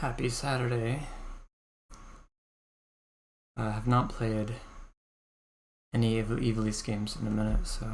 Happy Saturday. I have not played any Ivalice games in a minute, so...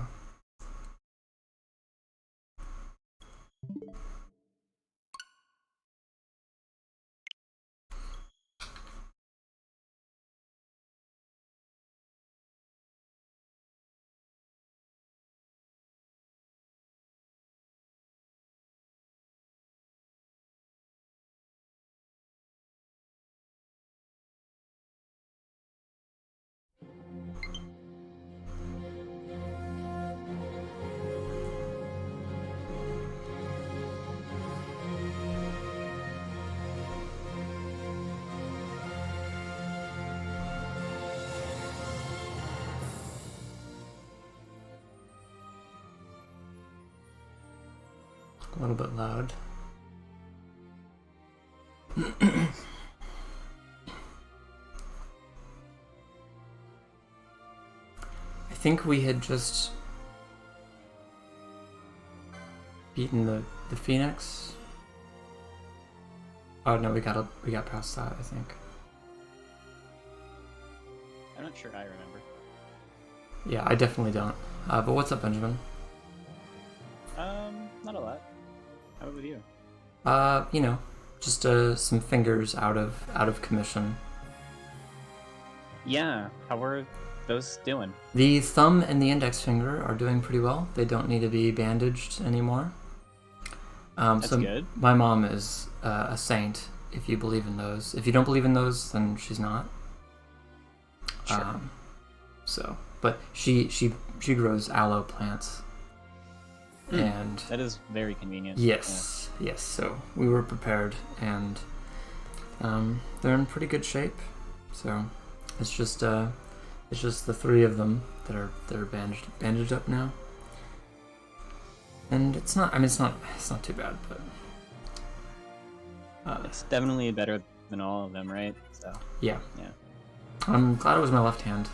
A little bit loud. I think we had just beaten the Phoenix. Oh no, we got past that, I think. I'm not sure I remember. Yeah, I definitely don't. But what's up, Benjamin? Not a lot. How about you? You know, just some fingers out of commission. Yeah, how are those doing? The thumb and the index finger are doing pretty well. They don't need to be bandaged anymore. That's so good. My mom is a saint, if you believe in those. If you don't believe in those, then she's not. Sure. But she grows aloe plants. And that is very convenient. Yes, yeah. Yes. So we were prepared, and they're in pretty good shape. So it's just the three of them that are bandaged up now. And it's not too bad, but it's definitely better than all of them, right? So yeah. Yeah. I'm glad it was my left hand.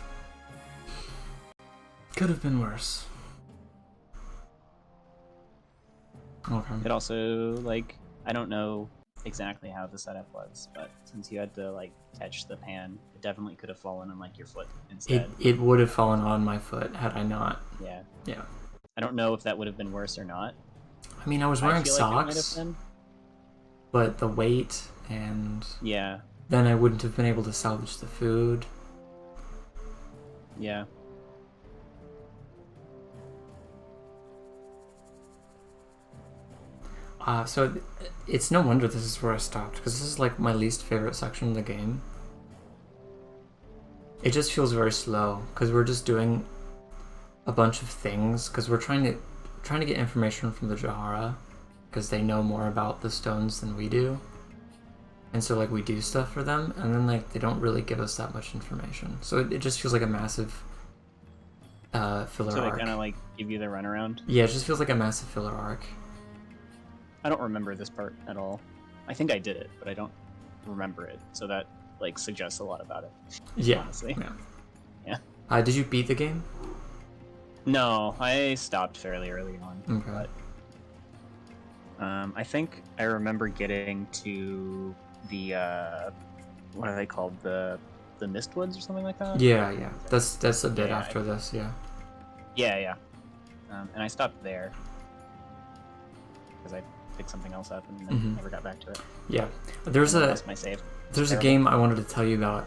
Could have been worse. Okay. It also, like, I don't know exactly how the setup was, but since you had to, like, catch the pan, it definitely could have fallen on, like, your foot instead. It would have fallen on my foot had I not. Yeah. Yeah. I don't know if that would have been worse or not. I mean, I was wearing feel socks, like it might have been. But the weight and... Yeah. Then I wouldn't have been able to salvage the food. Yeah. So it's no wonder this is where I stopped, because this is like my least favorite section of the game. It just feels very slow, because we're just doing a bunch of things, because we're trying to get information from the Jahara, because they know more about the stones than we do. And so like we do stuff for them, and then like they don't really give us that much information. So it just feels like a massive filler arc. So they kind of like give you the runaround? Yeah, it just feels like a massive filler arc. I don't remember this part at all. I think I did it, but I don't remember it. So that like suggests a lot about it. Yeah. Honestly. Yeah. Did you beat the game? No, I stopped fairly early on. Okay. But I think I remember getting to the what are they called? The Mistwoods or something like that? Yeah. That's a bit Yeah, after this, yeah. Yeah. And I stopped there because I picked something else up and then never got back to it. Yeah. There's Lost my save. There's a game I wanted to tell you about.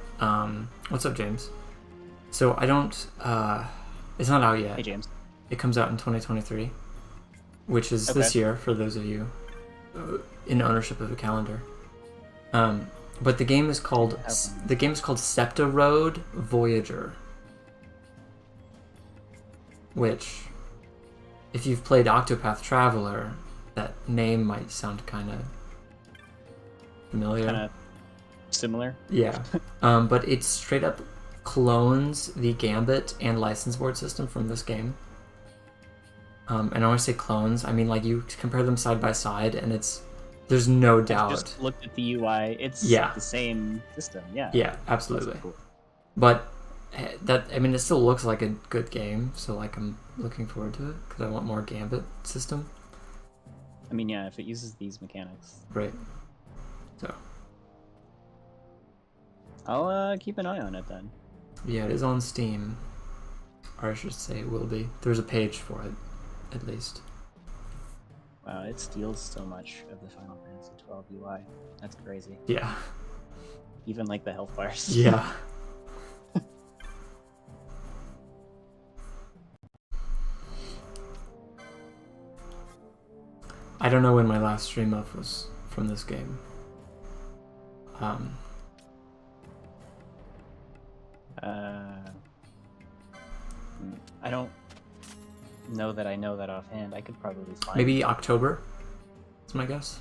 What's up, James? So I don't it's not out yet. Hey, James. It comes out in 2023, which is Okay. this year for those of you in ownership of a calendar. But the game is called Septa Road Voyager, which, if you've played Octopath Traveler, that name might sound kind of familiar. Kind of similar. Yeah. But it straight up clones the Gambit and license board system from this game. And when I say clones, I mean like you compare them side by side, and there's no doubt. I just looked at the UI. It's Yeah. the same system. Yeah. Yeah, absolutely. That's cool. But it still looks like a good game, so like I'm looking forward to it because I want more Gambit system. I mean, yeah, if it uses these mechanics. Right. So, I'll keep an eye on it then. Yeah, it is on Steam. Or I should say it will be. There's a page for it, at least. Wow, it steals so much of the Final Fantasy XII UI. That's crazy. Yeah. Even like the health bars. Yeah. I don't know when my last stream up was from this game. I don't know that I know that offhand. I could probably find Maybe October? That's my guess.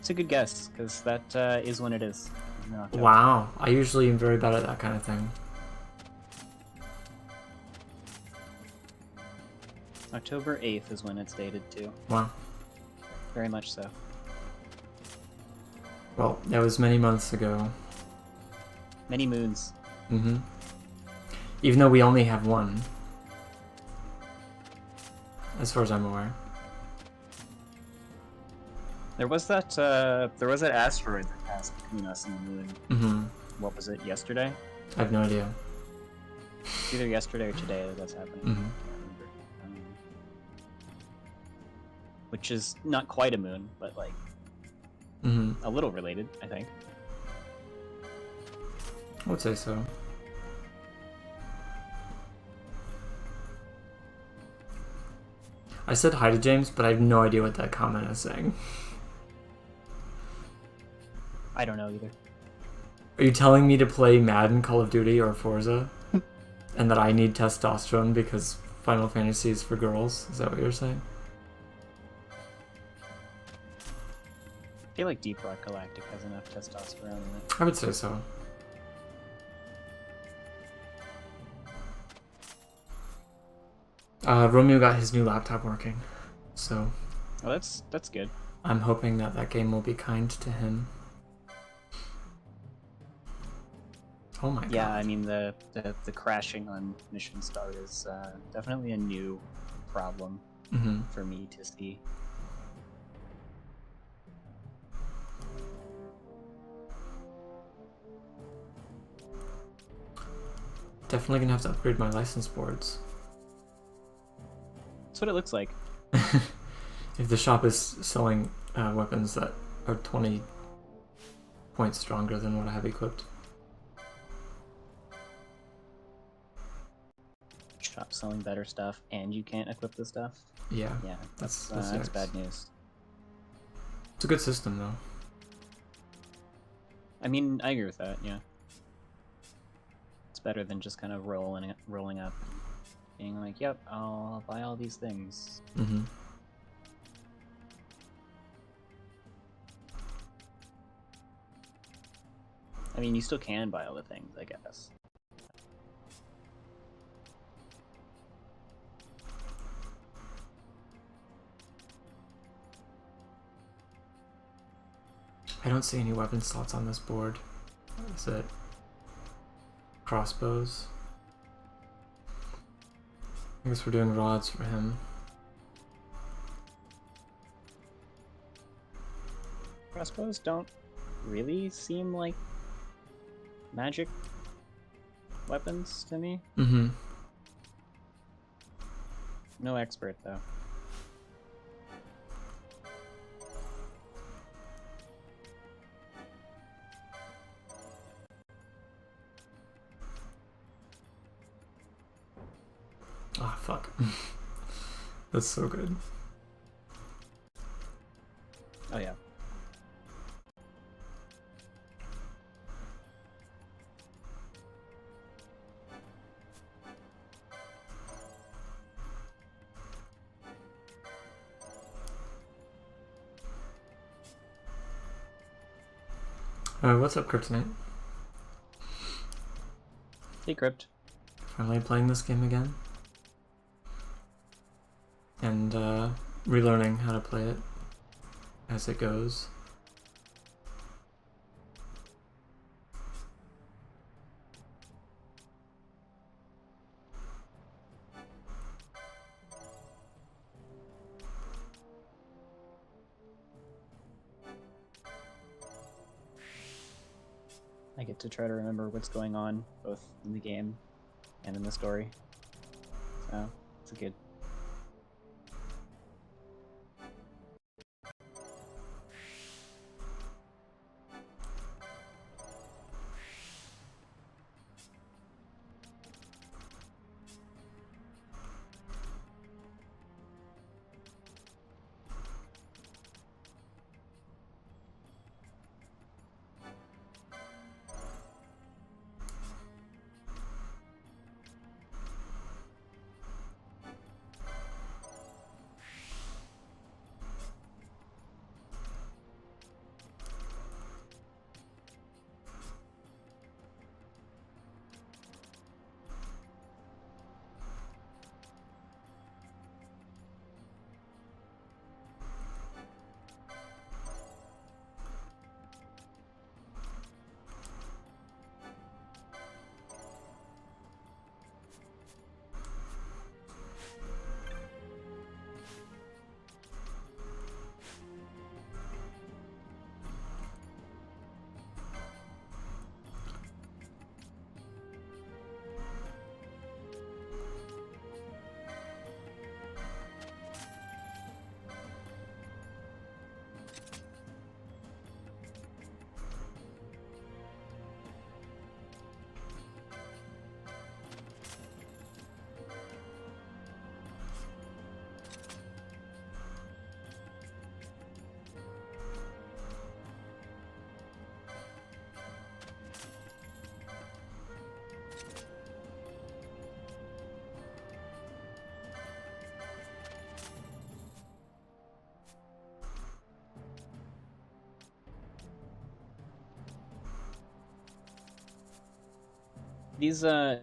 It's a good guess, because that is when it is. In October. Wow. I usually am very bad at that kind of thing. October 8th is when it's dated to. Wow. Very much so. Well, that was many months ago. Many moons. Mm-hmm. Even though we only have one. As far as I'm aware. There was that asteroid that passed between us and the moon. Mm-hmm. What was it, yesterday? I have no idea. It's either yesterday or today that that's happening. Mm-hmm. I can't remember. Which is not quite a moon, but like Mm-hmm. a little related, I think. I would say so. I said hi to James, but I have no idea what that comment is saying. I don't know either. Are you telling me to play Madden, Call of Duty, or Forza? And that I need testosterone because Final Fantasy is for girls? Is that what you're saying? I feel like Deep Rock Galactic has enough testosterone in it. I would say so. Romeo got his new laptop working, so Oh, that's good. I'm hoping that that game will be kind to him. Oh my god. Yeah, I mean the crashing on Mission Start is definitely a new problem Mm-hmm. for me to see. Definitely gonna have to upgrade my license boards. That's what it looks like. If the shop is selling weapons that are 20 points stronger than what I have equipped. Shop selling better stuff, and you can't equip the stuff. Yeah, Yeah, that's that's bad news. It's a good system though. I mean, I agree with that. Yeah, it's better than just kind of rolling up, being like, "Yep, I'll buy all these things." Mm-hmm. I mean, you still can buy all the things, I guess. I don't see any weapon slots on this board. Is it crossbows? I guess we're doing rods for him. Crossbows don't really seem like magic weapons to me. Mm-hmm. No expert though. Ah, fuck. That's so good. Oh yeah. What's up, Kryptonite? Hey, Crypt. Finally playing this game again. And relearning how to play it as it goes. I get to try to remember what's going on both in the game and in the story. So it's a good.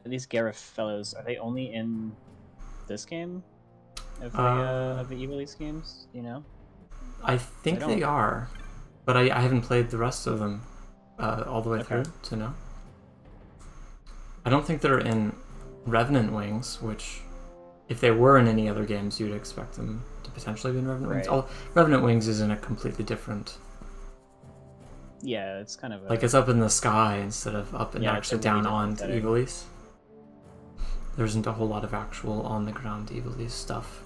These Gareth fellows, are they only in this game of the Ivalice games? You know, I think they are, but I haven't played the rest of them all the way through to know. I don't think they're in Revenant Wings, which, if they were in any other games, you'd expect them to potentially be in Revenant Wings. Oh, Revenant Wings is in a completely different. Yeah, it's kind of like it's up in the sky instead of up and actually down on to Ivalice. There isn't a whole lot of actual on the ground Ivalice stuff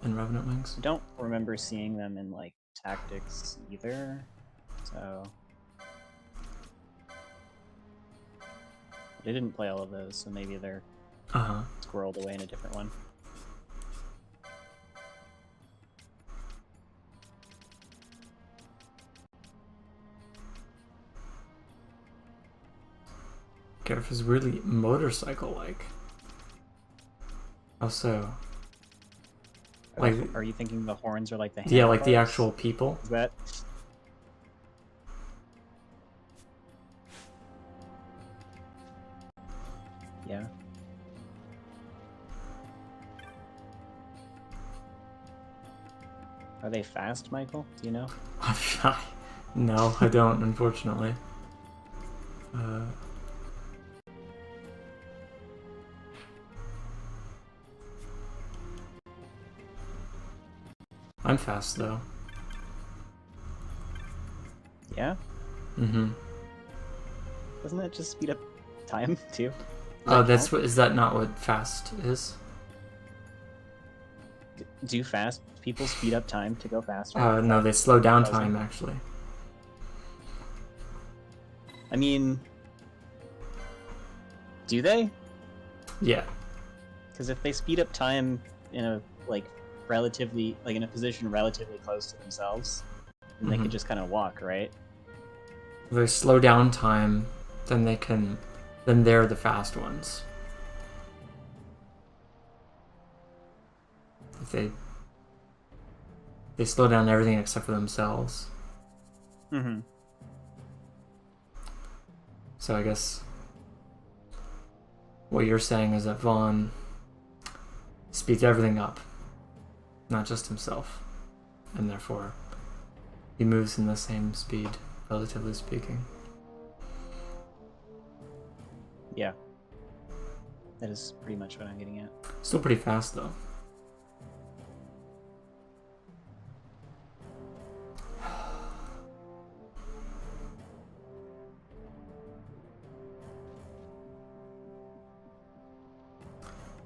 in Revenant Wings. I don't remember seeing them in like Tactics either, so I didn't play all of those, so maybe they're squirreled away in a different one. Gareth is really motorcycle-like. Also, like, are you thinking the horns are like the yeah, like the actual people? Is that? Yeah. Are they fast, Michael? Do you know? No, I don't, unfortunately. I'm fast, though. Yeah? Mm-hmm. Doesn't that just speed up time, too? Oh, that's what, is that not what fast is? Do fast people speed up time to go faster? No, they slow down time, actually. I mean, do they? Yeah. Because if they speed up time in a relatively in a position relatively close to themselves, then they could just kind of walk, right? If they slow down time, then they're the fast ones. If they slow down everything except for themselves. Mm-hmm. So I guess what you're saying is that Vaughn speeds everything up, not just himself, and therefore he moves in the same speed, relatively speaking. Yeah. That is pretty much what I'm getting at. Still pretty fast, though.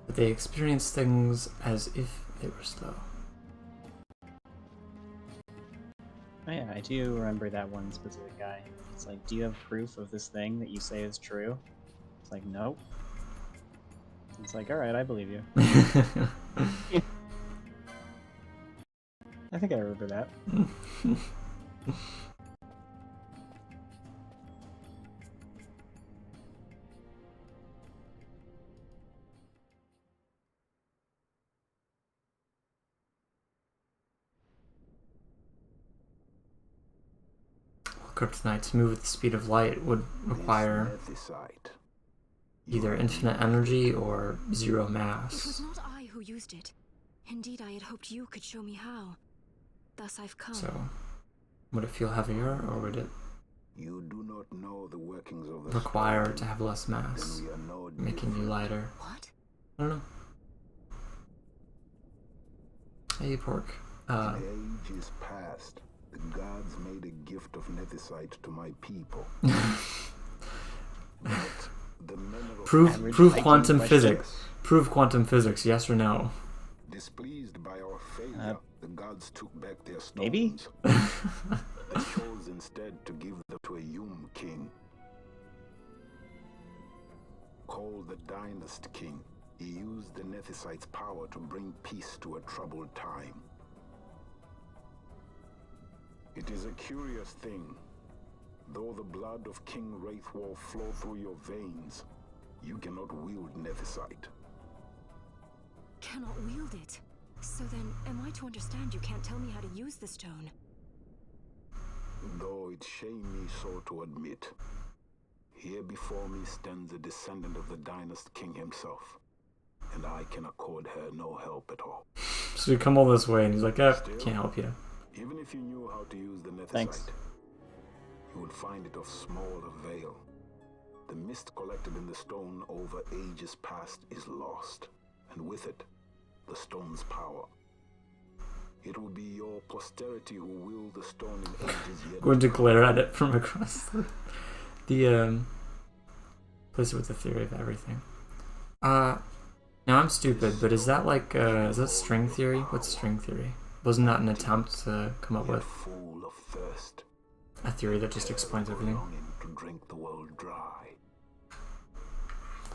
but they experience things as if they were slow. Oh yeah, I do remember that one specific guy. It's like, do you have proof of this thing that you say is true? It's like, nope. It's like, alright, I believe you. I think I remember that. Kryptonite to move at the speed of light would require either infinite energy or zero mass. It was not I who used it. Indeed, I had hoped you could show me how. Thus I've come. So, would it feel heavier, or would it You do not know the workings of the require stone, to have less mass, then we are no making you different. lighter? What? I don't know. Hey, Pork. In ages past, the gods made a gift of nethicite to my people. But the mineral Prove IQ quantum question. physics. Prove quantum physics, yes or no? displeased by our failure, the gods took back their stones. Maybe? They chose instead to give them to a Yum king, called the Dynast King. He used the nethicite's power to bring peace to a troubled time. It is a curious thing. Though the blood of King Wraithwolf flow through your veins, you cannot wield nethicite. Cannot wield it. So then, am I to understand you can't tell me how to use the stone? Though it shame me so to admit, here before me stands a descendant of the Dynast King himself, and I can accord her no help at all. So you come all this way, and he's like, can't help you. Even if you knew how to use the nethicite, Thanks. you would find it of small avail. The mist collected in the stone over ages past is lost, and with it, the stone's power. It will be your posterity who will the stone in ages yet. Going to glare at it from across the place with the theory of everything. Now I'm stupid, but is that like is that string theory? What's string theory? Wasn't that an attempt to come up Yet with full of thirst, a theory that just explains everything? longing to drink the world dry.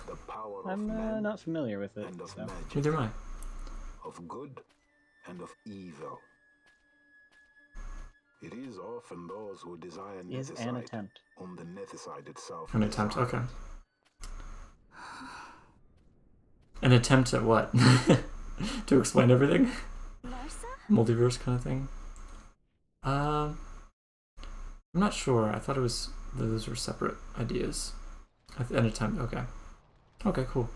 The power of I'm man not familiar with it, and of so. magic, Neither am I. of good and of evil. It is often those who desire Is an nethicite attempt. whom the nethicite itself An attempt, desires. okay. An attempt at what? To explain everything? Larsa? Multiverse kind of thing? I'm not sure. I thought it was those were separate ideas. An attempt, okay. Okay, cool.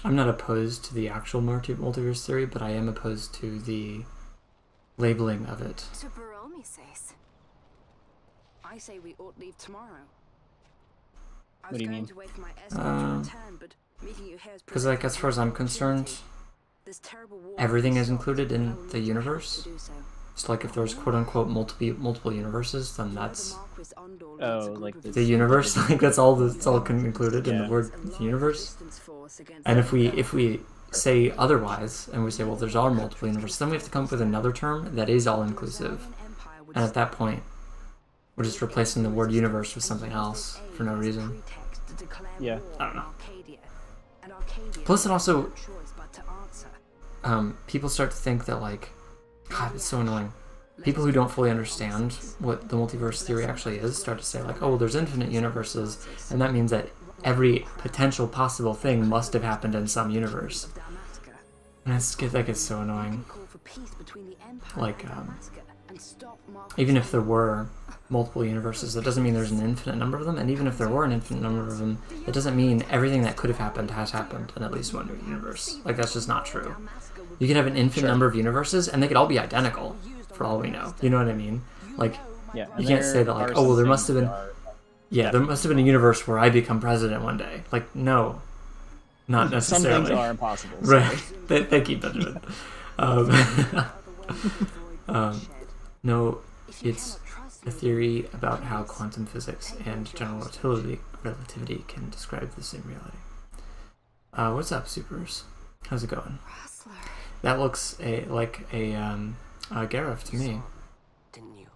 I'm not opposed to the actual multiverse theory, but I am opposed to the labeling of it. To Baromi says. I say we ought leave tomorrow. I What was do you going mean? to wait for my escort to return, but meeting you here is Because, like, as far as I'm concerned, This terrible war everything is stopped, included and I in will the not universe. have to do so. So, like, if there's quote-unquote multiple universes, then You know that's the Marquis Ondor leads Oh, a group like of the universe. Like, that's all included in Yeah. the word a large universe. resistance force against And the if we say otherwise, and we say, well, there's all multiple universes, then we have to come up with another term that is all-inclusive. Rosarian Empire would And at that point, we're just replacing the word universe with something else for no reason. Yeah. I don't know. Plus, it also, people start to think that, like, God, it's so annoying. People who don't fully understand what the multiverse theory actually is start to say, like, oh, well, there's infinite universes, and that means that every potential possible thing must have happened in some universe. And that gets so annoying. Like, even if there were multiple universes, that doesn't mean there's an infinite number of them, and even if there were an infinite number of them, it doesn't mean everything that could have happened has happened in at least one universe. Like, that's just not true. You could have an infinite number of universes, and they could all be identical, for all we know. You know what I mean? Like, Yeah, you can't say that, like, oh, well, there must have been... Yeah, there must have been a universe where I become president one day. Like, no. Not Some necessarily. things are impossible. Right. Thank you, Benjamin. No, it's a theory about how quantum physics and general relativity can describe the same reality. What's up, supers? How's it going? Rustler. That looks like a Gareth to me. Didn't you?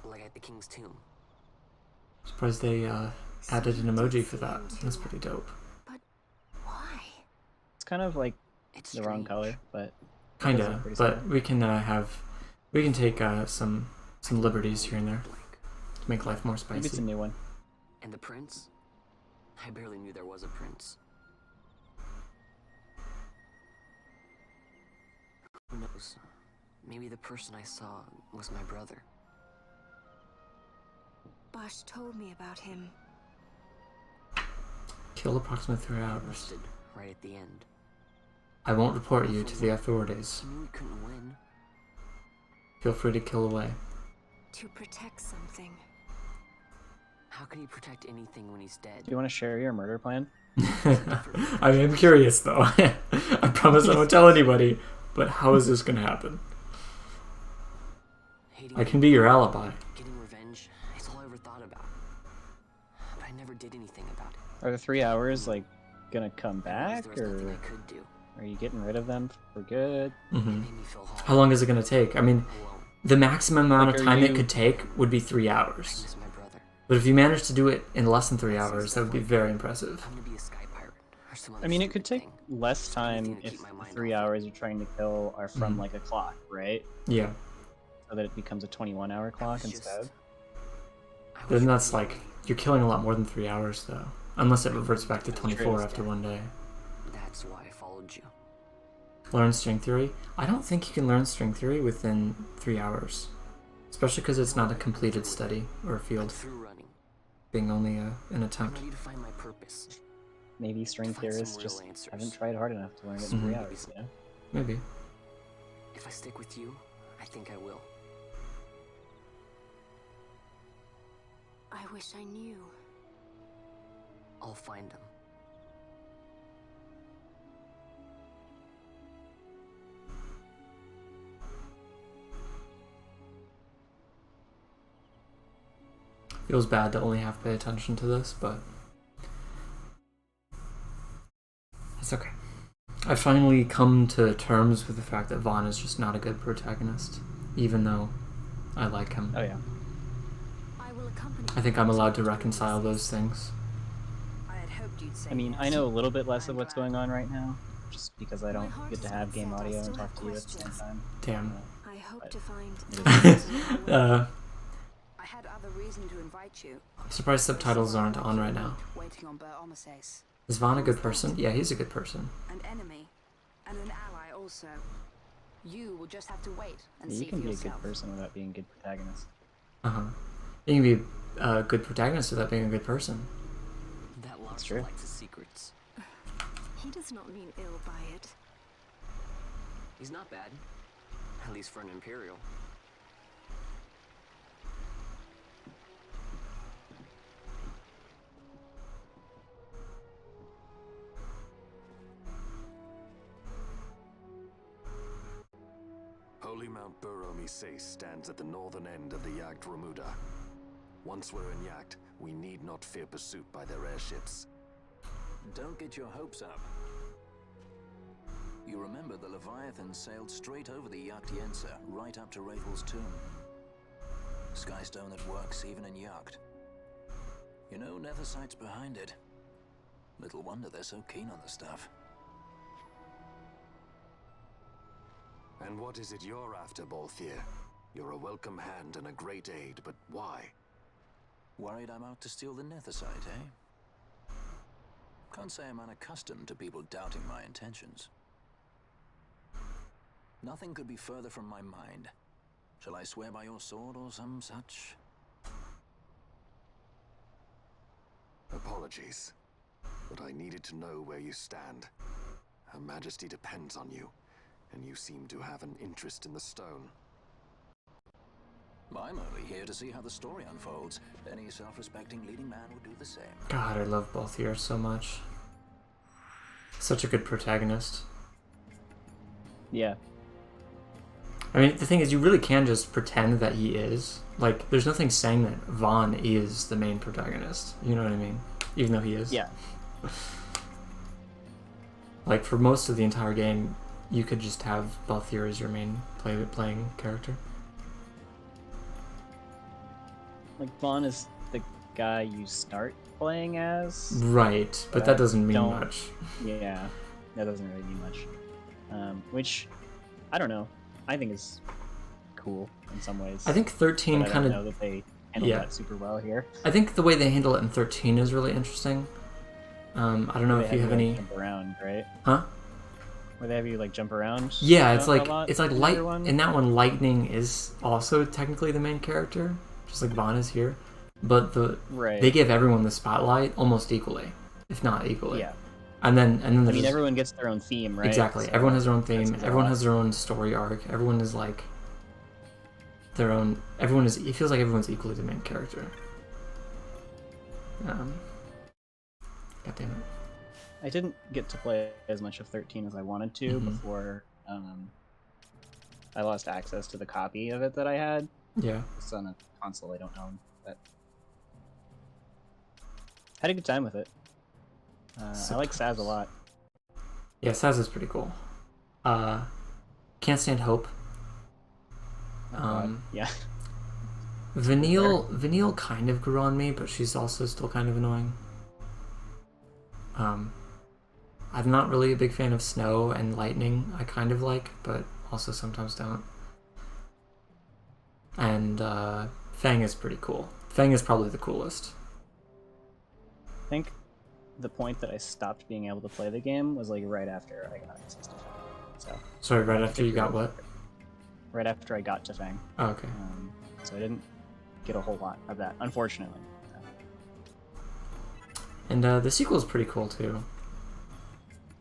Like at the King's Tomb. Surprised they added an emoji for that. That's pretty dope. But why? It's kind of like It's the wrong strange. color, but Kinda, pretty but similar. we can take some liberties here and there Blank. to make life more Maybe it's a spicy. new one. And the prince? I barely knew there was a prince. Who knows? Maybe the person I saw was my brother. Bosch told me about him. Kill approximately 3 hours. Arrested right at the end. I won't report you to the authorities. He knew he couldn't win. Feel free to kill away. To protect something. How can he protect anything when he's dead? Do you want to share your murder plan? I am curious though. I promise I won't tell anybody, but how is this gonna happen? Hating I can be your alibi. Getting revenge, it's all I ever thought about. But I never did anything about it. Are the 3 hours like gonna come I realized back, there was nothing or I could do. are you getting rid of them for good? It hmm made me feel How long is it gonna take? I mean, alone. the maximum amount Like, of are time it you- could take would be 3 I hours. miss my brother. But if you manage to do it in less than 3 hours, that would be very impressive. I'm gonna be a sky pirate or some other I mean, it could stupid take thing. less time Anything to if keep my the mind 3 off it. hours you're trying to kill are from Mhm. like a clock, right? Yeah. So that it becomes a 21-hour clock was instead. just- I Then wish that's I like, knew. you're killing a lot more than 3 hours though. Unless it reverts back to 24 after one day. That's why I followed you. Learn string theory? I don't think you can learn string theory within 3 hours. Especially because it's not a completed study or a I'm field, through running. being only an I'm attempt. ready to find my purpose. Maybe string Find some theorists real just answers. haven't tried hard enough to learn it in Mhm. 3 hours, you know? Maybe. If I stick with you, I think I will. I wish I knew. I'll find them. Feels bad to only have to pay attention to this, but it's okay. I finally come to terms with the fact that Vaughn is just not a good protagonist, even though I like him. Oh yeah. I will accompany I think I'm allowed to reconcile those things. I had hoped you'd say I mean, yes. I know a little bit less of I'm what's glad. going on right now, just because I My don't heart get to is have not game set. I audio and still talk have to you at the same questions. time. Damn. I hope But- to find It answers in my way. I had other reason to invite you. I'm surprised subtitles aren't on right now. Waiting on Bur Omases. Is Vaughn a good person? Yeah, he's a good person. An enemy and an ally also. You will just have to wait and Yeah, see you can for be a yourself. good person without being a good protagonist. Uh-huh. You can be a good protagonist without being a good person. That lost true. likes his secrets. He does not mean ill by it. He's not bad. At least for an Imperial. Holy Mount Bur Omises stands at the northern end of the Yacht Remuda. Once we're in Yacht, we need not fear pursuit by their airships. Don't get your hopes up. You remember the Leviathan sailed straight over the Yacht Yensa, right up to Wraithel's tomb. Skystone that works even in Yacht. You know, Nethersight's behind it. Little wonder they're so keen on the stuff. And what is it you're after, Balthier? You're a welcome hand and a great aid, but why? Worried I'm out to steal the Nethersight, eh? Can't say I'm unaccustomed to people doubting my intentions. Nothing could be further from my mind. Shall I swear by your sword or some such? Apologies, but I needed to know where you stand. Her Majesty depends on you, and you seem to have an interest in the stone. I'm only here to see how the story unfolds. Any self-respecting leading man would do the same. God, I love Balthier so much. Such a good protagonist. Yeah. I mean, the thing is, you really can just pretend that he is. Like, there's nothing saying that Vaughn is the main protagonist. You know what I mean? Even though he is. Yeah. Like, for most of the entire game, you could just have Balthier as your main playing character. Like, Vaughn is the guy you start playing as. Right, but that doesn't mean don't- much. Yeah, that doesn't really mean much. Which, I don't know, I think is cool in some ways. I think 13 but I kind don't of... know that they handled that super well here. I think the way they handle it in 13 is really interesting. I don't know if you have any... Jump around, right? Huh? Where they have you like jump around. Yeah, it's like light. One? In that one, Lightning is also technically the main character, just like Vaughn is here. But they give everyone the spotlight almost equally, if not equally. Yeah. And then I mean, everyone gets their own theme, right? Exactly. So everyone has their own theme. Everyone has their own story arc. Everyone is like their own. Everyone is. It feels like everyone's equally the main character. God damn it. I didn't get to play as much of 13 as I wanted to before I lost access to the copy of it that I had. Yeah. It's on a console I don't own, but had a good time with it. I like Saz a lot. Yeah, Saz is pretty cool. Can't Stand Hope. Yeah. Vanille kind of grew on me, but she's also still kind of annoying. I'm not really a big fan of Snow and Lightning. I kind of like, but also sometimes don't. And Fang is pretty cool. Fang is probably the coolest. I think the point that I stopped being able to play the game was like right after I got access to Fang. Sorry, right after you got what? Right after I got to Fang. Oh, okay. So I didn't get a whole lot of that, unfortunately. And the sequel is pretty cool too.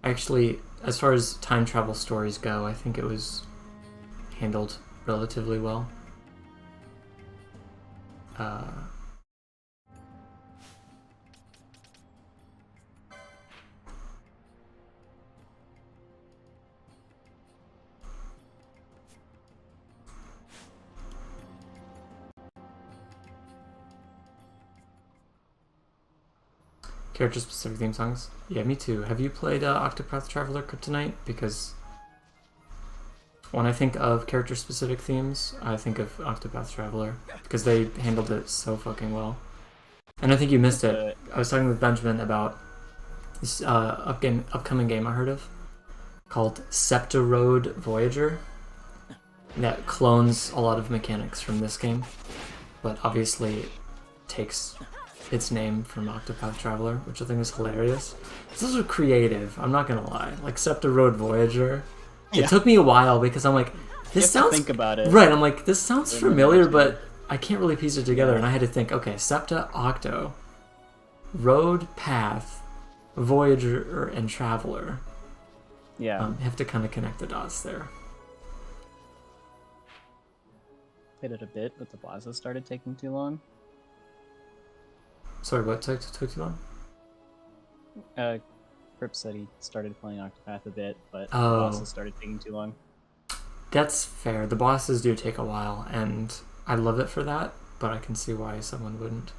Actually, as far as time travel stories go, I think it was handled relatively well. Character-specific theme songs? Yeah, me too. Have you played Octopath Traveler Kryptonite? Because when I think of character-specific themes, I think of Octopath Traveler. Because they handled it so fucking well. And I think you missed it. I was talking with Benjamin about this upcoming game I heard of called Scepter Road Voyager. That clones a lot of mechanics from this game, but obviously takes its name from Octopath Traveler, which I think is hilarious. It's also creative, I'm not gonna lie. Like Scepter Road Voyager. Yeah. It took me a while because I'm like, this sounds... think about it. Right, I'm like, this sounds familiar, but I can't really piece it together. And I had to think, okay, Septa, Octo, Road, Path, Voyager, and Traveler. Yeah. You have to kind of connect the dots there. Played it a bit, but the bosses started taking too long. Sorry, what took too long? Crip said he started playing Octopath a bit, but the Oh. bosses started taking too long. That's fair. The bosses do take a while, and I love it for that, but I can see why someone wouldn't.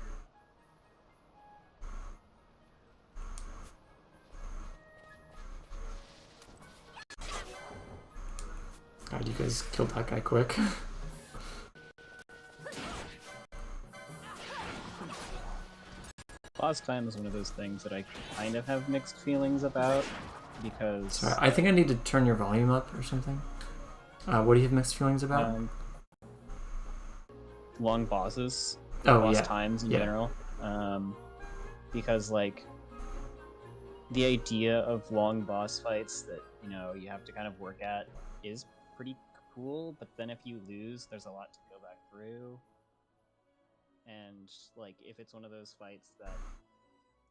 God, you guys killed that guy quick. Boss time is one of those things that I kind of have mixed feelings about, because... Sorry, I think I need to turn your volume up or something. What do you have mixed feelings about? Long bosses. Oh, boss yeah. times in Yeah. general. Because, like, the idea of long boss fights that, you know, you have to kind of work at is pretty cool, but then if you lose, there's a lot to go back through. And, like, if it's one of those fights that,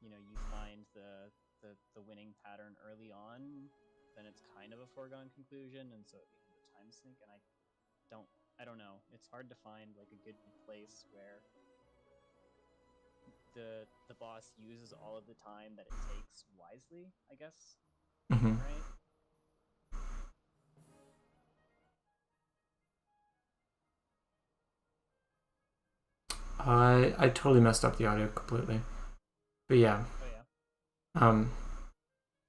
you know, you find the winning pattern early on, then it's kind of a foregone conclusion, and so it becomes a time sink, and I don't know. It's hard to find, like, a good place where the boss uses all of the time that it takes wisely, I guess. Mm-hmm. Right? I totally messed up the audio completely. But yeah. Oh yeah.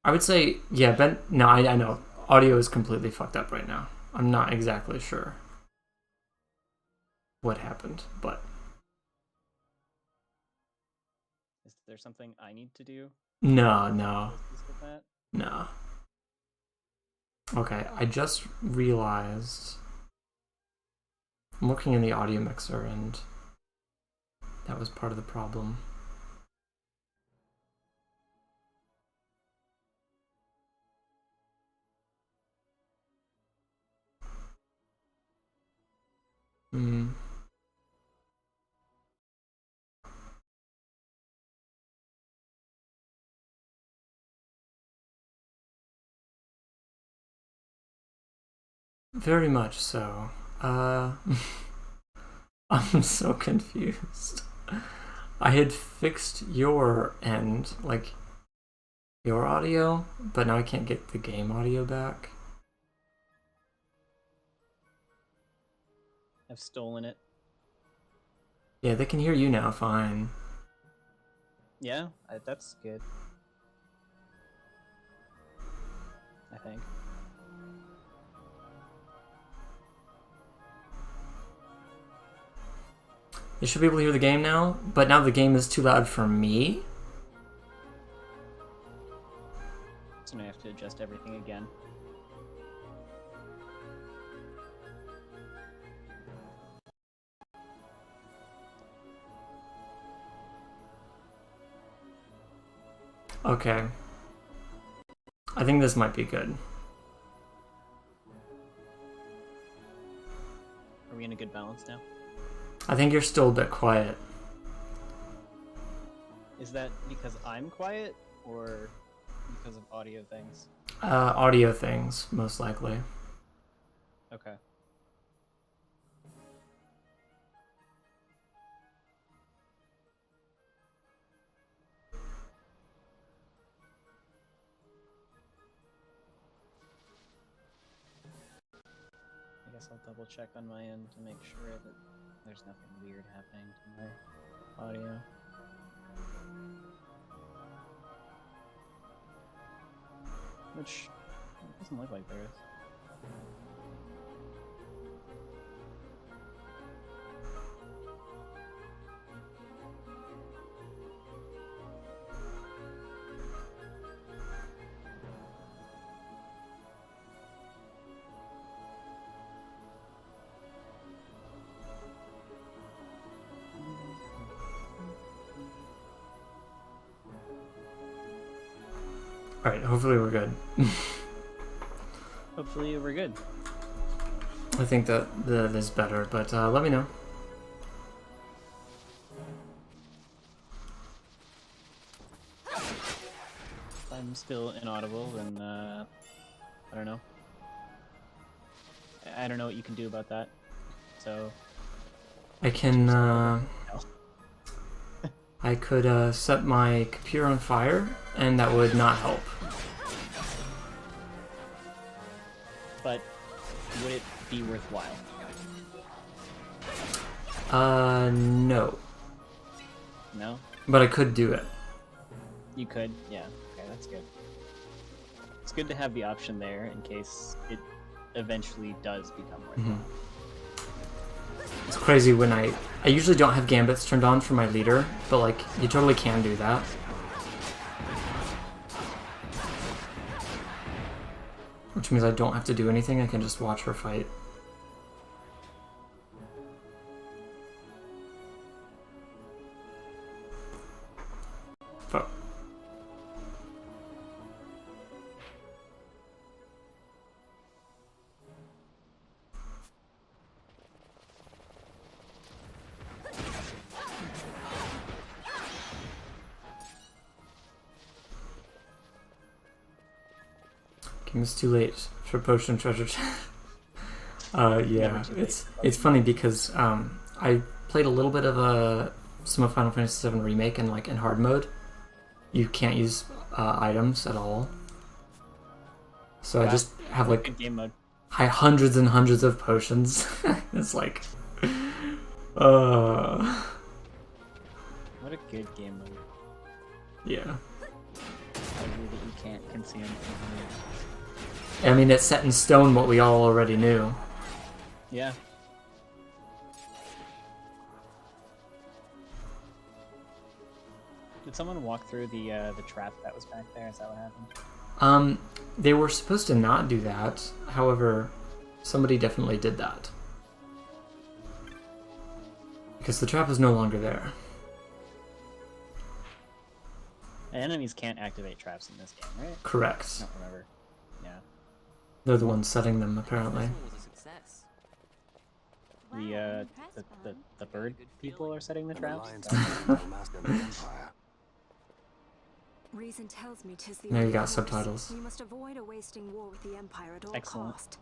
I would say, yeah, Ben, no, I know. Audio is completely fucked up right now. I'm not exactly sure what happened, but... Is there something I need to do? No. With that? No. Okay, I just realized... I'm looking in the audio mixer and that was part of the problem. Very much so. I'm so confused. I had fixed your end, like your audio, but now I can't get the game audio back. I've stolen it. Yeah, they can hear you now fine. Yeah, that's good. I think. They should be able to hear the game now, but now the game is too loud for me. So now I have to adjust everything again. Okay. I think this might be good. Are we in a good balance now? I think you're still a bit quiet. Is that because I'm quiet, or because of audio things? Audio things, most likely. Okay. I guess I'll double check on my end to make sure that there's nothing weird happening to my audio. Which it doesn't look like there is. Alright, hopefully we're good. Hopefully we're good. I think that is better, but let me know. If I'm still inaudible, then I don't know. I don't know what you can do about that. So I can I could set my computer on fire, and that would not help. but would it be worthwhile? No. No? But I could do it. You could? Yeah. Okay, that's good. It's good to have the option there in case it eventually does become worthwhile. It's crazy when I usually don't have gambits turned on for my leader, but like, you totally can do that. Which means I don't have to do anything, I can just watch her fight. Fuck. Game is too late for potion treasure chest. Yeah, it's funny because I played a little bit of some of Final Fantasy VII Remake and like in hard mode, you can't use items at all. So I just have like game mode. hundreds and hundreds of potions. It's like, What a good game mode. Yeah. I agree that you can't consume infinite. I mean, it's set in stone what we all already knew. Yeah. Did someone walk through the trap that was back there? Is that what happened? They were supposed to not do that. However, somebody definitely did that. Because the trap is no longer there. Enemies can't activate traps in this game, right? Correct. I don't remember. Yeah. They're the ones setting them, apparently. This one was a success. The bird people are setting the An traps? alliance between Dalmasca and the Empire. Reason tells me 'tis the Now you only got course. subtitles. We must avoid a wasting war with the Empire at all Excellent. cost.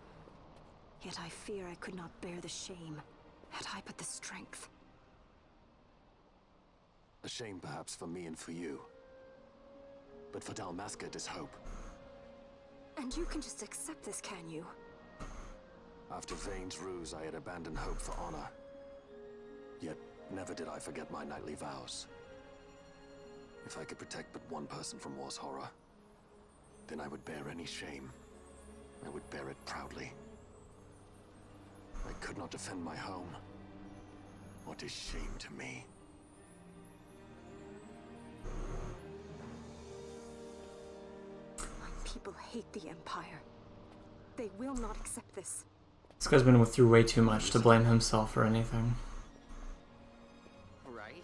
Yet I fear I could not bear the shame, had I but the strength. A shame perhaps for me and for you. But for Dalmasca it is hope. And you can just accept this, can you? After Vane's ruse, I had abandoned hope for honor. Yet, never did I forget my knightly vows. If I could protect but one person from war's horror, then I would bear any shame. I would bear it proudly. I could not defend my home. What is shame to me? My people hate the Empire. They will not accept this. This guy's been through way too much to blame himself for anything. Right?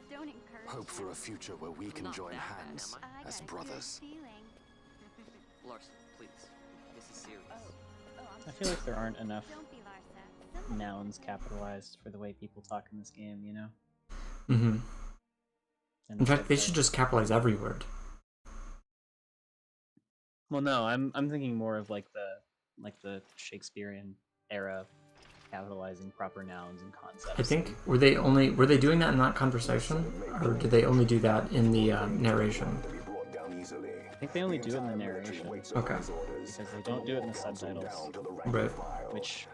Don't encourage Hope for a future where we can Not join that bad, hands am I as got a brothers. good feeling. Larson, please. This is serious. I feel like there aren't enough Don't be Larsa. Someone nouns capitalized for the way people talk in this game, you know? Mm-hmm. And In fact, like they the- should just capitalize every word. Well, no, I'm thinking more of like the Shakespearean era capitalizing proper nouns and concepts. I think were they doing that in that conversation, or did they only do that in the narration? I think they only do it in the narration. Okay. Because they don't do it in the subtitles, Right. which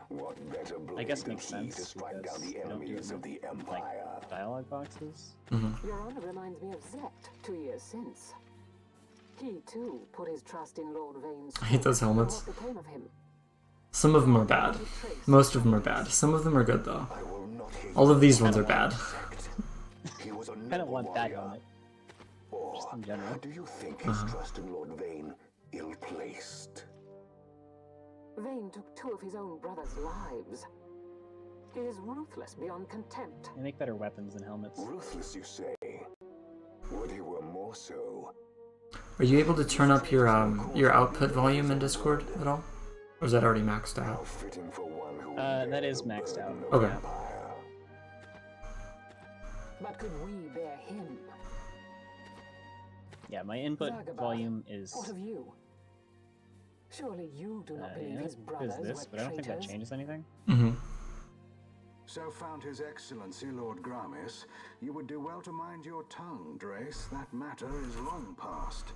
I guess makes sense because they don't do it in like dialogue boxes. Mm-hmm. Your Honor reminds me of Zect 2 years since. He, too, put his trust in Lord Vane's I hate those strength, and helmets. what became of him? Some of them are bad. Most of them are bad. Some of them are good though. All of these ones are bad. I don't want that helmet. Just in general. Do you think his trust in Lord Vane ill-placed? Vane took 2 of his own brothers' lives. He is ruthless beyond contempt. They make better weapons than helmets. Ruthless, you say? Would he were more so? Are you able to turn up your output volume in Discord at all? Or is that already maxed How out? fitting for one who That is maxed out. Okay. Yeah. But could we bear him? Yeah, my input Zagabah, volume is What of you? Surely you do not believe yeah, his brothers is this, were but I don't think that traitors? changes anything. Mm-hmm. So found His Excellency Lord Gramis, you would do well to mind your tongue, Drace. That matter is long past.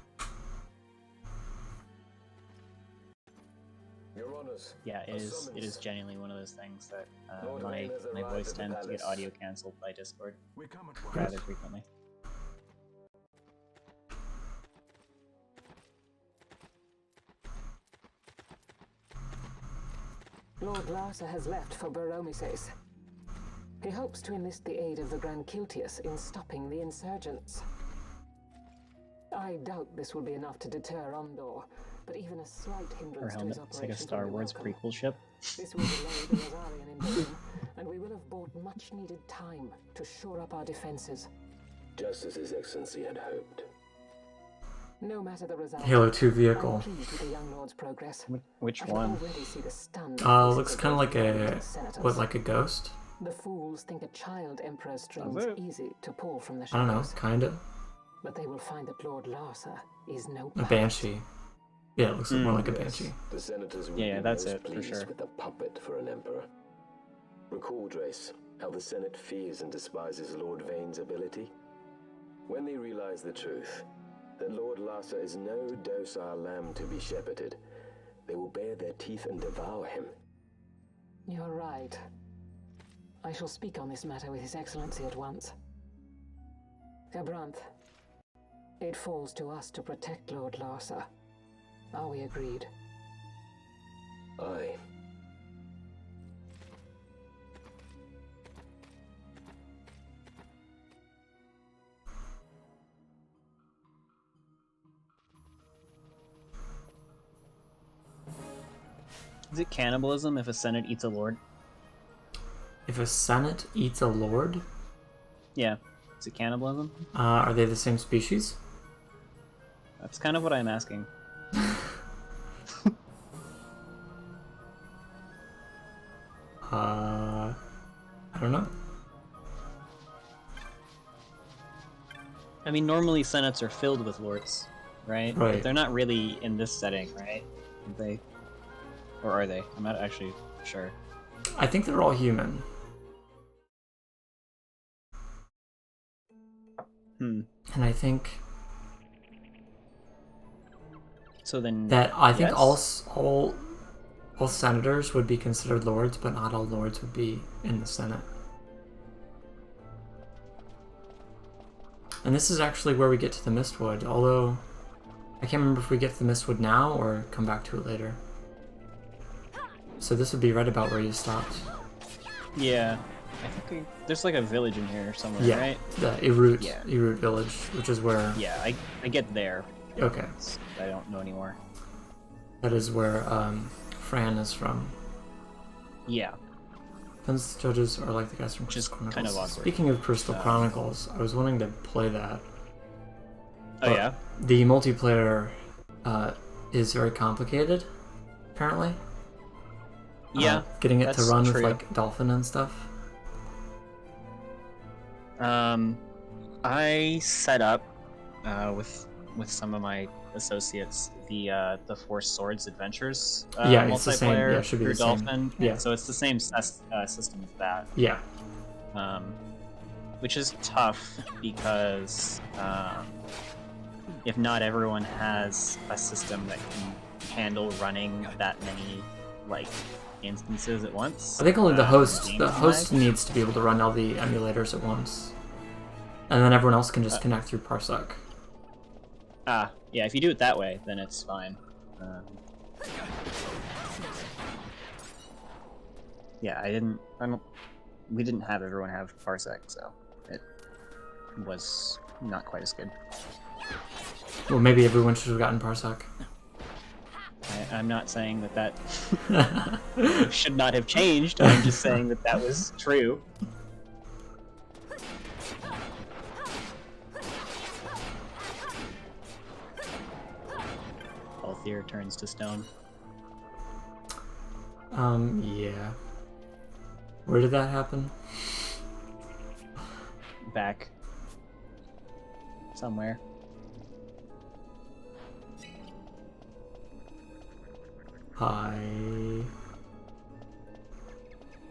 Your Honors. Yeah, it is genuinely one of those things that my voice tends to get audio cancelled by Discord We come at once. rather frequently. Lord Larsa has left for Baromises. He hopes to enlist the aid of the Grand Kiltius in stopping the insurgents. I doubt this will be enough to deter Ondor, but even a slight Her hindrance to helmet, his it's like a operation Star will be Wars welcome. prequel ship. This will delay the Rosarian invasion, and we will have bought much needed time to shore up our defenses. Just as His Excellency had hoped. No matter the result, Halo 2 I'm vehicle. pleased with the young lord's progress. Which I can one? already see the stunned Looks faces kind of of like those a senators. like a ghost. The fools think a child emperor's strings it? easy to pull from the I don't know, shadows. kinda. But they will find that Lord Larsa is no A puppet. banshee. Yeah, it looks more like a banshee. The senators would Yeah, be that's most it, for pleased sure. with a puppet for an emperor. Recall, Drace, how the Senate fears and despises Lord Vane's ability. When they realize the truth, that Lord Larsa is no docile lamb to be shepherded, they will bare their teeth and devour him. You're right. I shall speak on this matter with His Excellency at once. Abranth, it falls to us to protect Lord Larsa. Are we agreed? Aye. Is it cannibalism if a Senate eats a lord? If a Senate eats a lord? Yeah. Is it cannibalism? Are they the same species? That's kind of what I'm asking. I don't know. I mean, normally Senates are filled with lords, right? Right. But they're not really in this setting, right? Are they? Or are they? I'm not actually sure. I think they're all human. And I think so then that I think yes? all senators would be considered lords, but not all lords would be in the Senate. And this is actually where we get to the Mistwood, although I can't remember if we get to the Mistwood now or come back to it later. So this would be right about where you stopped. Yeah. I think there's like a village in here somewhere, Yeah, right? the Irut village, which is where... Yeah, I get there. Okay. I don't know anymore. That is where Fran is from. Yeah. Fence judges are like the guys from Crystal Chronicles. Kind of awkward. Speaking of Crystal Chronicles, I was wanting to play that. Oh yeah? The multiplayer is very complicated, apparently. Yeah. Getting it to that's run true. with like Dolphin and stuff. I set up with some of my associates the Four Swords Adventures Yeah, it's the same. multiplayer Yeah, it should be through the same. Dolphin. Yeah. So it's the same system as that. Yeah. Which is tough because if not everyone has a system that can handle running that many like instances at once. I think only the host game-wise. needs to be able to run all the emulators at once. And then everyone else can just connect through Parsec. Ah, yeah, if you do it that way, then it's fine. Yeah, we didn't have everyone have Parsec, so it was not quite as good. Well, maybe everyone should have gotten Parsec. I'm not saying that should not have changed, I'm just saying that was true. Althir turns to stone. Yeah. Where did that happen? Back. Somewhere. Hi.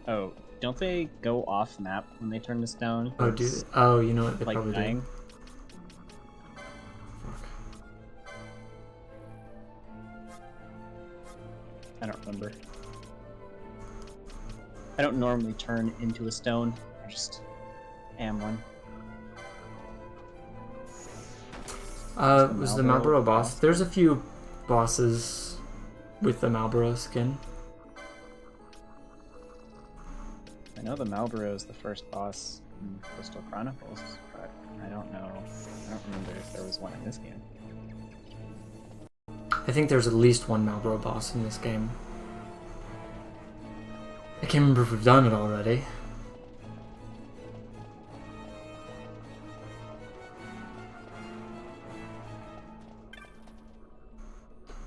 Oh, don't they go off map when they turn to stone? Oh, do they? Oh, you know what? They like probably dying. do. I don't remember. I don't normally turn into a stone. I just am one. Was the Malboro boss? There's a few bosses with the Malboro skin. I know the Malboro is the first boss in Crystal Chronicles, but I don't know. I don't remember if there was one in this game. I think there's at least one Malboro boss in this game. I can't remember if we've done it already.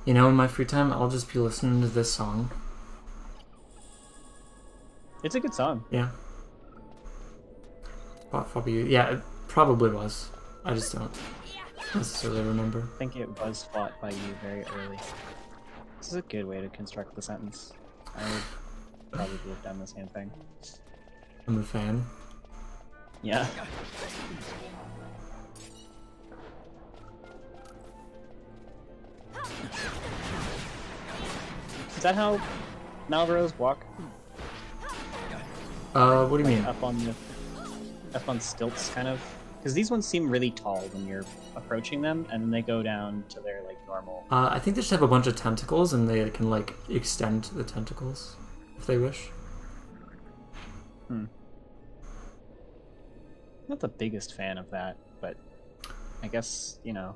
You know, in my free time, I'll just be listening to this song. It's a good song. Yeah. Yeah, it probably was. I just don't necessarily remember. I think it was fought by you very early. This is a good way to construct the sentence. I would probably have done the same thing. I'm a fan. Yeah. Is that how Malboros walk? What do you mean? Up on stilts, kind of? Because these ones seem really tall when you're approaching them, and then they go down to their like normal. I think they just have a bunch of tentacles, and they can like extend the tentacles if they wish. Not the biggest fan of that, but I guess, you know.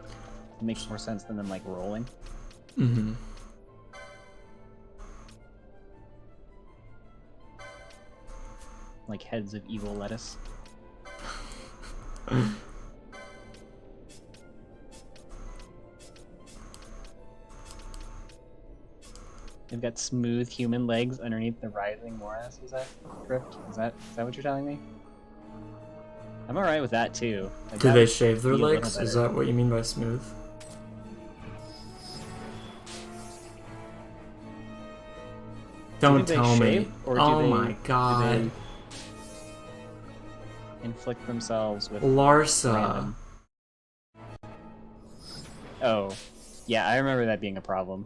It makes more sense than them like rolling. Mm-hmm. Like heads of evil lettuce. They've got smooth human legs underneath the rising morass. Is that correct? Is that what you're telling me? I'm alright with that too. Like, Do that they would shave their be a little legs? Is better. that what you mean by smooth? Don't Do they tell me. shave, or do Oh they- my do god. they inflict themselves with Larsa. random- Oh, yeah, I remember that being a problem.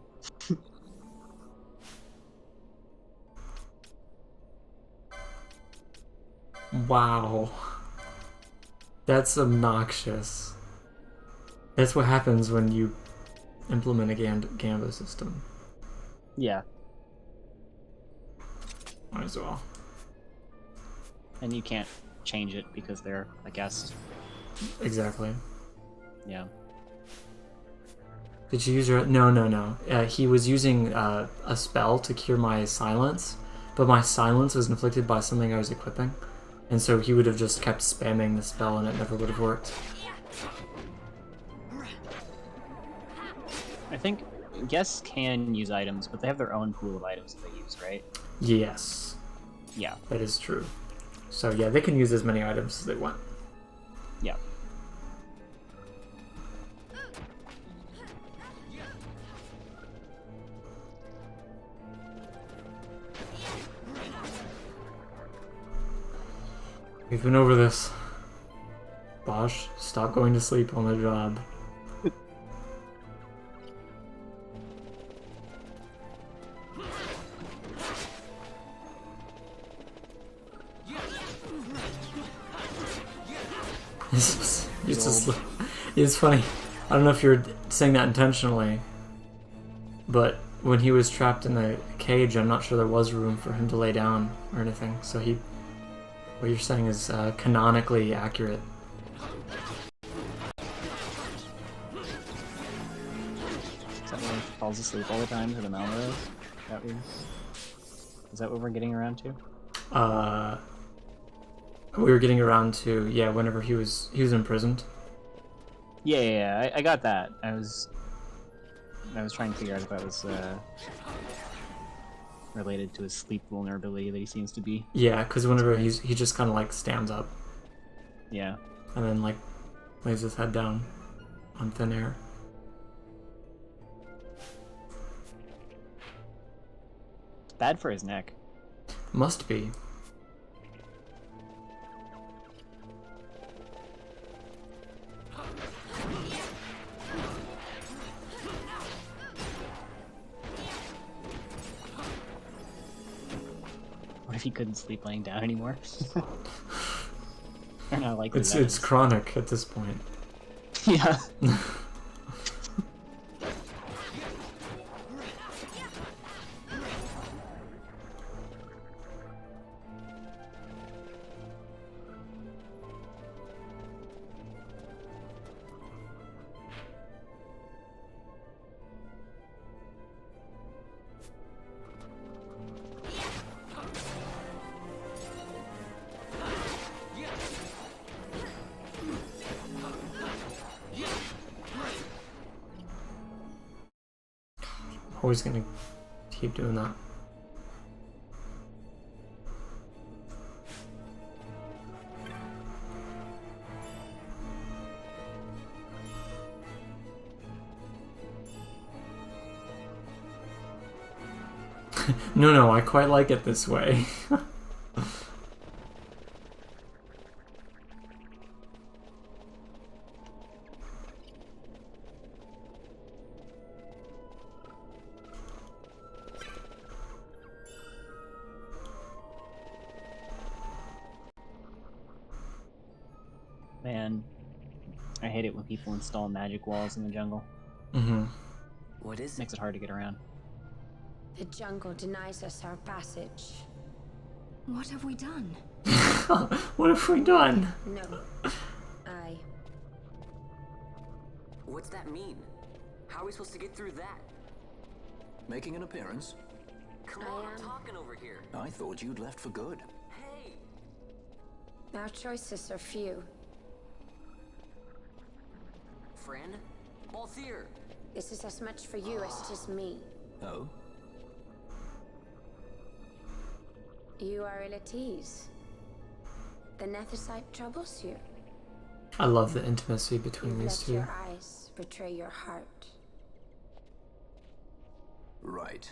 Wow. That's obnoxious. That's what happens when you implement a Gamba system. Yeah, Might as well. and you can't change it because they're a guest. Exactly. Yeah. Did you use your... No. He was using a spell to cure my silence, but my silence was inflicted by something I was equipping. And so he would have just kept spamming the spell and it never would have worked. I think guests can use items, but they have their own pool of items that they use, right? Yes. Yeah. That is true. So yeah, they can use as many items as they want. Yeah. We've been over this. Bosch, stop going to sleep on the job. It's funny. I don't know if you're saying that intentionally, but when he was trapped in the cage, I'm not sure there was room for him to lay down or anything. So what you're saying is canonically accurate. Is that where he falls asleep all the time to the Malmros? Is that what we're getting around to? We were getting around to, yeah, whenever he was imprisoned. Yeah, I got that. I was trying to figure out if that was related to his sleep vulnerability that he seems to be. Yeah, because whenever he just kind of like stands up. Yeah. And then like lays his head down on thin air. Bad for his neck. Must be. What if he couldn't sleep laying down anymore? I don't know, like It's chronic at this point. Yeah. Always gonna keep doing that. No, I quite like it this way. Man, I hate it when people install magic walls in the jungle. Mm-hmm. What is it? Makes it hard to get around. The jungle denies us our passage. What have we done? What have we done? No. I. What's that mean? How are we supposed to get through that? Making an appearance? Come on, I'm talking over here. I thought you'd left for good. Hey! Our choices are few. Friend? Balthier! This is as much for you as it is me. Oh? You are ill at ease. The Nethicite troubles you. I love the intimacy between You've these let two. your eyes betray your heart. Right.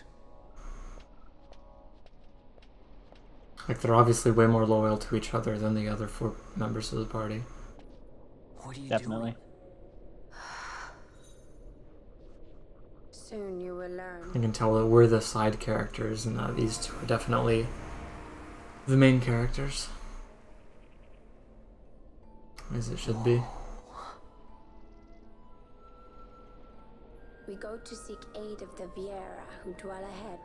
Like, they're obviously way more loyal to each other than the other 4 members of the party. What are you Definitely. doing? Soon you will learn. You can tell that we're the side characters and that these two are definitely the main characters. As it should be. We go to seek aid of the Viera who dwell ahead.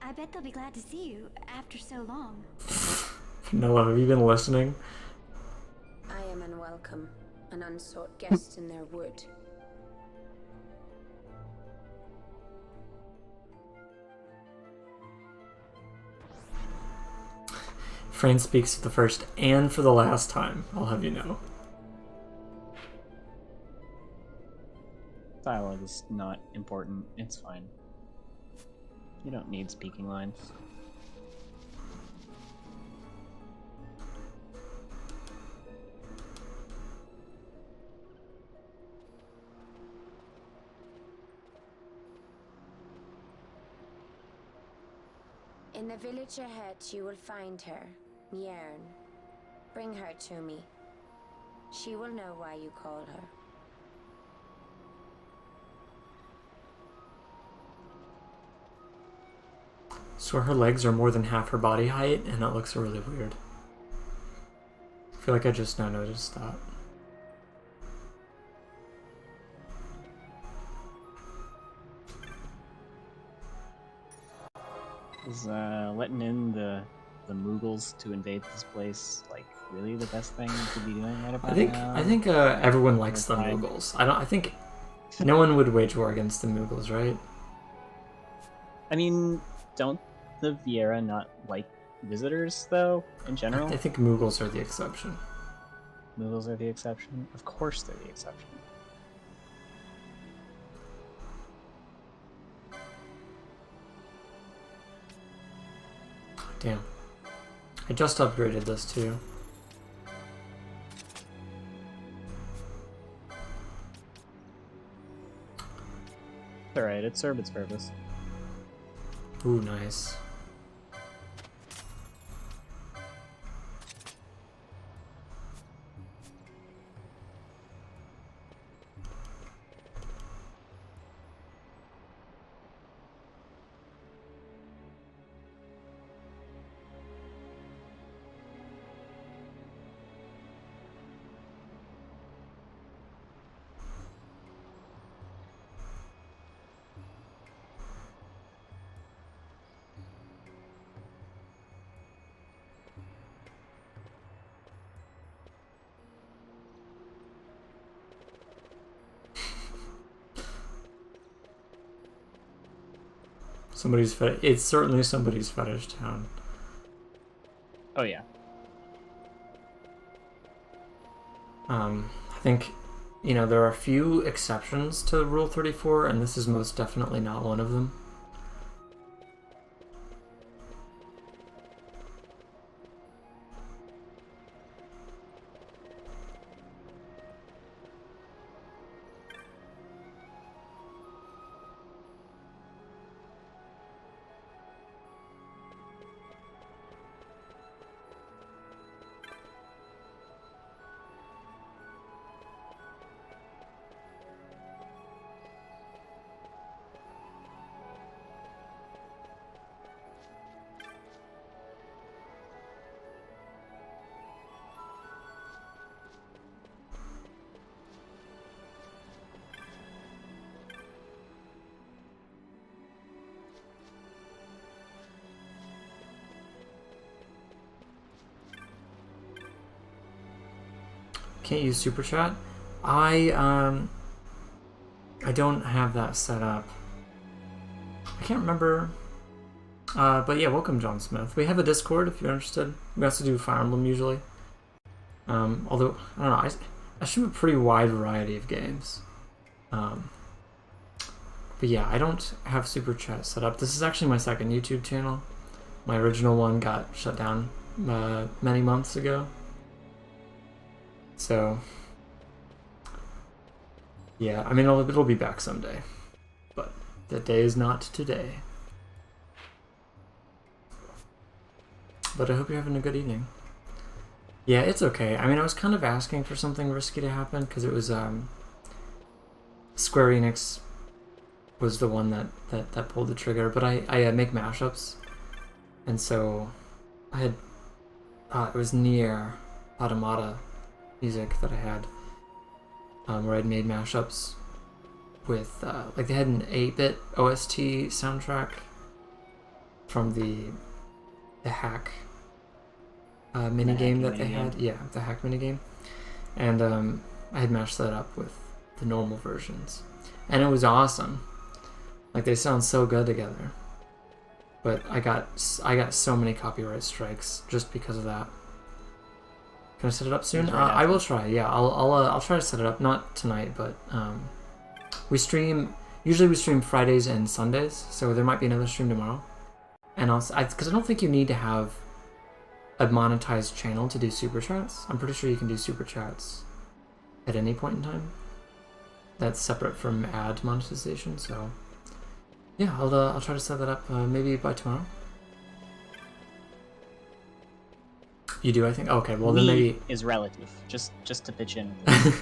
I bet they'll be glad to see you after so long. Noah, have you been listening? I am unwelcome, an unsought guest in their wood. Fran speaks for the first and for the last time, I'll have you know. Dialogue is not important. It's fine. You don't need speaking lines. In the village ahead, you will find her, Nyearn. Bring her to me. She will know why you call her. So her legs are more than half her body height, and that looks really weird. I feel like I just now noticed that. Is letting in the Mughals to invade this place like really the best thing you could be doing right about now? I think everyone likes the Fine. Mughals. I think no one would wage war against the Mughals, right? I mean, don't the Viera not like visitors though? In general, I think Mughals are the exception. Mughals are the exception. Of course, they're the exception. Damn. I just upgraded this too. It's alright. It served its purpose. Ooh, nice. It's certainly somebody's fetish town. Oh yeah. I think, you know, there are a few exceptions to Rule 34, and this is most definitely not one of them. Can't use super chat. I don't have that set up. I can't remember. But yeah, welcome John Smith. We have a Discord if you're interested. We also do Fire Emblem usually. Although I don't know, I stream a pretty wide variety of games. But yeah, I don't have super chat set up. This is actually my second YouTube channel. My original one got shut down many months ago. So yeah, I mean it'll be back someday, but the day is not today. But I hope you're having a good evening. Yeah, it's okay. I mean, I was kind of asking for something risky to happen because it was Square Enix was the one that pulled the trigger. But I make mashups, and so I had it was near Automata music that I had, where I'd made mashups with like they had an 8-bit OST soundtrack from the hack minigame that they had. Yeah, the hack minigame. And I had mashed that up with the normal versions. And it was awesome. Like, they sound so good together. But I got so many copyright strikes just because of that. Can I set it up soon? I will try. Yeah, I'll try to set it up. Not tonight, but usually we stream Fridays and Sundays, so there might be another stream tomorrow. And because I don't think you need to have a monetized channel to do super chats. I'm pretty sure you can do super chats at any point in time. That's separate from ad monetization. So yeah, I'll try to set that up maybe by tomorrow. You do, I think. Okay, well then maybe is relative. Just to pitch in.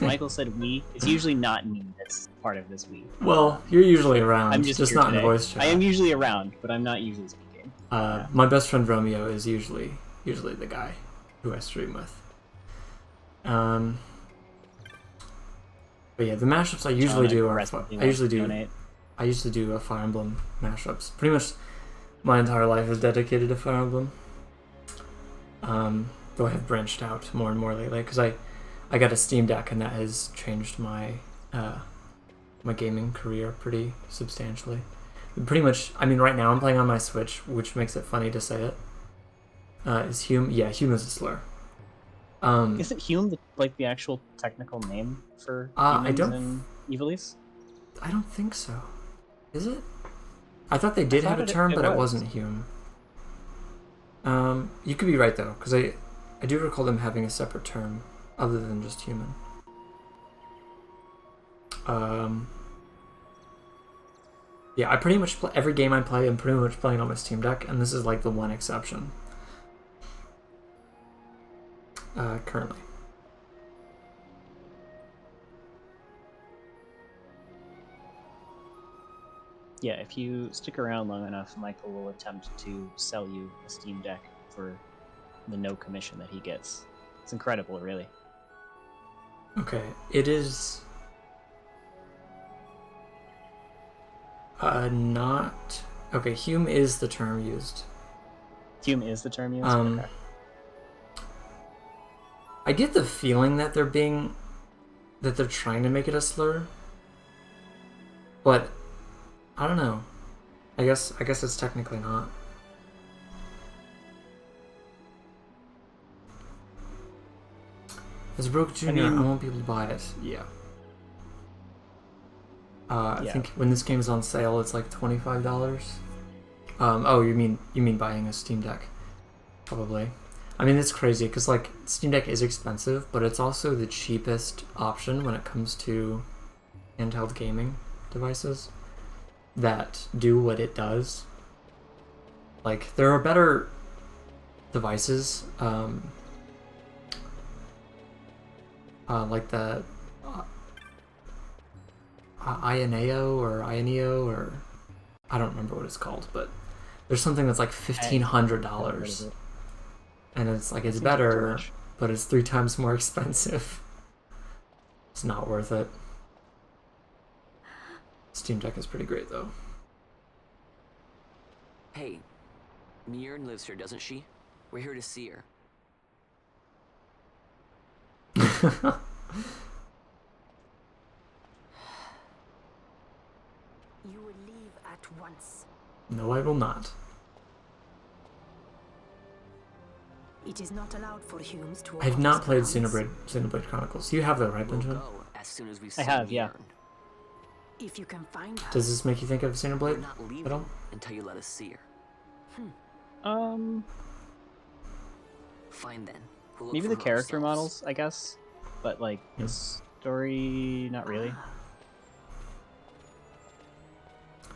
Michael said we. It's usually not me that's part of this we. Well, you're usually around. I'm just not today. in the voice chat. I am usually around, but I'm not usually speaking. My best friend Romeo is usually the guy who I stream with. But yeah, the mashups I usually do are I usually do a Fire Emblem mashups. Pretty much my entire life is dedicated to Fire Emblem. Though I have branched out more and more lately because I got a Steam Deck and that has changed my my gaming career pretty substantially. Pretty much, I mean, right now I'm playing on my Switch, which makes it funny to say it. Is Hume? Yeah, Hume is a slur. Isn't Hume like the actual technical name for I don't. in Ivalice? I don't think so. Is it? I thought they did have a term, but it wasn't Hume. You could be right though, because I do recall them having a separate term other than just human. Yeah, I pretty much play every game I play. I'm pretty much playing on my Steam Deck, and this is like the one exception. Currently. Yeah, if you stick around long enough, Michael will attempt to sell you a Steam Deck for the no commission that he gets. It's incredible, really. Okay, it is not... Okay, Hume is the term used. Hume is the term used? Okay. I get the feeling that they're trying to make it a slur, but I don't know. I guess it's technically not. As broke Junior, I won't be able to buy it. Yeah. I think when this game is on sale, it's like $25. Oh, you mean buying a Steam Deck? Probably. I mean, it's crazy because like Steam Deck is expensive, but it's also the cheapest option when it comes to handheld gaming devices that do what it does. Like, there are better devices, like the Ioneo or I don't remember what it's called, but there's something that's like $1,500, and it's like it's better, but it's 3 times more expensive. It's not worth it. Steam Deck is pretty great though. Hey, Mjern lives here, doesn't she? We're here to see her. You will leave at once. No, I will not. It is not allowed for humans to. I have not played Xenoblade Chronicles. You have that, right, Benjamin? As soon as we I have, yeah. If you can find her. Does this make you think of Xenoblade not leaving at all? until you let us see her. Fine then. We'll look Maybe for the her character ourselves. models, I guess, but like the story, not really.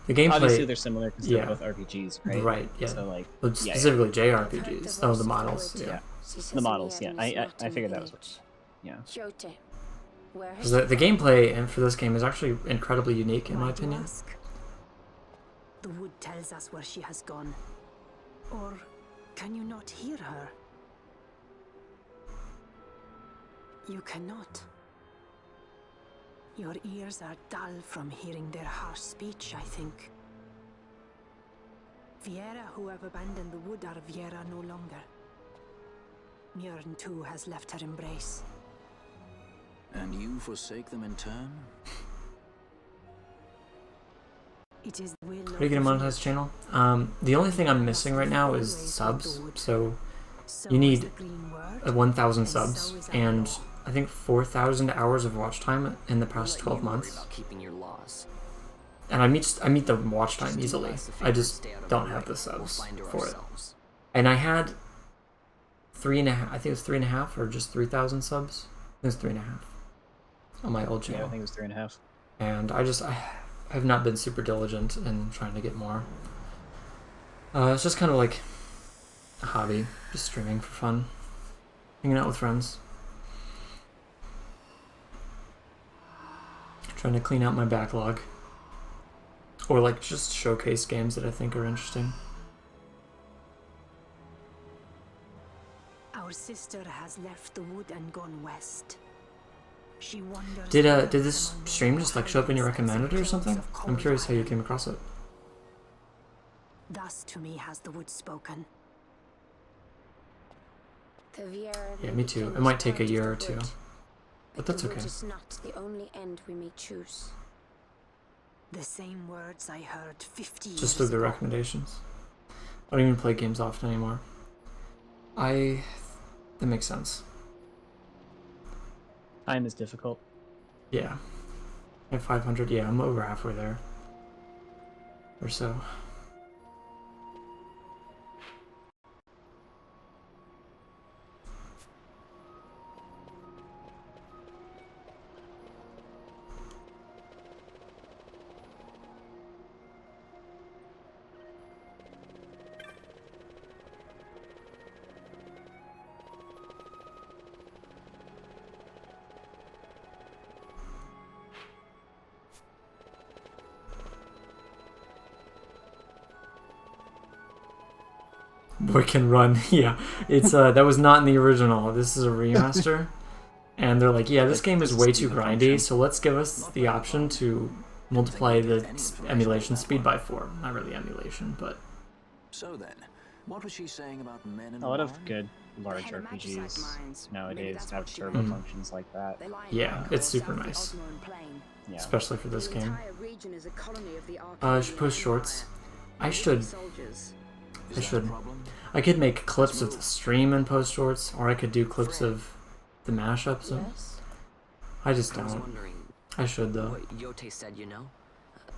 The gameplay. Obviously, they're similar because yeah. they're both RPGs, right? Right. Yeah. So like, but specifically JRPGs. Oh, the models. Yeah. The models. Yeah. I figured that was. Yeah. Because the gameplay and for this game is actually incredibly unique in my opinion. The wood tells us where she has gone. Or can you not hear her? You cannot. Your ears are dull from hearing their harsh speech, I think. Viera who have abandoned the wood are Viera no longer. Mjörn too has left her embrace. And you forsake them in turn? It is the will How do you get a of monetized channel? The only thing I'm missing right now is subs. So you need 1,000 subs and I think 4,000 hours of watch time in the past 12 months. And I meet the watch time easily. I just don't have the subs for it. And I had 3.5. I think it was 3.5 or just 3,000 subs. It was 3.5 on my old channel. Yeah, I think it was 3.5. And I have not been super diligent in trying to get more. It's just kind of like a hobby, just streaming for fun, hanging out with friends, trying to clean out my backlog, or like just showcase games that I think are interesting. Our sister has left the wood and gone west. She wanders. Did this stream just like show up in your recommended or something? I'm curious how you came across it. Thus to me has the wood spoken. Yeah, me too. It might take a year or two, but that's okay. It is not the only end we may choose. The same words I heard 50 years Just through the recommendations. I don't even play games often anymore. That makes sense. Time is difficult. Yeah. At 500, yeah, I'm over halfway there. Or so. Boy Can Run. Yeah, it's that was not in the original. This is a remaster, and they're like, yeah, this game is way too grindy, so let's give us the option to multiply the emulation speed by 4. Not really emulation, but. So then, what was she saying about men and A lot of wine? good large RPGs nowadays have turbo functions like that. Yeah, it's super nice. Yeah. Especially for this game. I should post shorts. I should. I could make clips of the stream and post shorts, or I could do clips of the mashups. I just don't. I should though. What Yote said, you know?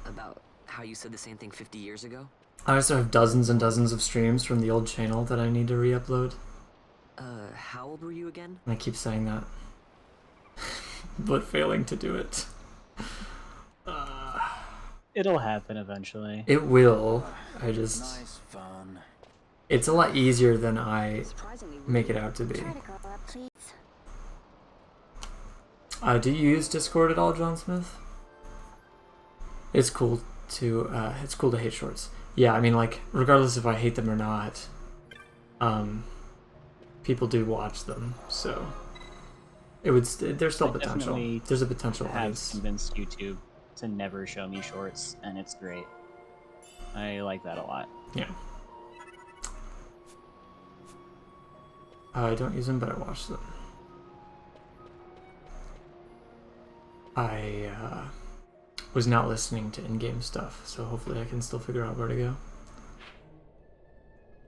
About how you said the same thing 50 years ago? I also have dozens and dozens of streams from the old channel that I need to re-upload. How old were you again? And I keep saying that. But failing to do it. It'll happen eventually. It will. I just... Nice fun. It's a lot easier than I make it out to be. Do you use Discord at all, John Smith? It's cool to hate shorts. Yeah, I mean, like, regardless if I hate them or not, people do watch them, so there's still potential. There's a potential. I have convinced YouTube to never show me shorts, and it's great. I like that a lot. Yeah. I don't use them, but I watch them. I was not listening to in-game stuff, so hopefully I can still figure out where to go.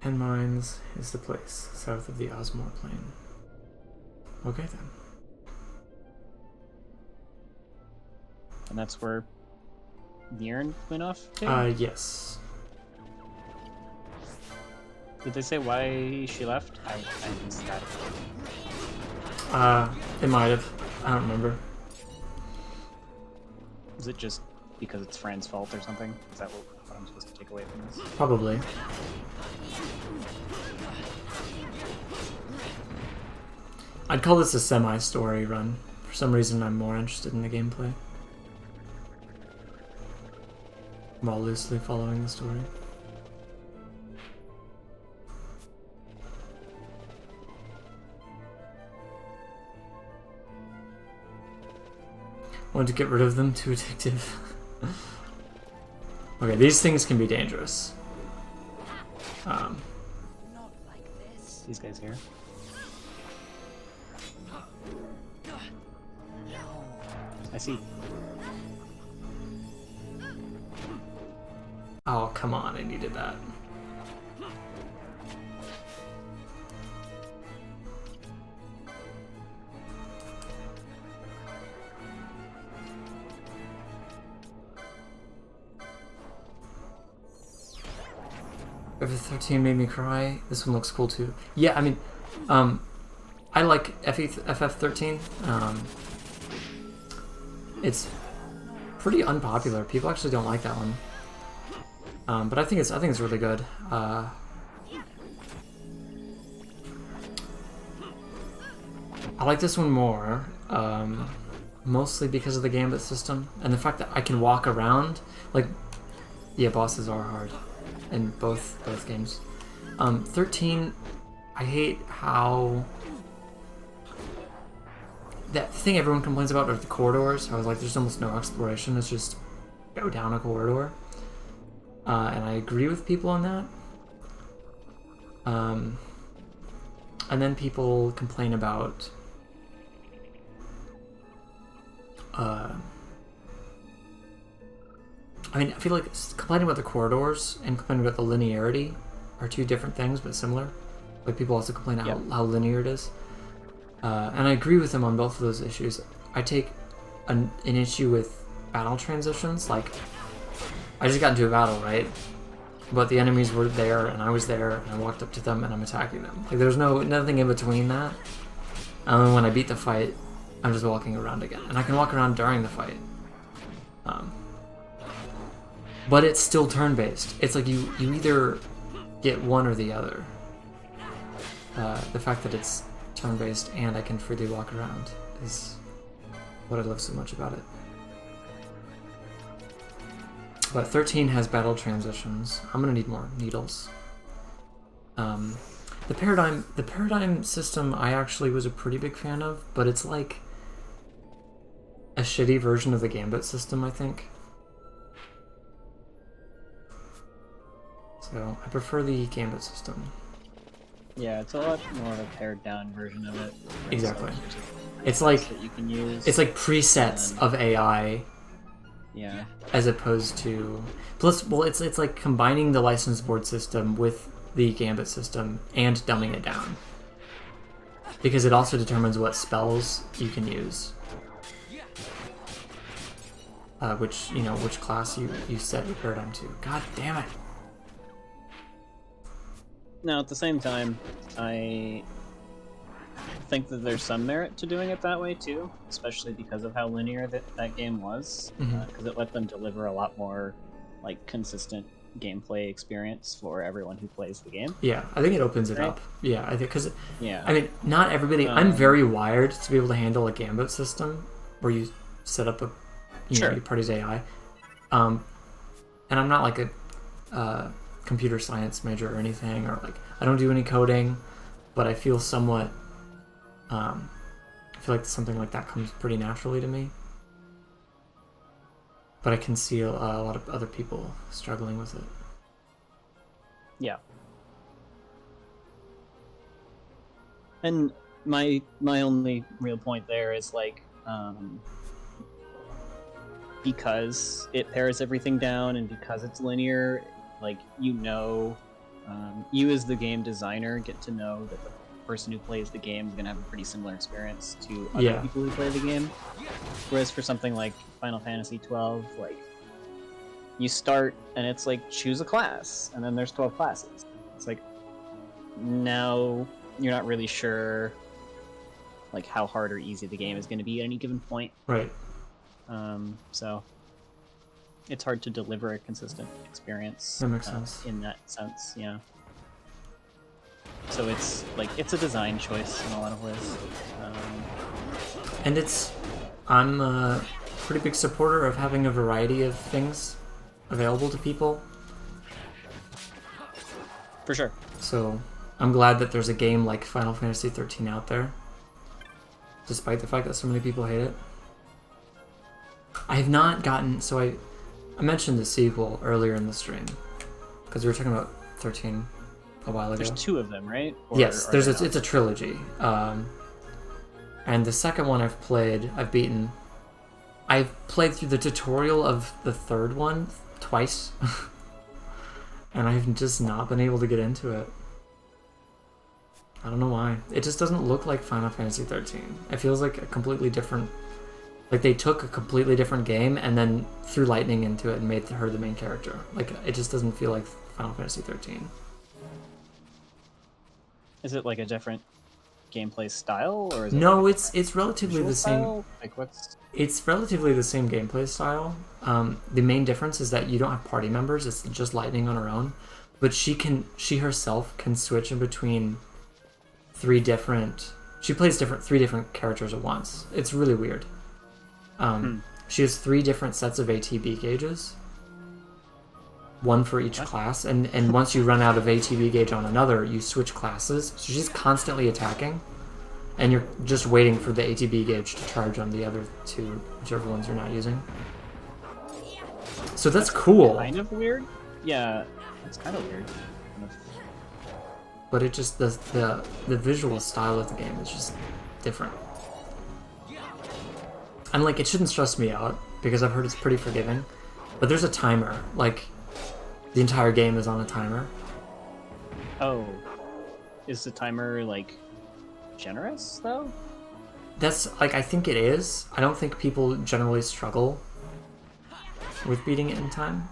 And Mines is the place, south of the Osmore Plain. Okay then. And that's where Nirn went off to? Yes. Did they say why she left? I missed that. It might have. I don't remember. Is it just because it's Fran's fault or something? Is that what I'm supposed to take away from this? Probably. I'd call this a semi-story run. For some reason, I'm more interested in the gameplay, while loosely following the story. Want to get rid of them? Too addictive. Okay, these things can be dangerous. These guys here. I see. Oh, come on, I needed that. FF13 made me cry. This one looks cool too. Yeah, I mean, I like FF13. It's pretty unpopular. People actually don't like that one. But I think it's really good. I like this one more, mostly because of the gambit system and the fact that I can walk around. Like, yeah, bosses are hard in both games. 13, I hate how that thing everyone complains about are the corridors. I was like, there's almost no exploration. It's just go down a corridor. And I agree with people on that. And then people complain about I mean, I feel like complaining about the corridors and complaining about the linearity are two different things, but similar. Like, people also complain how linear it is. And I agree with them on both of those issues. I take an issue with battle transitions. Like, I just got into a battle, right? But the enemies were there, and I was there, and I walked up to them, and I'm attacking them. Like, there's nothing in between that. And then when I beat the fight, I'm just walking around again. And I can walk around during the fight. But it's still turn-based. It's like you either get one or the other. The fact that it's turn-based and I can freely walk around is what I love so much about it. But 13 has battle transitions. I'm gonna need more needles. The paradigm system I actually was a pretty big fan of, but it's like a shitty version of the gambit system, I think. So I prefer the gambit system. Yeah, it's a lot more of a pared down version of it. Exactly. It's like that you can use. It's like presets of AI. Yeah. As opposed to it's like combining the license board system with the gambit system and dumbing it down. Because it also determines what spells you can use. Which class you set your paradigm to. God damn it. Now, at the same time, I think that there's some merit to doing it that way too, especially because of how linear that game was, because it let them deliver a lot more like consistent gameplay experience for everyone who plays the game. Yeah, I think it opens it up. Yeah, I think because yeah, I mean, not everybody. I'm very wired to be able to handle a gambit system where you set up a your party's AI, and I'm not like a computer science major or anything, or like I don't do any coding, but I feel somewhat I feel like something like that comes pretty naturally to me, but I can see a lot of other people struggling with it. Yeah. And my only real point there is like because it pairs everything down and because it's linear, like, you as the game designer get to know that the person who plays the game is going to have a pretty similar experience to other people who play the game. Whereas for something like Final Fantasy XII, like, you start and it's like, choose a class, and then there's 12 classes. It's like, now you're not really sure like how hard or easy the game is going to be at any given point. Right. So it's hard to deliver a consistent experience. That makes sense. In that sense, yeah. So it's like, it's a design choice in a lot of ways. And I'm a pretty big supporter of having a variety of things available to people. For sure. So I'm glad that there's a game like Final Fantasy XIII out there, despite the fact that so many people hate it. I have not gotten... So I mentioned the sequel earlier in the stream, because we were talking about 13 a while ago. There's 2 of them, right? Or yes, it's a trilogy. And the second one I've beaten. I've played through the tutorial of the third one twice. And I've just not been able to get into it. I don't know why. It just doesn't look like Final Fantasy XIII. It feels like a completely different... Like, they took a completely different game and then threw lightning into it and made her the main character. Like, it just doesn't feel like Final Fantasy XIII. Is it like a different gameplay style, or is it no, like it's relatively the same. Style? Like, what's... It's relatively the same gameplay style. The main difference is that you don't have party members. It's just Lightning on her own, but she herself can switch in between 3 different. She plays 3 different characters at once. It's really weird. She has 3 different sets of ATB gauges, one for each class, and once you run out of ATB gauge on another, you switch classes. So she's constantly attacking, and you're just waiting for the ATB gauge to charge on the other 2, whichever ones you're not using. So that's cool. Kind of weird. Yeah, it's kind of weird. But it just the visual style of the game is just different. And like, it shouldn't stress me out because I've heard it's pretty forgiving. But there's a timer. Like, the entire game is on a timer. Oh, is the timer like generous though? That's like, I think it is. I don't think people generally struggle with beating it in time.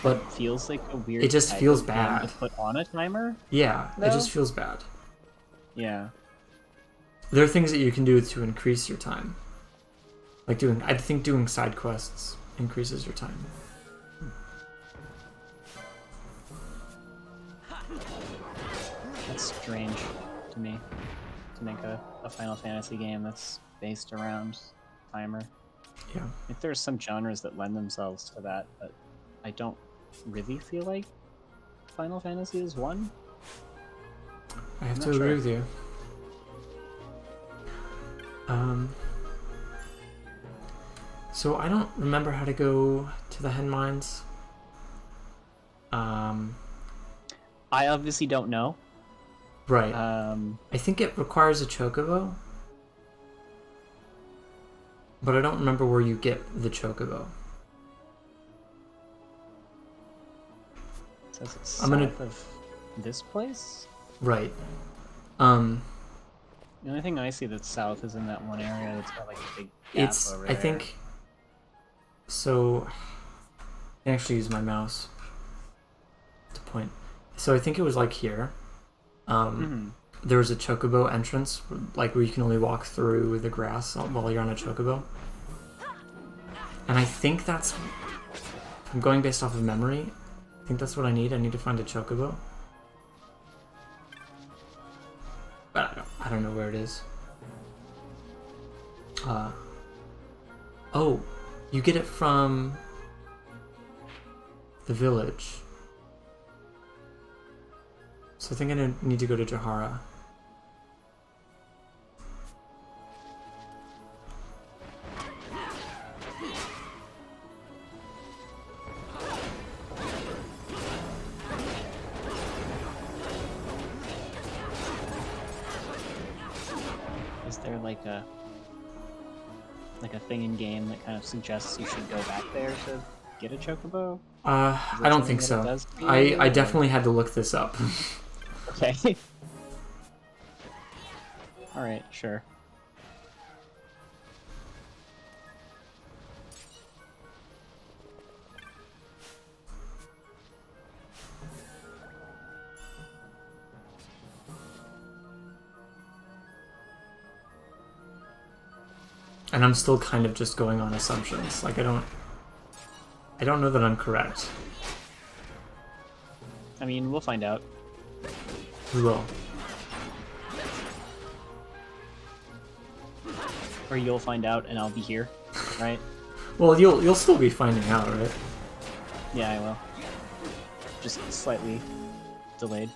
But it feels like a weird. It just feels bad to put on a timer. Yeah, though? It just feels bad. Yeah. There are things that you can do to increase your time. Like I think doing side quests increases your time. That's strange to me, to make a Final Fantasy game that's based around timer. Yeah. If there's some genres that lend themselves to that, but I don't really feel like Final Fantasy is one. I have to agree with you. So I don't remember how to go to the hen mines. I obviously don't know. Right. I think it requires a chocobo. But I don't remember where you get the chocobo. It says it's south of this place? Right. The only thing I see that's south is in that one area that's got like a big gap over there. I think... So... I actually use my mouse to point. So I think it was like here. There was a chocobo entrance, like where you can only walk through the grass while you're on a chocobo. And I think that's... If I'm going based off of memory, I think that's what I need. I need to find a chocobo. But I don't know where it is. Oh, you get it from the village. So I think I need to go to Jahara. Is there like a like a thing in game that kind of suggests you should go back there to get a chocobo? I don't think so. I definitely had to look this up. Okay. Alright, sure. And I'm still kind of just going on assumptions. Like I don't know that I'm correct. I mean, we'll find out. We will. Or you'll find out and I'll be here, right? Well, you'll still be finding out, right? Yeah, I will. Just slightly delayed.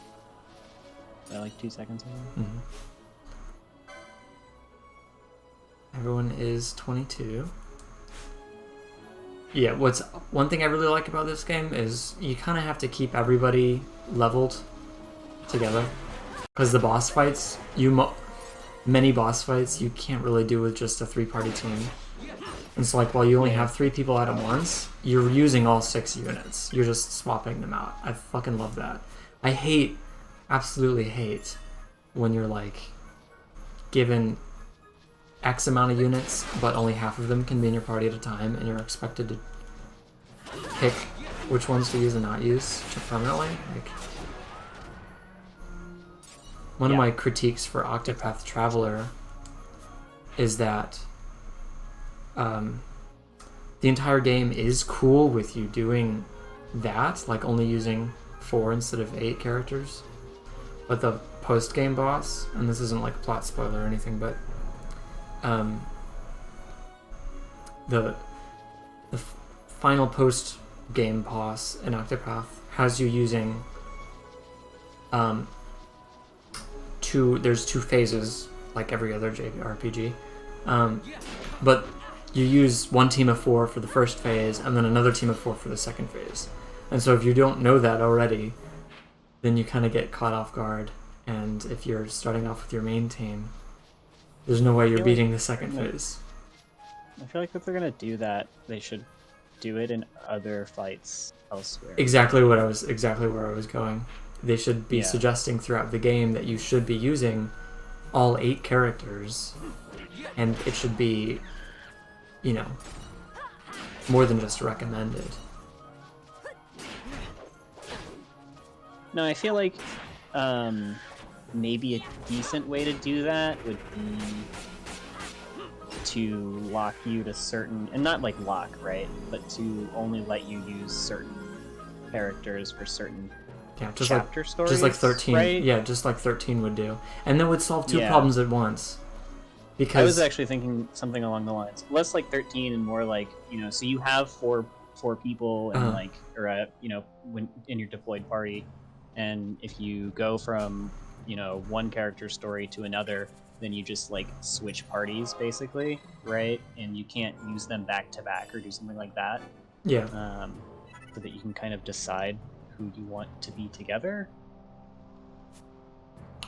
By like 2 seconds or Mm-hmm. Everyone is 22. Yeah, one thing I really like about this game is you kind of have to keep everybody leveled together, because the boss fights, many boss fights you can't really do with just a 3-party team. And so like while you only have 3 people out at once, you're using all 6 units. You're just swapping them out. I fucking love that. I absolutely hate when you're like given X amount of units, but only half of them can be in your party at a time, and you're expected to pick which ones to use and not use permanently. Like, one of my critiques for Octopath Traveler is that the entire game is cool with you doing that, like only using 4 instead of 8 characters. But the post-game boss, and this isn't like a plot spoiler or anything, but the final post-game boss in Octopath has you using there's 2 phases like every other JRPG, but you use one team of 4 for the first phase and then another team of 4 for the second phase. And so if you don't know that already, then you kind of get caught off guard, and if you're starting off with your main team, there's no way you're beating the second phase. I feel like if they're gonna do that, they should do it in other fights elsewhere. Exactly where I was going. They should be suggesting throughout the game that you should be using all 8 characters, and it should be, you know, more than just recommended. No, I feel like maybe a decent way to do that would be to lock you to certain, and not like lock, right? But to only let you use certain characters for certain chapter stories. Just like 13, right? Yeah, just like 13 would do, and that would solve 2 problems at once. Because I was actually thinking something along the lines, less like 13 and more like, you know, so you have four people and like, or you know, when in your deployed party, and if you go from, you know, one character story to another, then you just like switch parties basically, right? And you can't use them back to back or do something like that. Yeah. So that you can kind of decide who you want to be together.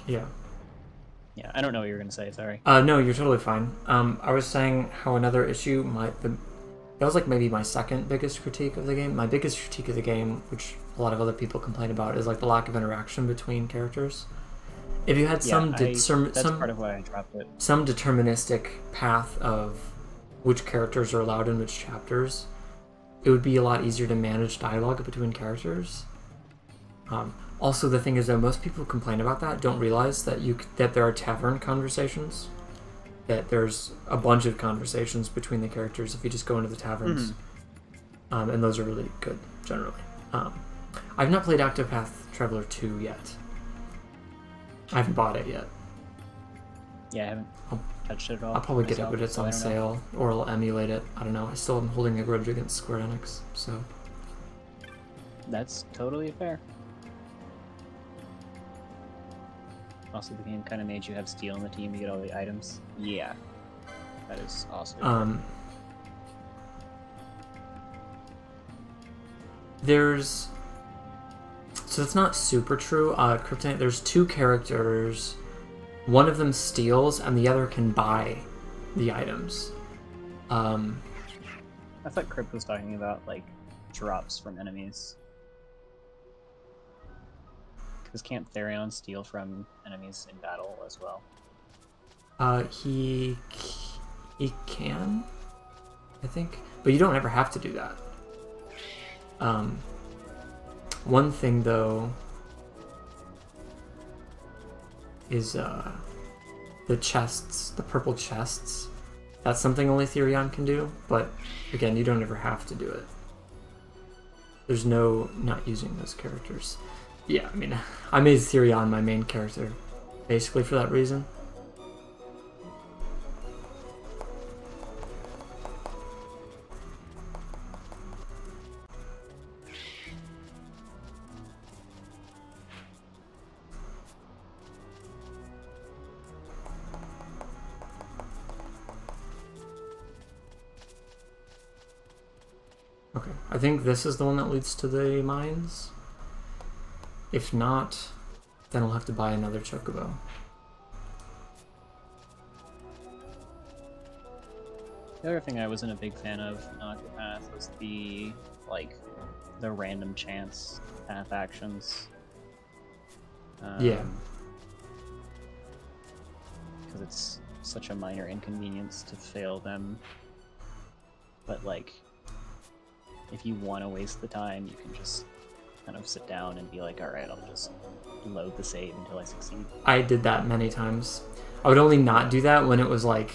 Yeah. Yeah, I don't know what you were gonna say. Sorry. No, you're totally fine. I was saying how another issue that was like maybe my second biggest critique of the game. My biggest critique of the game, which a lot of other people complain about, is like the lack of interaction between characters. If you had that's part of why I dropped it. Some deterministic path of which characters are allowed in which chapters, it would be a lot easier to manage dialogue between characters. Also, the thing is that most people who complain about that don't realize that there are tavern conversations. That there's a bunch of conversations between the characters if you just go into the taverns. Mm-hmm. And those are really good, generally. I've not played Octopath Traveler 2 yet. I haven't bought it yet. Yeah, I haven't touched it at all. I'll probably get it when it's on sale, or I'll emulate it. I don't know. I still am holding a grudge against Square Enix, so... That's totally fair. Also, the game kind of made you have steel in the team to get all the items. Yeah. That is awesome. So it's not super true. Kryptonite, there's 2 characters. One of them steals, and the other can buy the items. I thought Crypt was talking about, like, drops from enemies. Because can't Therion steal from enemies in battle as well? He can, I think, but you don't ever have to do that. One thing though is the chests, the purple chests. That's something only Therion can do, but again, you don't ever have to do it. There's no not using those characters. Yeah, I mean, I made Therion my main character, basically for that reason. Okay, I think this is the one that leads to the mines. If not, then I'll have to buy another chocobo. The other thing I wasn't a big fan of in Octopath was the random chance path actions. Yeah. Because it's such a minor inconvenience to fail them. But, like, if you want to waste the time, you can just kind of sit down and be like, alright, I'll just load the save until I succeed. I did that many times. I would only not do that when it was like...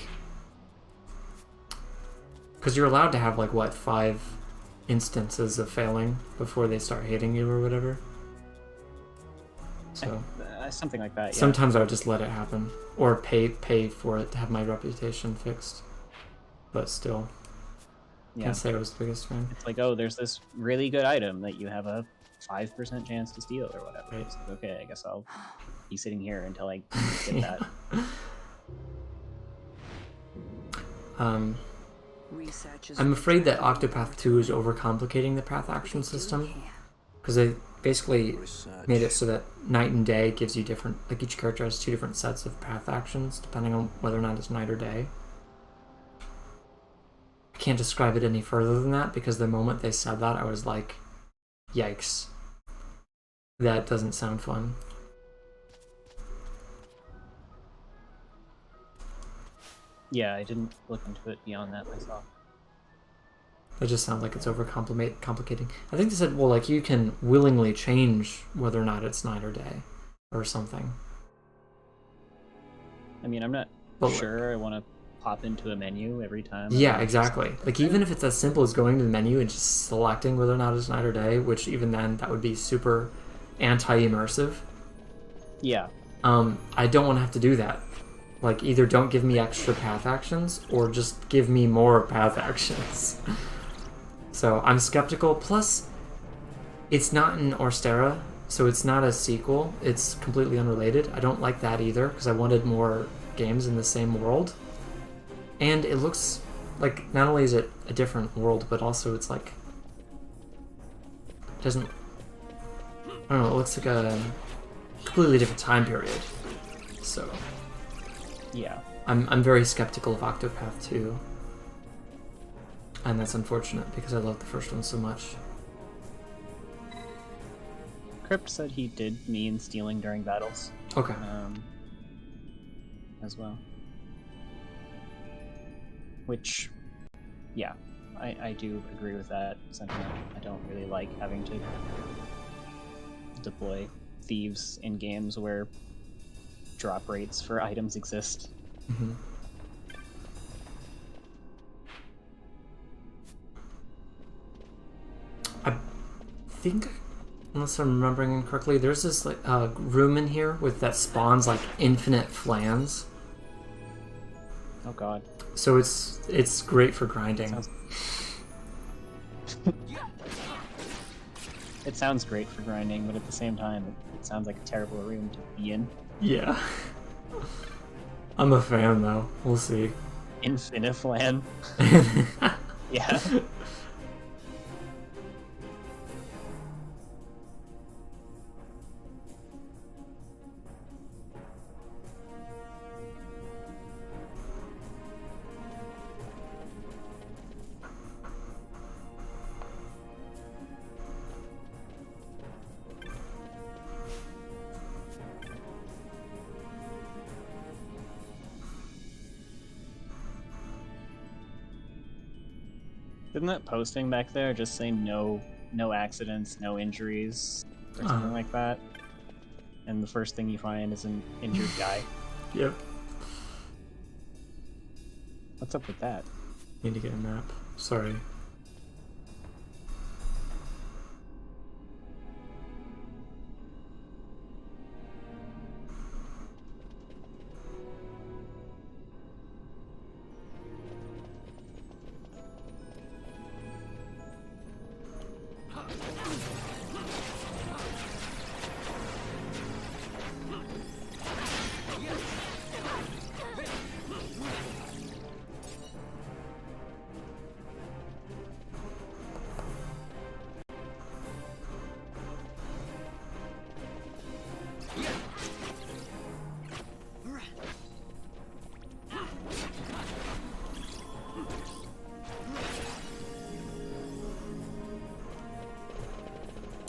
Because you're allowed to have, like, what, 5 instances of failing before they start hating you or whatever? So... something like that, yeah. Sometimes I would just let it happen. Or pay for it to have my reputation fixed. But still... Yeah. Can't say I was the biggest fan. It's like, oh, there's this really good item that you have a 5% chance to steal or whatever. Right. It's like, okay, I guess I'll be sitting here until I get that. I'm afraid that Octopath 2 is overcomplicating the path action system. Because they basically made it so that night and day gives you different... Like, each character has 2 different sets of path actions, depending on whether or not it's night or day. I can't describe it any further than that, because the moment they said that, I was like, yikes. That doesn't sound fun. Yeah, I didn't look into it beyond that myself. It just sounds like it's complicating. I think they said, well, like, you can willingly change whether or not it's night or day, or something. I mean, I'm not sure I want to pop into a menu every time. Yeah, exactly. Like, even if it's as simple as going to the menu and just selecting whether or not it's night or day, which even then, that would be super anti-immersive. Yeah. I don't want to have to do that. Like, either don't give me extra path actions, or just give me more path actions. So, I'm skeptical. Plus, it's not in Orstera, so it's not a sequel. It's completely unrelated. I don't like that either, because I wanted more games in the same world. And it looks like, not only is it a different world, but also it's like... It doesn't... I don't know, it looks like a completely different time period. So... Yeah. I'm very skeptical of Octopath 2. And that's unfortunate, because I love the first one so much. Crypt said he did mean stealing during battles. Okay. As well. Which, yeah, I do agree with that sentiment. I don't really like having to deploy thieves in games where drop rates for items exist. Mm-hmm. I think, unless I'm remembering correctly, there's this like room in here with that spawns like infinite flans. Oh god. So it's great for grinding. It sounds great for grinding, but at the same time, it sounds like a terrible room to be in. Yeah. I'm a fan, though. We'll see. Infiniflan. Yeah. Didn't that posting back there just say no accidents, no injuries, or something like that? And the first thing you find is an injured guy. Yep. What's up with that? Need to get a map. Sorry.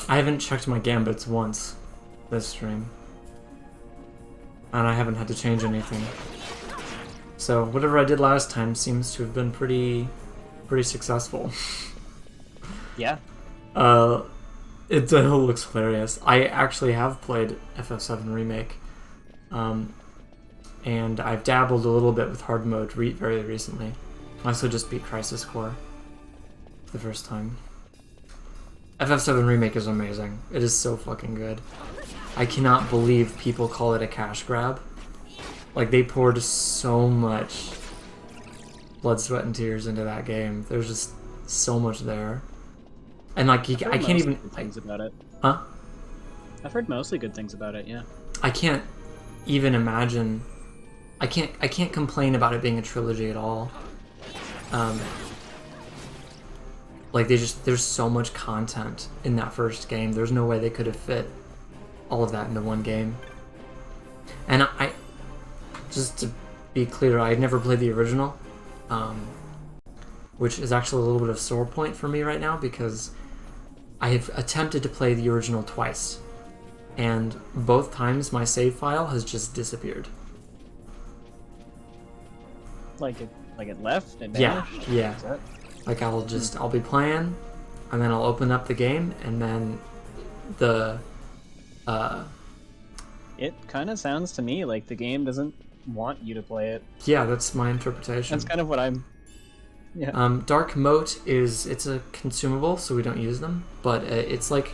I haven't checked my gambits once this stream. And I haven't had to change anything. So whatever I did last time seems to have been pretty successful. Yeah. It looks hilarious. I actually have played FF7 Remake. And I've dabbled a little bit with hard mode very recently. I also just beat Crisis Core for the first time. FF7 Remake is amazing. It is so fucking good. I cannot believe people call it a cash grab. Like, they poured so much blood, sweat, and tears into that game. There's just so much there. And like, I can't even... things about it. Huh? I've heard mostly good things about it, yeah. I can't even imagine... I can't complain about it being a trilogy at all. Like, there's so much content in that first game. There's no way they could have fit all of that into one game. And I just to be clear, I had never played the original, which is actually a little bit of a sore point for me right now because I have attempted to play the original twice, and both times my save file has just disappeared. Like it left and vanished? Yeah. Like, I'll be playing, and then I'll open up the game, and then the It kind of sounds to me like the game doesn't want you to play it. Yeah, that's my interpretation. That's kind of what I'm... Yeah. Dark Mote it's a consumable, so we don't use them, but it's like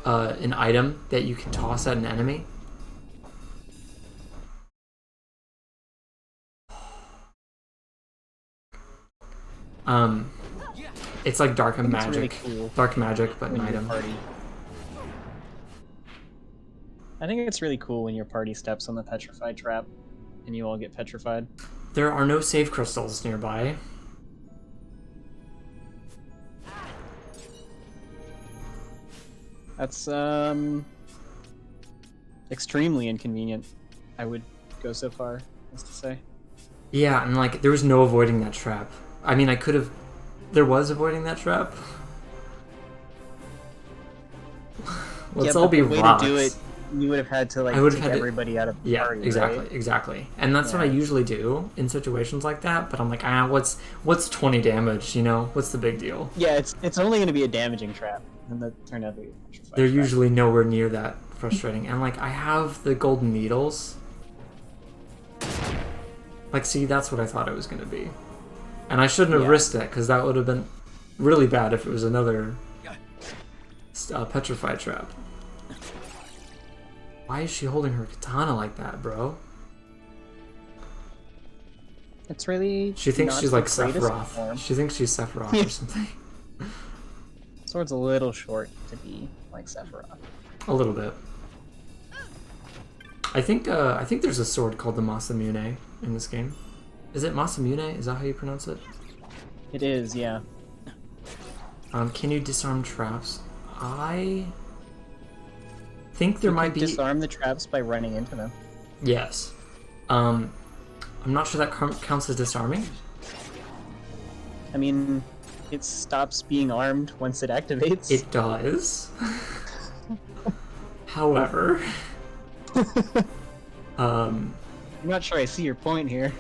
an item that you can toss at an enemy. It's like dark magic, really cool. dark magic, but an item. I think it's really cool when your party steps on the petrified trap, and you all get petrified. There are no save crystals nearby. That's extremely inconvenient. I would go so far as to say. Yeah, and like there was no avoiding that trap. I mean, I could have. There was avoiding that trap. Let's all be the way rocks. to do it, you would have had to like take everybody out of the party. Exactly, right? exactly. And that's what I usually do in situations like that. But I'm like, what's 20 damage? You know, what's the big deal? Yeah, it's only going to be a damaging trap, and that turned out to be a petrified They're trap. usually nowhere near that frustrating. And like, I have the golden needles. Like, see, that's what I thought it was going to be. And I shouldn't have risked it, because that would have been really bad if it was another petrified trap. Why is she holding her katana like that, bro? It's really... She thinks she's like Sephiroth. Sephiroth. She thinks she's Sephiroth or something. Sword's a little short to be like Sephiroth. A little bit. I think there's a sword called the Masamune in this game. Is it Masamune? Is that how you pronounce it? It is, yeah. Can you disarm traps? I think there might be... disarm the traps by running into them. Yes. I'm not sure that counts as disarming. I mean, it stops being armed once it activates. It does. However... I'm not sure I see your point here.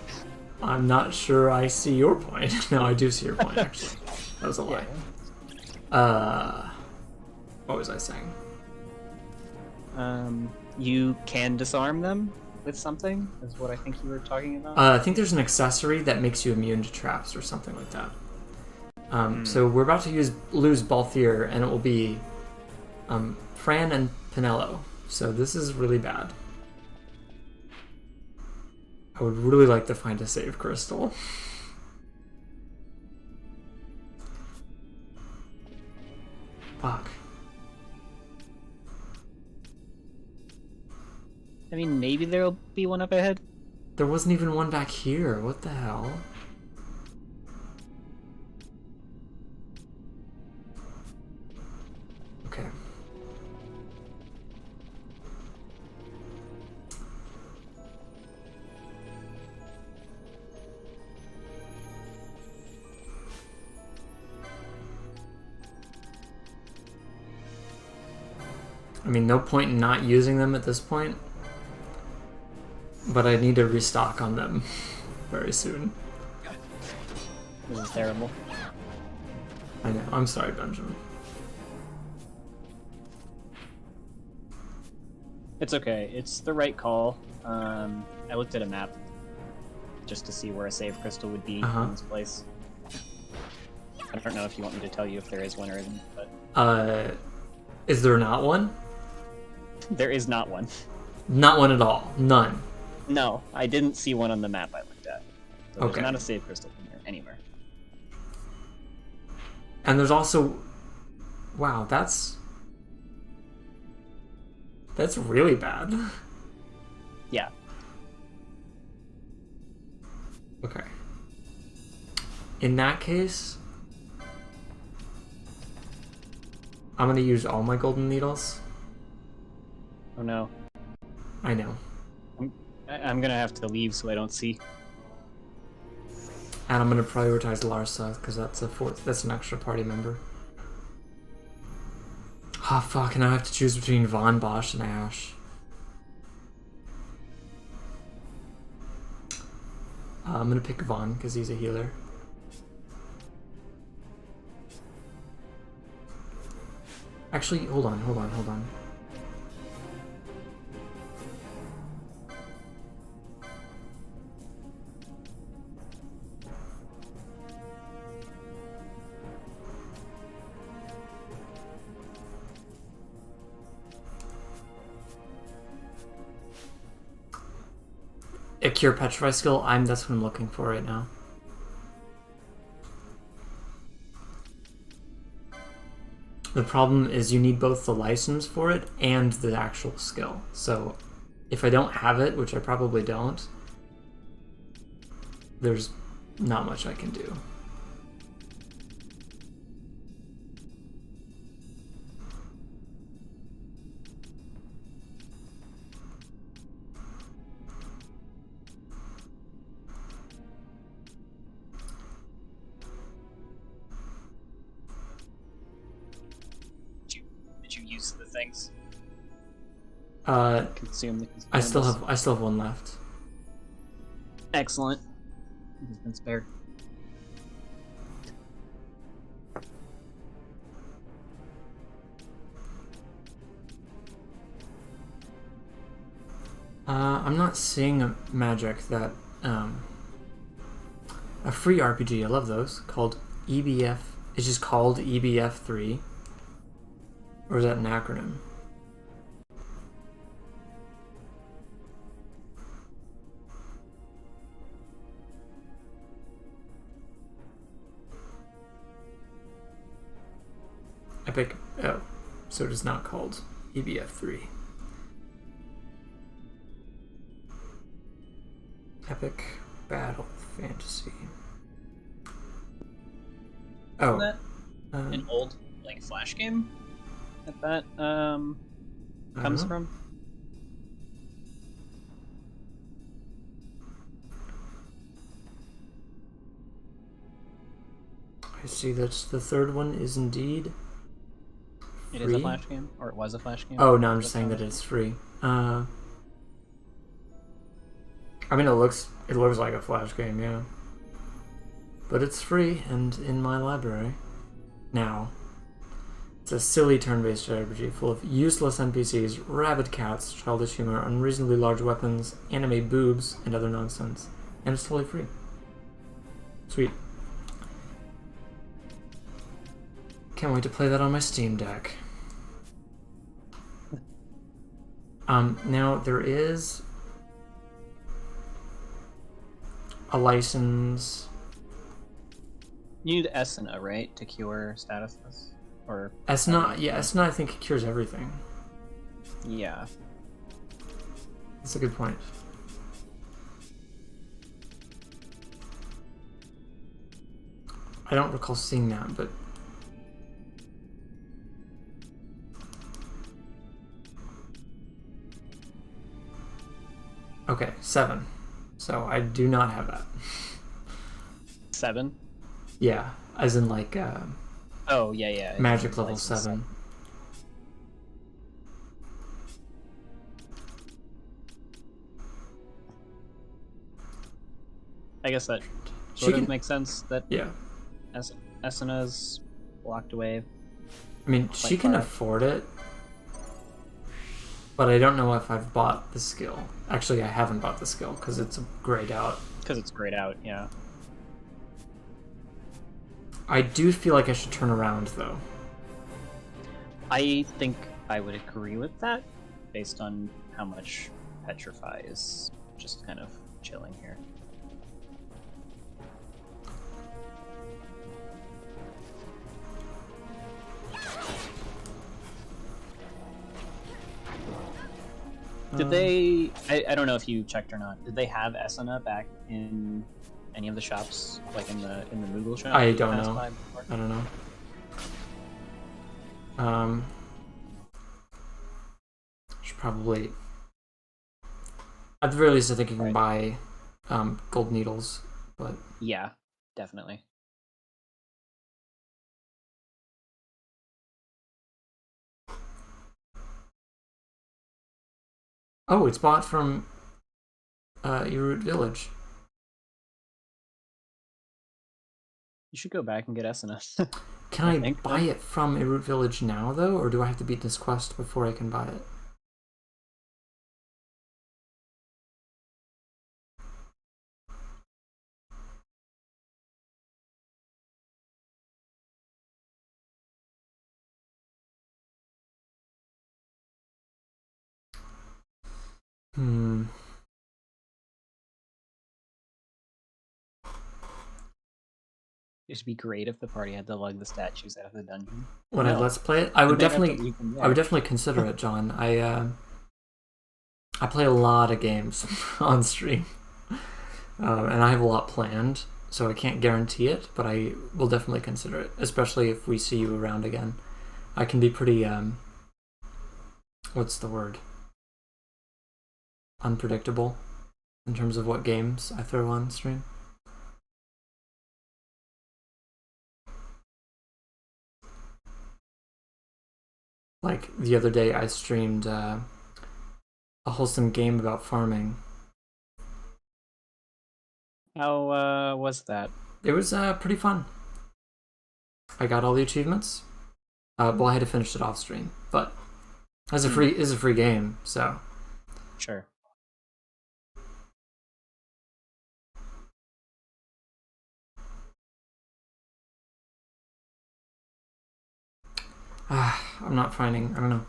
I'm not sure I see your point. No, I do see your point, actually. That was a lie. What was I saying? You can disarm them with something, is what I think you were talking about. I think there's an accessory that makes you immune to traps or something like that. So we're about to lose Balthier, and it will be Fran and Pinello. So this is really bad. I would really like to find a save crystal. Fuck. I mean, maybe there'll be one up ahead. There wasn't even one back here. What the hell? Okay. I mean, no point in not using them at this point. But I need to restock on them very soon. This is terrible. I know. I'm sorry, Benjamin. It's okay. It's the right call. I looked at a map just to see where a save crystal would be in this place. I don't know if you want me to tell you if there is one or isn't, but... Is there not one? There is not one. Not one at all. None. No, I didn't see one on the map I looked at. So Okay. There's not a save crystal in there anywhere. And there's also... Wow, that's really bad. Yeah. Okay. In that case... I'm gonna use all my golden needles. Oh no. I know. I'm gonna have to leave so I don't see. And I'm gonna prioritize Larsa, because that's an extra party member. Ah, fuck, and I have to choose between Von, Bosch, and Ash. I'm gonna pick Von, because he's a healer. Actually, hold on. A Cure Petrify skill, that's what I'm looking for right now. The problem is you need both the license for it and the actual skill. So if I don't have it, which I probably don't, there's not much I can do. Did you use the things? Consume the I still have one left. Excellent. It's been spared. I'm not seeing a magic that a free RPG. I love those called EBF. It's just called EBF3, or is that an acronym? Epic. Oh, so it is not called EBF3. Epic Battle Fantasy. Oh, Isn't that an old like Flash game that comes from? I see that the third one is indeed free. It is a Flash game, or it was a Flash game. Oh no, I'm just saying that it's free. I mean, it looks like a Flash game, yeah. But it's free and in my library. now. It's a silly turn-based strategy full of useless NPCs, rabid cats, childish humor, unreasonably large weapons, anime boobs, and other nonsense. And it's totally free. Sweet. Can't wait to play that on my Steam Deck. Now there is a license. You need Esena, right, to cure statuses? Or Esena, yeah, Esena I think cures everything. Yeah. That's a good point. I don't recall seeing that, but... Okay, 7. So I do not have that. 7? Yeah, as in like... oh, yeah. Magic level 7. I guess that sort of makes sense that yeah. Esena's locked away. I mean, she can afford it, but I don't know if I've bought the skill. Actually, I haven't bought the skill because it's grayed out. Because it's grayed out, yeah. I do feel like I should turn around, though. I think I would agree with that, based on how much Petrify is just kind of chilling here. Did they... I don't know if you checked or not. Did they have Esena back in any of the shops? Like in the Moogle shop? I don't know. I don't know. Should probably... At the very least, I think you can buy gold needles, but... Yeah, definitely. Oh, it's bought from Irut Village. You should go back and get Esena. Can I buy it from Irut Village now, though? Or do I have to beat this quest before I can buy it? It'd be great if the party had to lug the statues out of the dungeon. When I let's play it, I would definitely consider it, John. I play a lot of games on stream, and I have a lot planned, so I can't guarantee it, but I will definitely consider it, especially if we see you around again. I can be pretty what's the word? Unpredictable in terms of what games I throw on stream. Like, the other day I streamed a wholesome game about farming. How was that? It was pretty fun. I got all the achievements. Well, I had to finish it off stream, but it's a free game, so... Sure. I'm not finding... I don't know.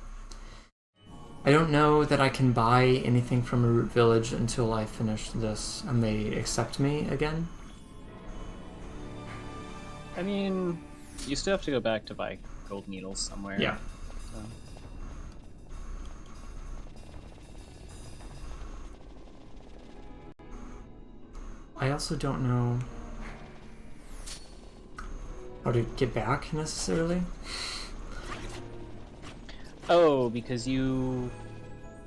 I don't know that I can buy anything from Irut Village until I finish this and they accept me again. I mean, you still have to go back to buy gold needles somewhere. Yeah. So. I also don't know how to get back necessarily. Oh, because you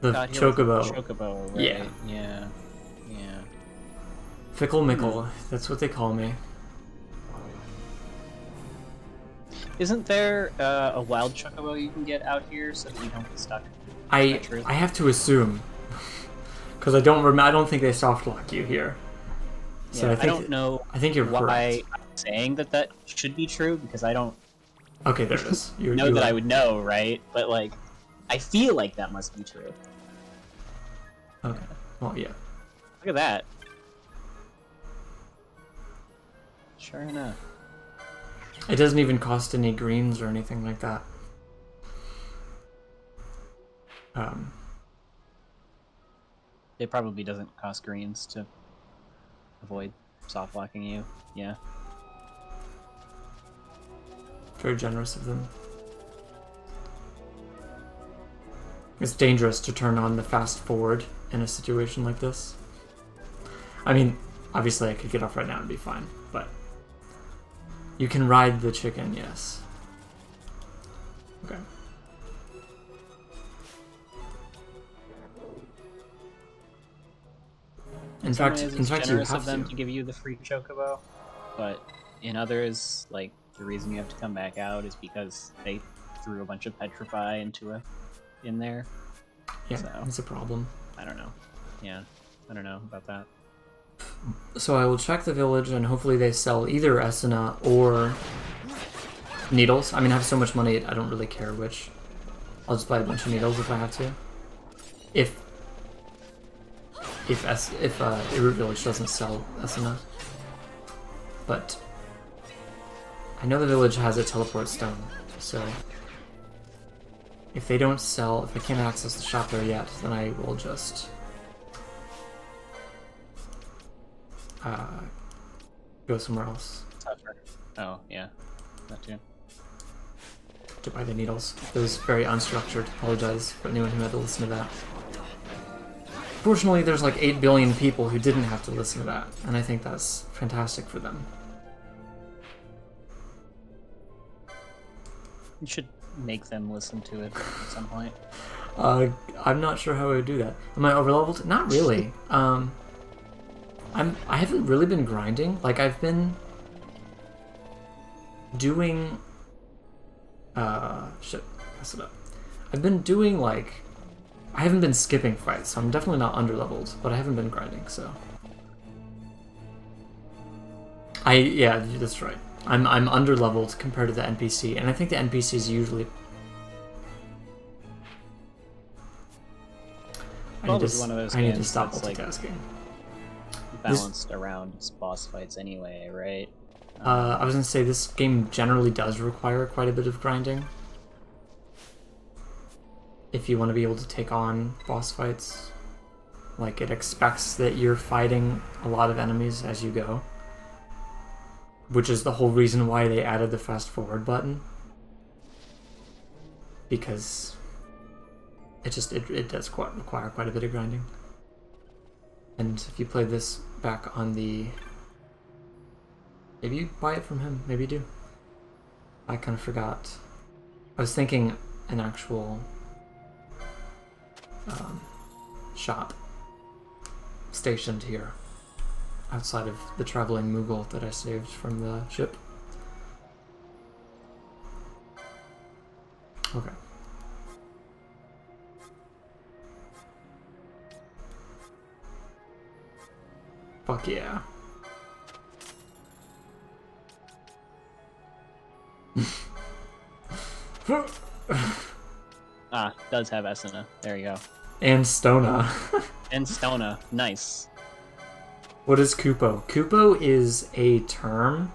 got Chocobo. Chocobo, right? Yeah. Fickle Mickle, that's what they call me. Isn't there a wild Chocobo you can get out here so that you don't get stuck? I have to assume, because I don't think they soft lock you here. So yeah, I don't know. I think you're why correct. I'm saying that should be true because I don't Okay, there it is. You're that right. I would know, right? But like, I feel like that must be true. Okay. Well, yeah. Look at that. Sure enough. It doesn't even cost any greens or anything like that. It probably doesn't cost greens to avoid soft locking you. Yeah. Very generous of them. It's dangerous to turn on the fast forward in a situation like this. I mean, obviously I could get off right now and be fine, but you can ride the chicken, yes. Okay. In fact, you generous have of them to. to give you the free chocobo, but in others, like the reason you have to come back out is because they threw a bunch of petrify in there. Yeah, so, that's a problem. I don't know. Yeah, I don't know about that. So I will check the village and hopefully they sell either Esena or needles. I mean, I have so much money, I don't really care which. I'll just buy a bunch of needles if I have to. If Irut Village doesn't sell Esena. But I know the village has a teleport stone, so if they don't sell, if I can't access the shop there yet, then I will just go somewhere else. Tougher. Oh, yeah. That too. To buy the needles. It was very unstructured. Apologize for anyone who had to listen to that. Fortunately, there's like 8 billion people who didn't have to listen to that, and I think that's fantastic for them. You should make them listen to it at some point. I'm not sure how I would do that. Am I overleveled? Not really. I haven't really been grinding. Like, I've been doing shit, mess it up. I've been doing like, I haven't been skipping fights, so I'm definitely not underleveled, but I haven't been grinding, so yeah, that's right. I'm underleveled compared to the NPC, and I think the NPCs usually I need to stop multitasking. Balanced around boss fights anyway, right? I was gonna say this game generally does require quite a bit of grinding if you want to be able to take on boss fights. Like, it expects that you're fighting a lot of enemies as you go, which is the whole reason why they added the fast forward button, because it does require quite a bit of grinding. And if you play this back on the, maybe you buy it from him, maybe you do. I kind of forgot. I was thinking an actual shop stationed here outside of the traveling Moogle that I saved from the ship. Okay. Fuck yeah. Does have Esena. There you go. And Stona. And Stona. Nice. What is Kupo? Kupo is a term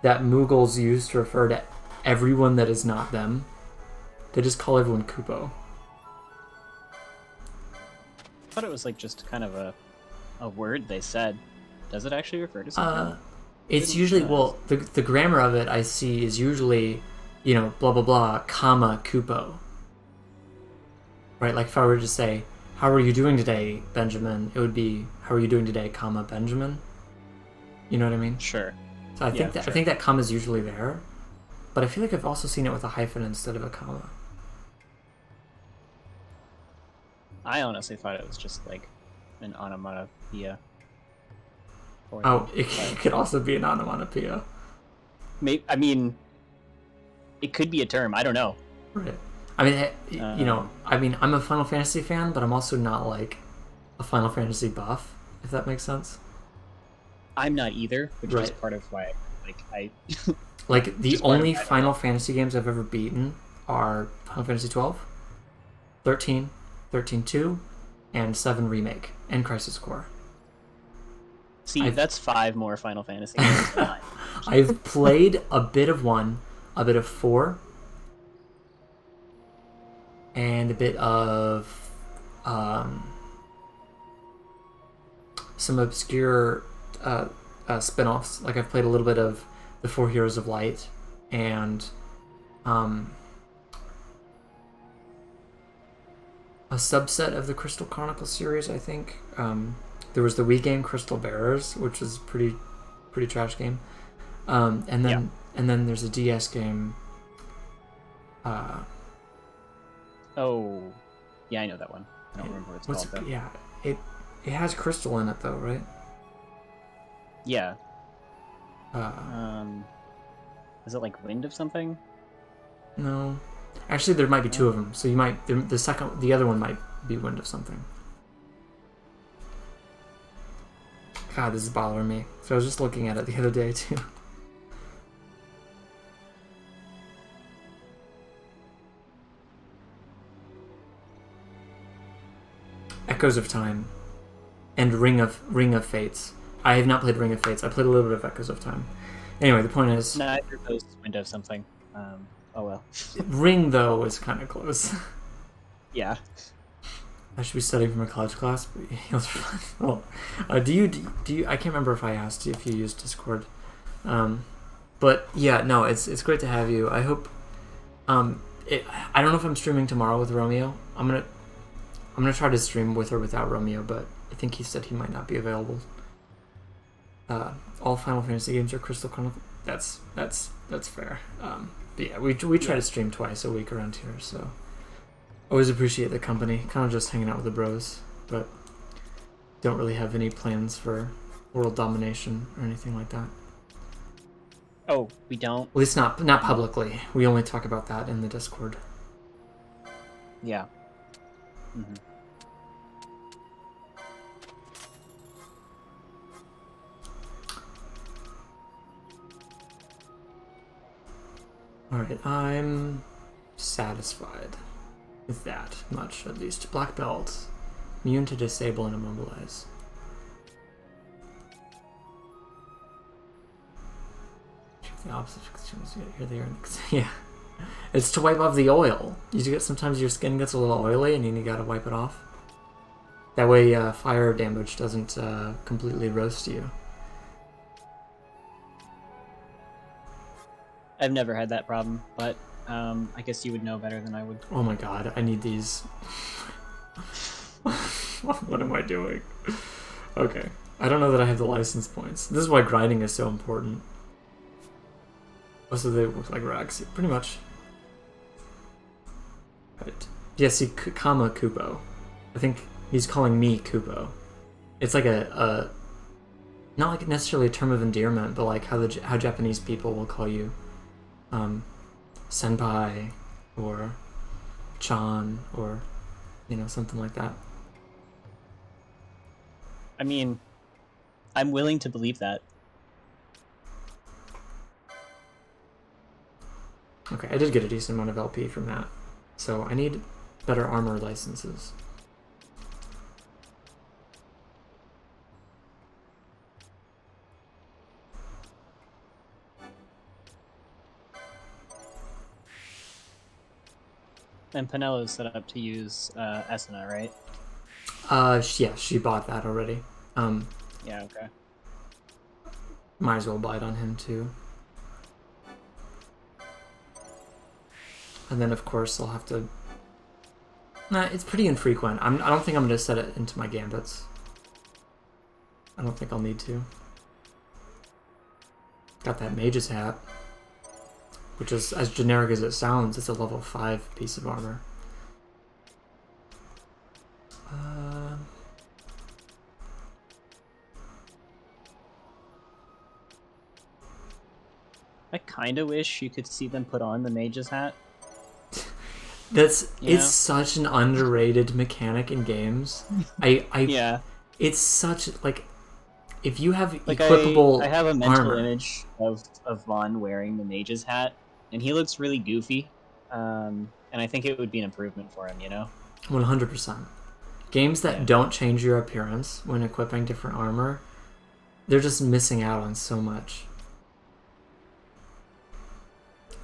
that Moogles use to refer to everyone that is not them. They just call everyone Kupo. I thought it was like just kind of a word they said. Does it actually refer to something? It's usually, well, the grammar of it I see is usually, you know, blah blah blah, comma, Kupo. Right, like if I were to say, how are you doing today, Benjamin? It would be, how are you doing today, comma, Benjamin? You know what I mean? Sure. So I think that comma is usually there, but I feel like I've also seen it with a hyphen instead of a comma. I honestly thought it was just like an onomatopoeia. Oh, it could also be an onomatopoeia. I mean, it could be a term. I don't know. Right. I mean, you know, I mean, I'm a Final Fantasy fan, but I'm also not like a Final Fantasy buff, if that makes sense. I'm not either, which is part of why, Like, the Just quite a only bit. Final Fantasy games I've ever beaten are Final Fantasy 12, 13, 13-2, and 7 Remake, and Crisis Core. See, that's 5 more Final Fantasy games than I. I've played a bit of 1, a bit of 4, and a bit of some obscure spin-offs. Like, I've played a little bit of the 4 Heroes of Light, and a subset of the Crystal Chronicles series, I think. There was the Wii game Crystal Bearers, which is pretty trash game. And then there's a DS game. Oh, yeah, I know that one. I don't remember what it's called though. Yeah, it has Crystal in it though, right? Yeah. Is it like Wind of something? No, actually, there might be 2 of them. So you might the other one might be Wind of something. God, this is bothering me. So I was just looking at it the other day too. Echoes of Time and Ring of Fates. I have not played Ring of Fates. I played a little bit of Echoes of Time. Anyway, the point is, Neither of those Wind of something. Oh well. Ring though was kind of close. Yeah. I should be studying for my college class, but heels are fun. Well, do you? I can't remember if I asked you if you used Discord. But yeah, no, it's great to have you. I hope. I don't know if I'm streaming tomorrow with Romeo. I'm gonna try to stream with or without Romeo, but I think he said he might not be available. All Final Fantasy games are Crystal Chronicle. That's fair. But yeah, we try to stream twice a week around here, so always appreciate the company. Kind of just hanging out with the bros, but don't really have any plans for world domination or anything like that. Oh, we don't? At least not publicly. We only talk about that in the Discord. Yeah. Mm-hmm. Alright, I'm satisfied with that much, at least. Black belt. Immune to disable and immobilize. The opposite. Here they are. Yeah. It's to wipe off the oil. Sometimes your skin gets a little oily and you gotta wipe it off. That way fire damage doesn't completely roast you. I've never had that problem, but I guess you would know better than I would. Oh my god, I need these. What am I doing? Okay. I don't know that I have the license points. This is why grinding is so important. Also, they look like rags, pretty much. Right. Yeah, see, comma Kupo. I think he's calling me Kupo. It's like a not like necessarily a term of endearment, but like how Japanese people will call you senpai or chan or something like that. I mean, I'm willing to believe that. Okay, I did get a decent amount of LP from that, so I need better armor licenses. And Penelo's set up to use Esuna, right? Yeah, she bought that already. Yeah, okay. Might as well buy it on him too. And then of course I'll have to... Nah, it's pretty infrequent. I don't think I'm going to set it into my gambits. I don't think I'll need to. Got that mage's hat. Which is, as generic as it sounds, it's a level 5 piece of armor. I kind of wish you could see them put on the mage's hat. It's such an underrated mechanic in games. Yeah. It's such, like, if you have Like equipable I have a mental armor, image of Vaughn wearing the mage's hat, and he looks really goofy. And I think it would be an improvement for him, you know? 100%. Games that don't change your appearance when equipping different armor, they're just missing out on so much.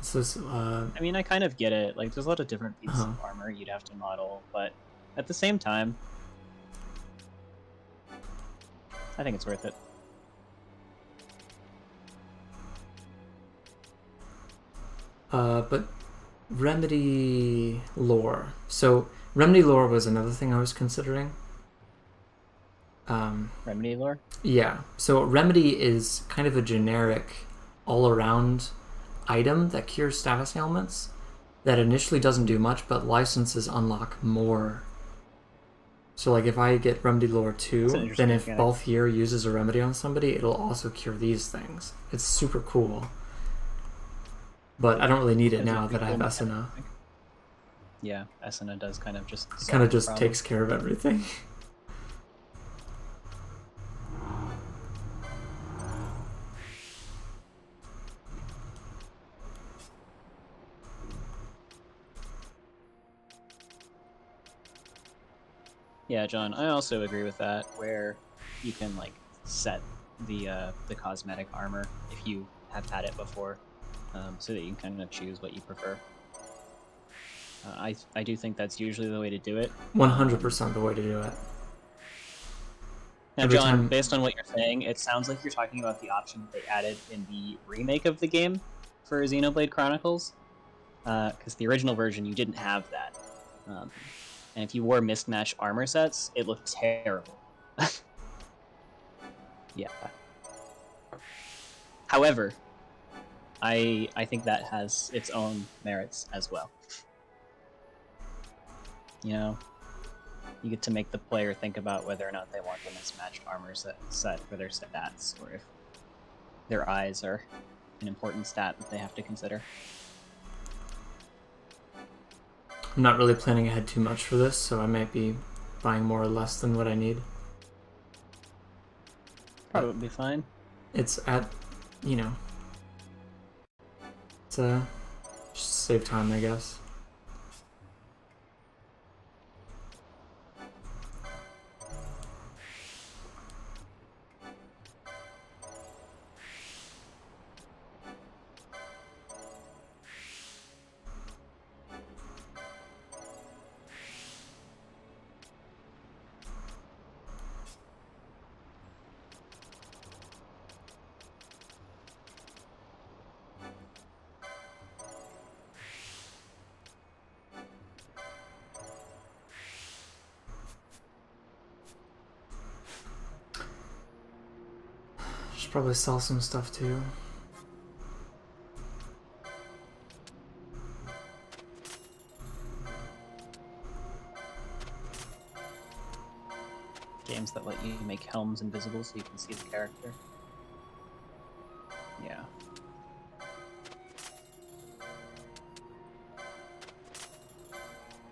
So, I mean, I kind of get it. Like, there's a lot of different pieces of armor you'd have to model, but at the same time, I think it's worth it. But Remedy lore. So Remedy lore was another thing I was considering. Remedy lore? Yeah. So Remedy is kind of a generic, all-around item that cures status ailments that initially doesn't do much, but licenses unlock more. So like if I get Remedy lore 2, then if Balthier uses a remedy on somebody, it'll also cure these things. It's super cool. But I don't really need it now that I have Esuna. Yeah, Esuna does kind of just... It kind of just takes care of everything. Yeah, John, I also agree with that, where you can like set the cosmetic armor if you have had it before, so that you can kind of choose what you prefer. I do think that's usually the way to do it. 100% the way to do it. Now, John, based on what you're saying, it sounds like you're talking about the option that they added in the remake of the game for Xenoblade Chronicles, because the original version you didn't have that. And if you wore mismatched armor sets, it looked terrible. Yeah. However, I think that has its own merits as well. You know, you get to make the player think about whether or not they want the mismatched armor set for their stats, or if their eyes are an important stat that they have to consider. I'm not really planning ahead too much for this, so I might be buying more or less than what I need. Probably fine. It's at, you know, it's just save time, I guess. Should probably sell some stuff too. Games that let you make helms invisible so you can see the character. Yeah.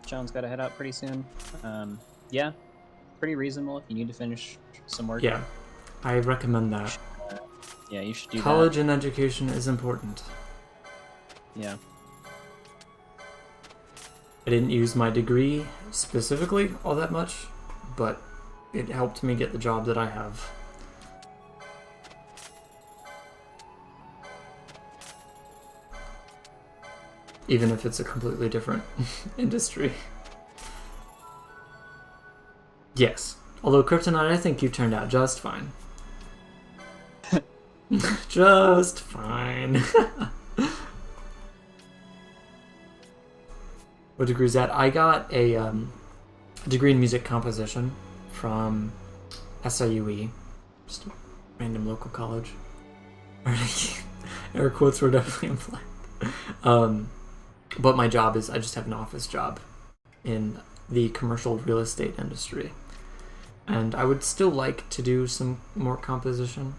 John's got to head out pretty soon. Yeah, pretty reasonable if you need to finish some work. Yeah, I recommend that. Yeah, you should do College that. and education is important. Yeah. I didn't use my degree specifically all that much, but it helped me get the job that I have. Even if it's a completely different industry. Yes. Although Kryptonite, I think you turned out just fine. Just fine. What degree is that? I got a degree in music composition from SIUE, just a random local college. Air quotes were definitely implied. But my job is, I just have an office job in the commercial real estate industry. And I would still like to do some more composition,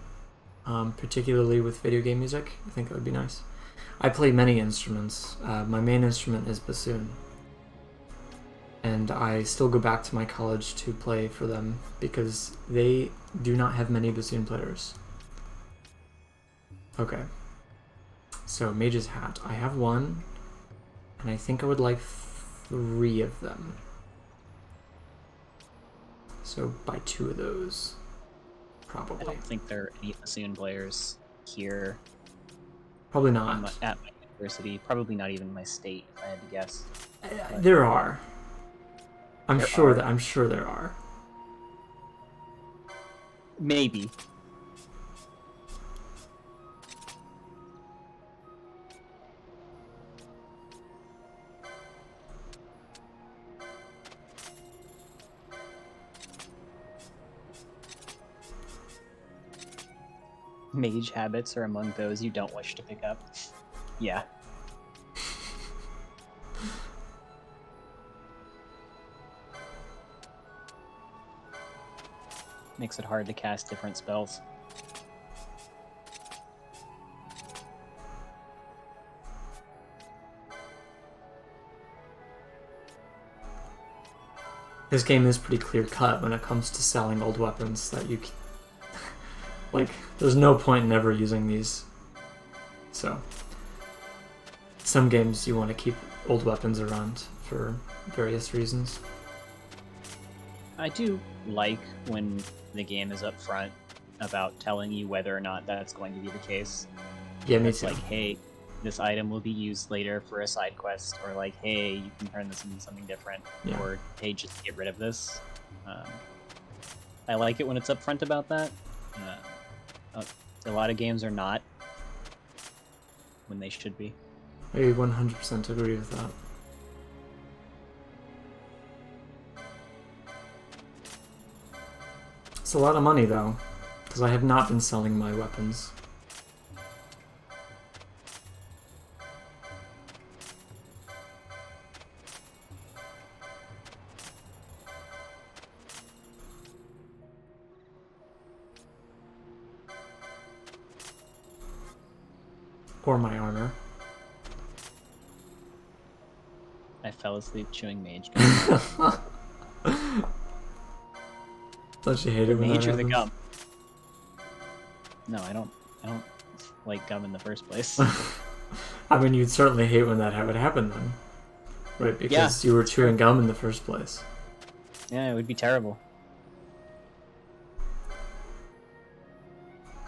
particularly with video game music. I think that would be nice. I play many instruments. My main instrument is bassoon. and I still go back to my college to play for them because they do not have many bassoon players. Okay. So, Mage's Hat. I have one, and I think I would like 3 of them. So, buy 2 of those. Probably. I don't think there are any bassoon players here. Probably not. At my university. Probably not even my state, if I had to guess. There are. I'm sure there are. Maybe. Mage habits are among those you don't wish to pick up. Yeah. Makes it hard to cast different spells. This game is pretty clear-cut when it comes to selling old weapons that you like, there's no point in ever using these. So, some games you want to keep old weapons around for various reasons. I do like when the game is upfront about telling you whether or not that's going to be the case. Yeah, me it's too. Like, hey, this item will be used later for a side quest, or like, hey, you can turn this into something different, or hey, just get rid of this. I like it when it's upfront about that. A lot of games are not when they should be. I 100% agree with that. It's a lot of money though, because I have not been selling my weapons. Or my armor. I fell asleep chewing mage gum. Thought you hated when mage that or the happens. gum? No, I don't like gum in the first place. I mean, you'd certainly hate when that would happen then. Right, because you were chewing gum in the first place. Yeah, it would be terrible.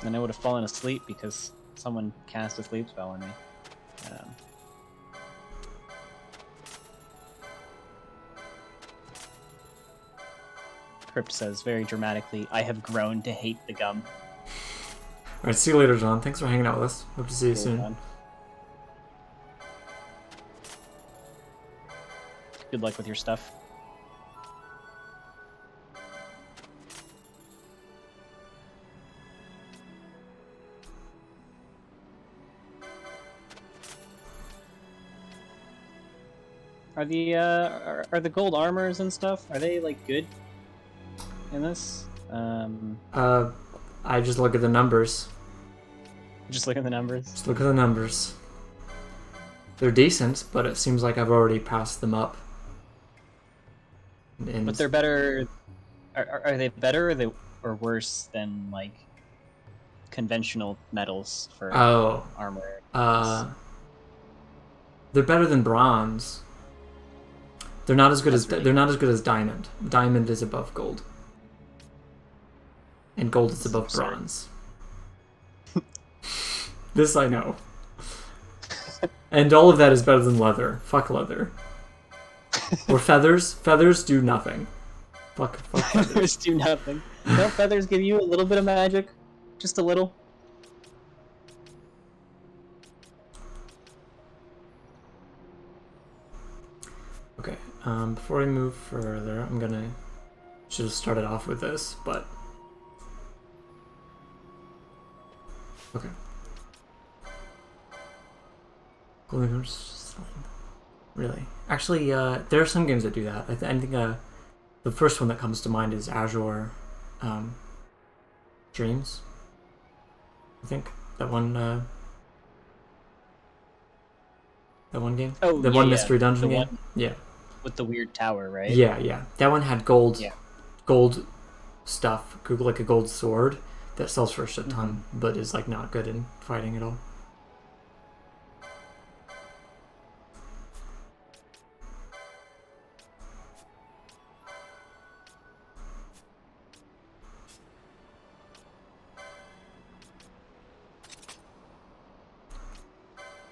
Then I would have fallen asleep because someone cast a sleep spell on me. Crypt says very dramatically, I have grown to hate the gum. Alright, see you later, John. Thanks for hanging out with us. Hope to see you soon. John. Good luck with your stuff. Are the gold armors and stuff, are they like good in this? I just look at the numbers. Just look at the numbers? Just look at the numbers. They're decent, but it seems like I've already passed them up. And but they're better. Are they better or worse than like conventional metals for armor? They're better than bronze. They're not as good they're not as good as diamond. Diamond is above gold. And gold is above bronze. This I know. And all of that is better than leather. Fuck leather. Or feathers. Feathers do nothing. Fuck feathers. Feathers do nothing. No, feathers give you a little bit of magic. Just a little. Okay, before we move further, should have started off with this, but... Okay. Really? Actually, there are some games that do that. I think the first one that comes to mind is Azure Dreams. I think that one game. Oh, the one mystery dungeon game. One. Yeah. with the weird tower, right? Yeah. That one had gold. Yeah. Gold stuff, like a gold sword that sells for a shit ton, but is like not good in fighting at all.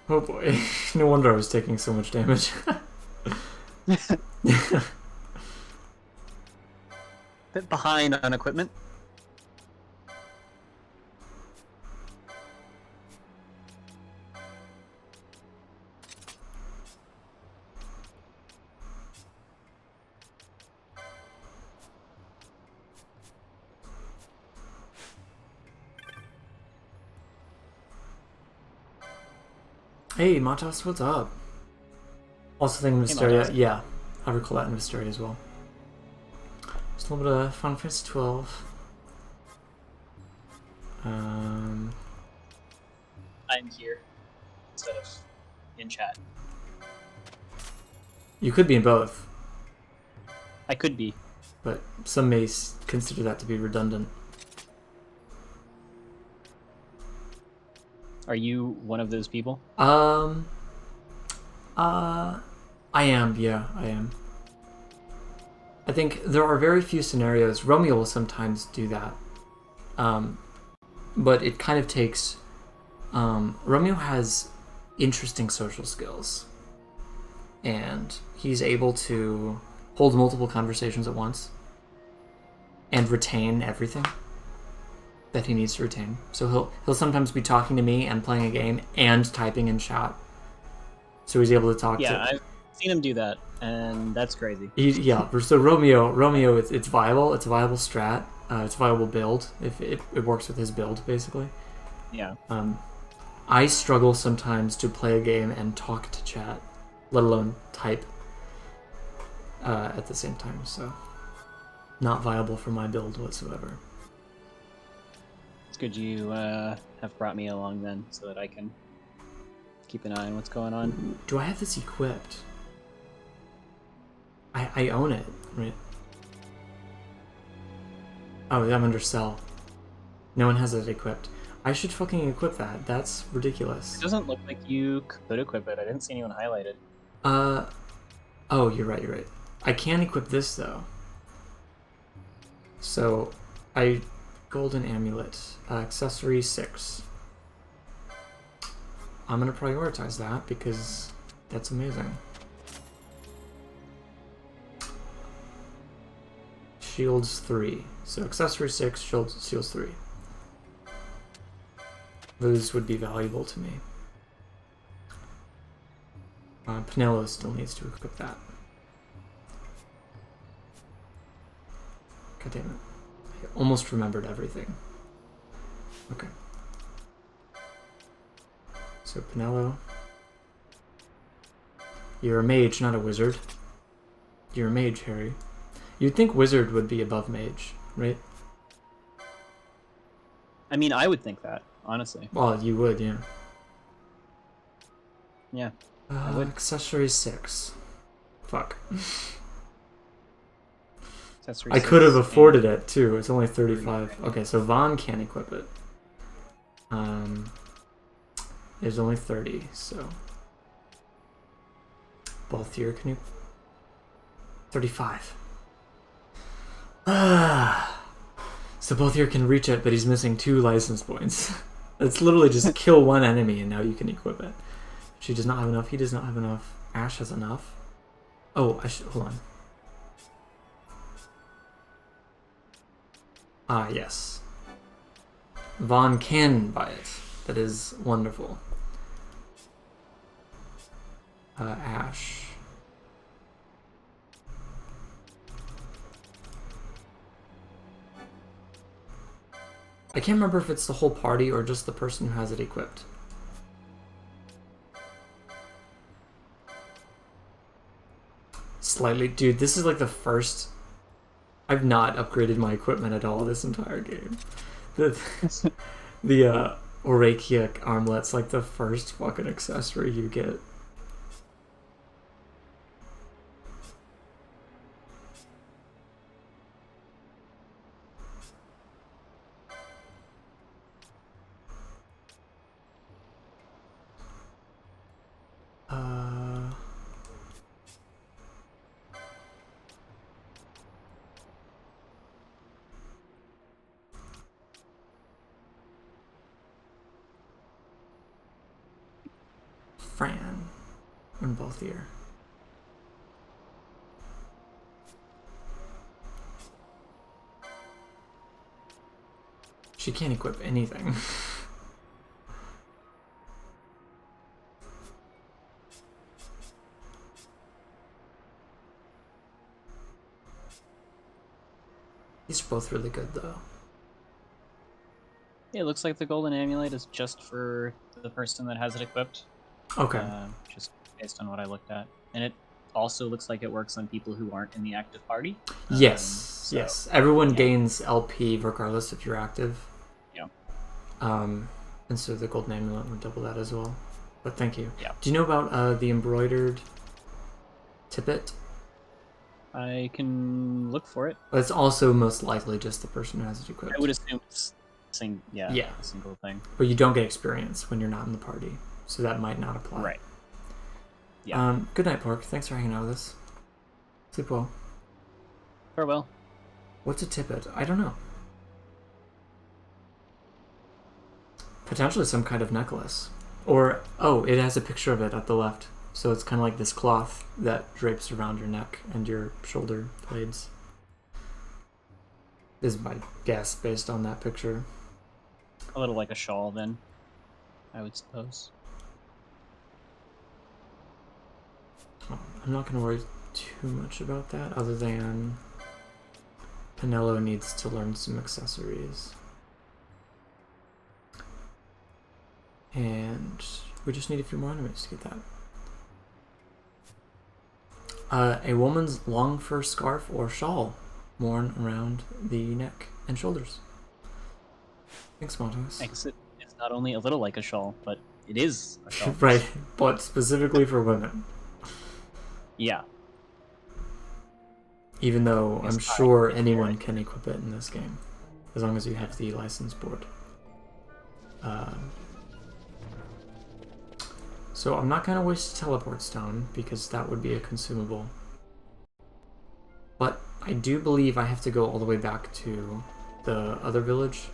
Oh boy, no wonder I was taking so much damage. Bit behind on equipment. Hey, Matas, what's up? Also thinking Mysteria, Matas. yeah, I recall that in Mysteria as well. Just a little bit of Final Fantasy 12. I'm here instead of in chat. You could be in both, I could be. but some may consider that to be redundant. Are you one of those people? I am, yeah, I am. I think there are very few scenarios. Romeo will sometimes do that. But it kind of takes... Romeo has interesting social skills. And he's able to hold multiple conversations at once. And retain everything that he needs to retain. So he'll sometimes be talking to me and playing a game and typing in chat. So he's able to talk Yeah, to... I've seen him do that, and that's crazy. Yeah, so Romeo, it's viable. It's a viable strat. It's a viable build. If it works with his build, basically. Yeah. I struggle sometimes to play a game and talk to chat, let alone type at the same time. So, not viable for my build whatsoever. It's good you have brought me along then, so that I can keep an eye on what's going on. Do I have this equipped? I own it, right? Oh, I'm under sell. No one has it equipped. I should fucking equip that. That's ridiculous. It doesn't look like you could equip it. I didn't see anyone highlighted. Oh, you're right. I can equip this, though. So, Golden Amulet. Accessory 6. I'm gonna prioritize that because that's amazing. Shields 3. So accessory 6, shields 3. Those would be valuable to me. Pinello still needs to equip that. God damn it. I almost remembered everything. Okay. So Pinello. You're a mage, not a wizard. You're a mage, Harry. You'd think wizard would be above mage, right? I mean, I would think that, honestly. Well, you would, yeah. Yeah. I would. Accessory 6. Fuck. Accessory I 6 could have afforded it too. It's only 35. Okay, so Vaughn can equip it. There's only 30, so Balthier can you 35. So Balthier can reach it, but he's missing 2 license points. It's literally just kill one enemy and now you can equip it. She does not have enough, he does not have enough. Ash has enough. Oh, I should hold on. Ah, yes. Vaughn can buy it. That is wonderful. Ash. I can't remember if it's the whole party or just the person who has it equipped. Slightly. Dude, this is like the first... I've not upgraded my equipment at all this entire game. The Orakia armlet's like the first fucking accessory you get. and Balthier. She can't equip anything. These are both really good, though. Yeah, it looks like the golden amulet is just for the person that has it equipped. Okay. Just based on what I looked at. And it also looks like it works on people who aren't in the active party. Yes, yes. Everyone gains LP regardless if you're active. Yeah. And so the golden amulet would double that as well. But thank you. Yeah. Do you know about the embroidered tippet? I can look for it. But it's also most likely just the person who has it equipped. I would assume it's a single thing. But you don't get experience when you're not in the party, so that might not apply. Right. Yeah. Good night, Pork. Thanks for hanging out with us. Sleep well. Farewell. What's a tippet? I don't know. Potentially some kind of necklace. Or, oh, it has a picture of it at the left. So it's kind of like this cloth that drapes around your neck and your shoulder blades. Is my guess based on that picture. A little like a shawl, then, I would suppose. I'm not going to worry too much about that, other than Penelo needs to learn some accessories. And we just need a few more enemies to get that. A woman's long fur scarf or shawl worn around the neck and shoulders. Thanks, Montos. I guess it's not only a little like a shawl, but it is a shawl. Right, but specifically for women. Yeah. Even though I'm sure anyone can equip it in this game, as long as you have the license board. So I'm not going to waste teleport stone, because that would be a consumable. But I do believe I have to go all the way back to the other village.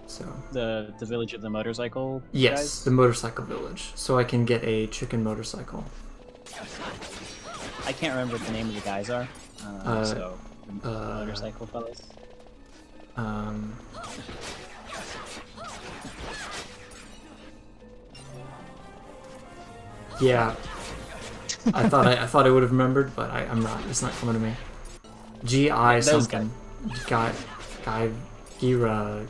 So the village of the motorcycle yes, guys? The motorcycle village. So I can get a chicken motorcycle. I can't remember what the name of the guys are. So the motorcycle fellas. Yeah, I thought I would have remembered, but I'm not. It's not coming to me. G.I. something. Guy, Gira,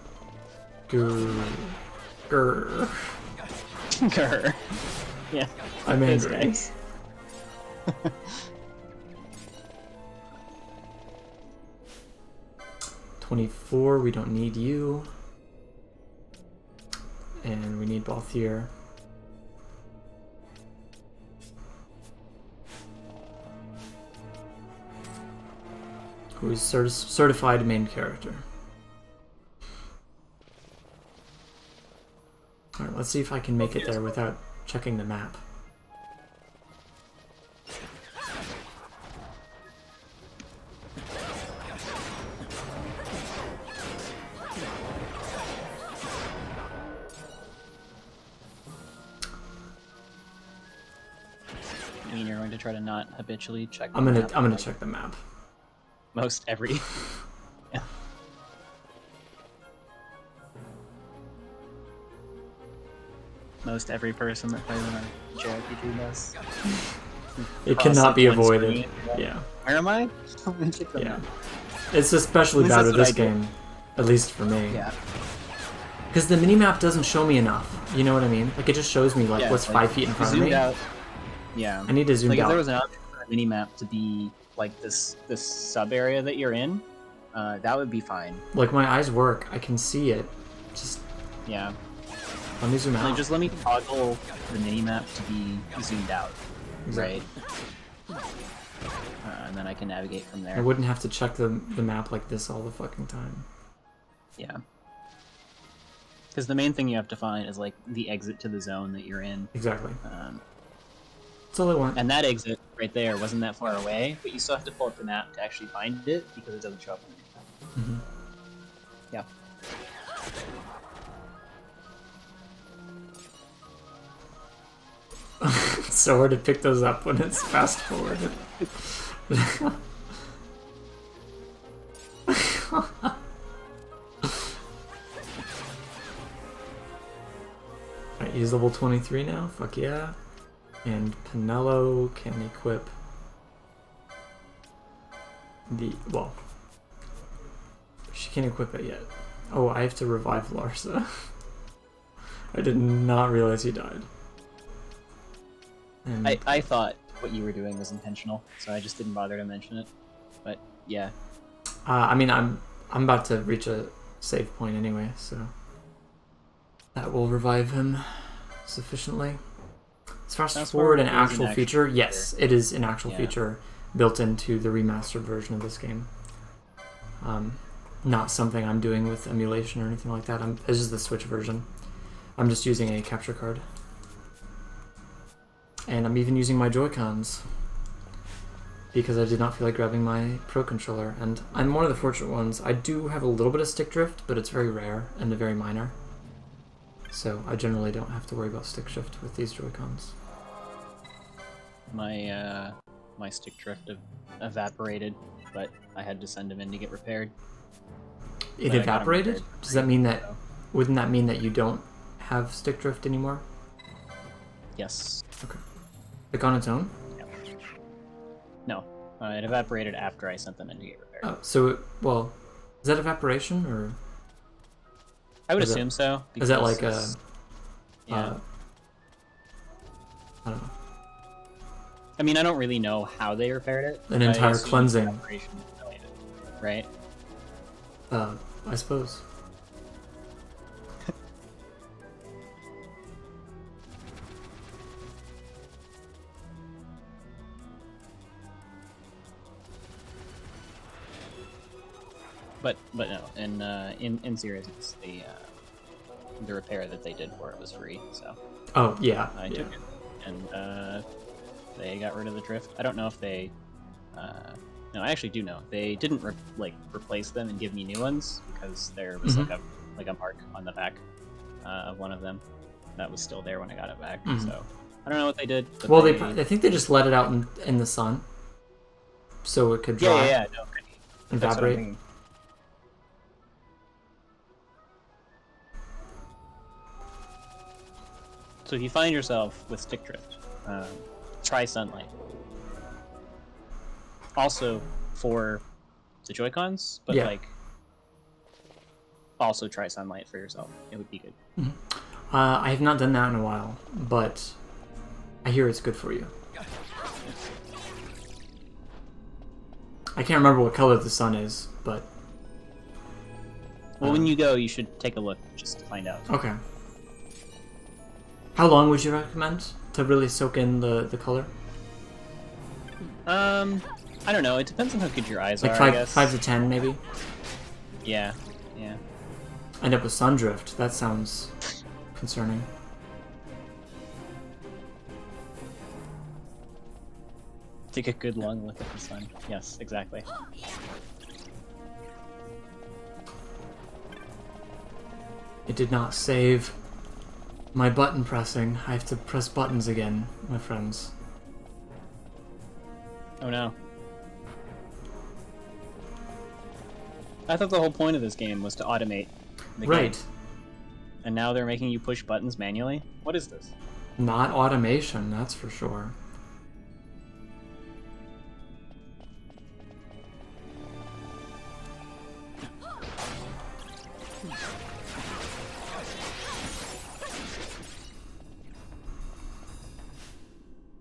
Grr. Yeah. I'm angry. 24. We don't need you, and we need Balthier. Who is certified main character. Alright, let's see if I can make it there without checking the map. You mean you're going to try to not habitually check the I'm map? gonna check the map. Most every... yeah. Most every person that plays in a JRPG does. It cannot be avoided. Yeah. Where am I? Yeah. It's especially bad with this game, at least for me. Yeah. Because the minimap doesn't show me enough. You know what I mean? Like, it just shows me like what's 5 feet in front of me. Out. Yeah. I need to zoom out. If there was an option for a minimap to be like this sub area that you're in, that would be fine. Like, my eyes work. I can see it. Just yeah. Let me zoom out. Like, just let me toggle the minimap to be zoomed out. Exactly. Right. And then I can navigate from there. I wouldn't have to check the map like this all the fucking time. Yeah. Because the main thing you have to find is like the exit to the zone that you're in. Exactly. That's all I want. And that exit right there wasn't that far away, but you still have to pull up the map to actually find it because it doesn't show up on your map. Yeah. It's so hard to pick those up when it's fast forward. Alright, he's level 23 now, fuck yeah. And Penelo can equip the, well, she can't equip it yet. Oh, I have to revive Larsa. I did not realize he died. And I thought what you were doing was intentional, so I just didn't bother to mention it. But yeah. I mean, I'm about to reach a save point anyway, so that will revive him sufficiently. As fast forward an actual feature, yes, it is an actual feature built into the remastered version of this game. Not something I'm doing with emulation or anything like that. This is the Switch version. I'm just using a capture card. And I'm even using my Joy-Cons because I did not feel like grabbing my Pro Controller. And I'm one of the fortunate ones. I do have a little bit of stick drift, but it's very rare and very minor. So I generally don't have to worry about stick shift with these Joy-Cons. My my stick drift evaporated, but I had to send him in to get repaired. It evaporated? Does that mean that... Wouldn't that mean that you don't have stick drift anymore? Yes. Okay. Like on its own? Yeah. No. It evaporated after I sent them in to get repaired. Oh, so, well, is that evaporation, or...? I would assume so. Is that like a... Yeah. I don't know. I mean, I don't really know how they repaired it. An entire cleansing. Right? I suppose. But no, in series, it's the repair that they did for it was free, so. Oh yeah. I took it, and they got rid of the drift. I don't know if they. No, I actually do know. They didn't replace them and give me new ones because there was like a mark on the back of one of them that was still there when I got it back. So I don't know what they did. But well, I think they just let it out in the sun, so it could dry. Yeah, no, evaporate. So if you find yourself with stick drift, try sunlight. Also for the Joy-Cons, but also try sunlight for yourself. It would be good. I have not done that in a while, but I hear it's good for you. I can't remember what color the sun is, but... Well, when you go, you should take a look just to find out. Okay. How long would you recommend to really soak in the color? I don't know. It depends on how good your eyes are, I guess. 5 to 10, maybe? Yeah. End up with sun drift. That sounds concerning. Take a good long look at the sun. Yes, exactly. It did not save my button pressing. I have to press buttons again, my friends. Oh no. I thought the whole point of this game was to automate the game. And now they're making you push buttons manually? What is this? Not automation, that's for sure.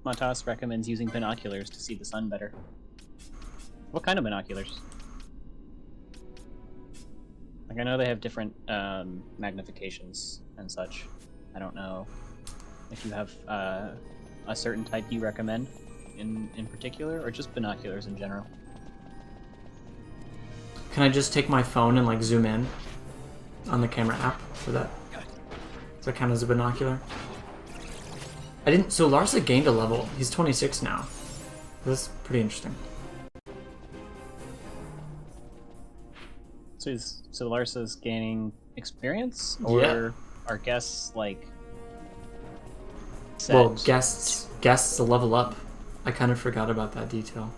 Matas recommends using binoculars to see the sun better. What kind of binoculars? Like, I know they have different magnifications and such. I don't know if you have a certain type you recommend in particular, or just binoculars in general. Can I just take my phone and like zoom in on the camera app for that? Does that count as a binocular? So Larsa gained a level. He's 26 now. That's pretty interesting. So Larsa's gaining experience, or our guests like set. Well, guests level up. I kind of forgot about that detail.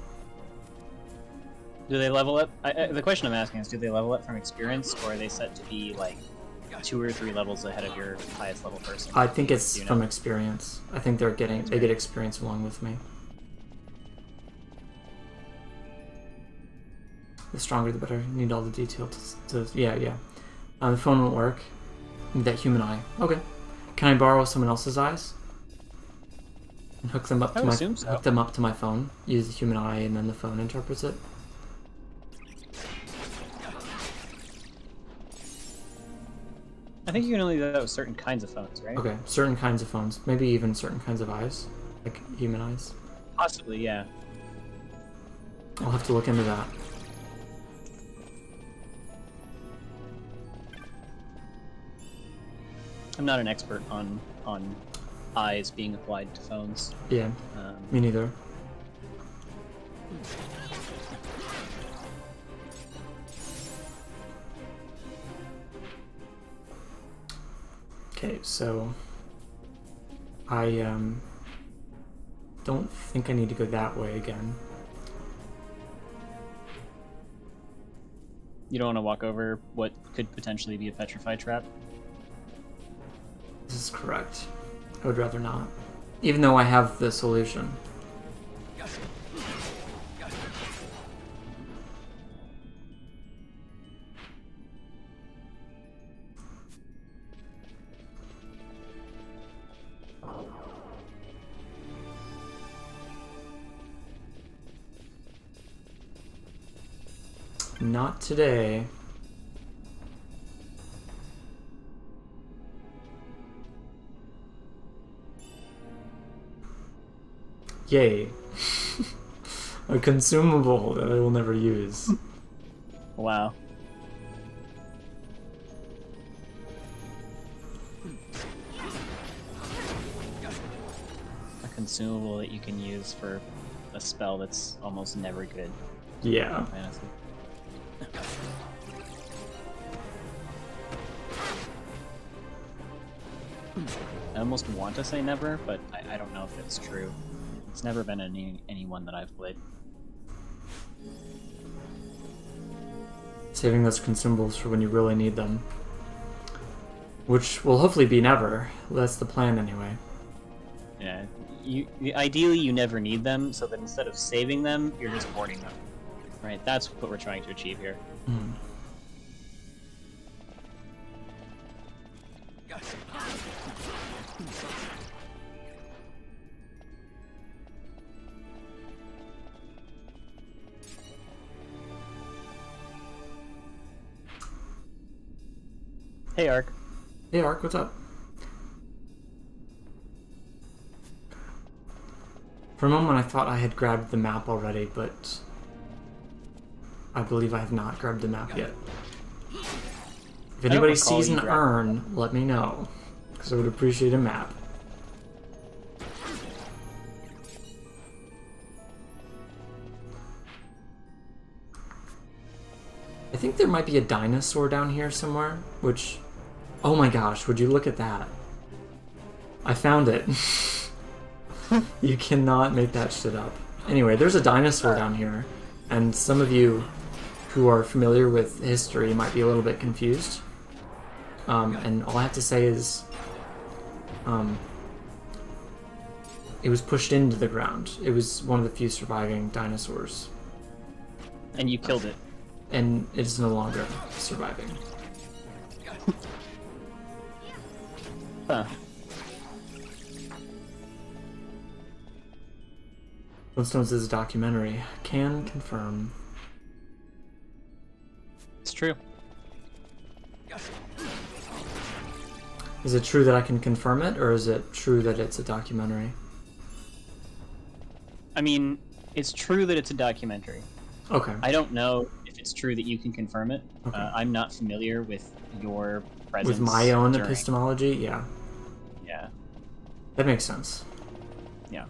Do they level up? The question I'm asking is, do they level up from experience, or are they set to be like 2 or 3 levels ahead of your highest level person? I think it's from experience. I think they get experience along with me. The stronger the better. You need all the detail to yeah. The phone won't work. Need that human eye. Okay. Can I borrow someone else's eyes? And hook them up to my phone. Use the human eye, and then the phone interprets it. I think you can only do that with certain kinds of phones, right? Okay, certain kinds of phones. Maybe even certain kinds of eyes, like human eyes. Possibly, yeah. I'll have to look into that. I'm not an expert on eyes being applied to phones. Yeah, me neither. Okay, so I don't think I need to go that way again. You don't want to walk over what could potentially be a petrified trap? This is correct. I would rather not. Even though I have the solution. Not today. Yay. A consumable that I will never use. Wow. A consumable that you can use for a spell that's almost never good. Yeah. Fantasy. I almost want to say never, but I don't know if it's true. It's never been any one that I've played. Saving those consumables for when you really need them. Which will hopefully be never. That's the plan anyway. Yeah, ideally you never need them, so that instead of saving them, you're just hoarding them. Right, that's what we're trying to achieve here. Mm. Hey, Ark. Hey, Ark, what's up? For a moment I thought I had grabbed the map already, but I believe I have not grabbed the map yet. If anybody sees an urn, let me know, because I would appreciate a map. I think there might be a dinosaur down here somewhere, which... Oh my gosh, would you look at that? I found it. You cannot make that shit up. Anyway, there's a dinosaur down here, and some of you who are familiar with history might be a little bit confused. And all I have to say is... it was pushed into the ground. It was one of the few surviving dinosaurs. And you killed it. And it's no longer surviving. Huh. Flintstones is a documentary. Can confirm. It's true. Is it true that I can confirm it, or is it true that it's a documentary? I mean, it's true that it's a documentary. Okay. I don't know if it's true that you can confirm it. Okay. I'm not familiar with your presence. With my own epistemology? Yeah. Yeah. That makes sense. Yeah.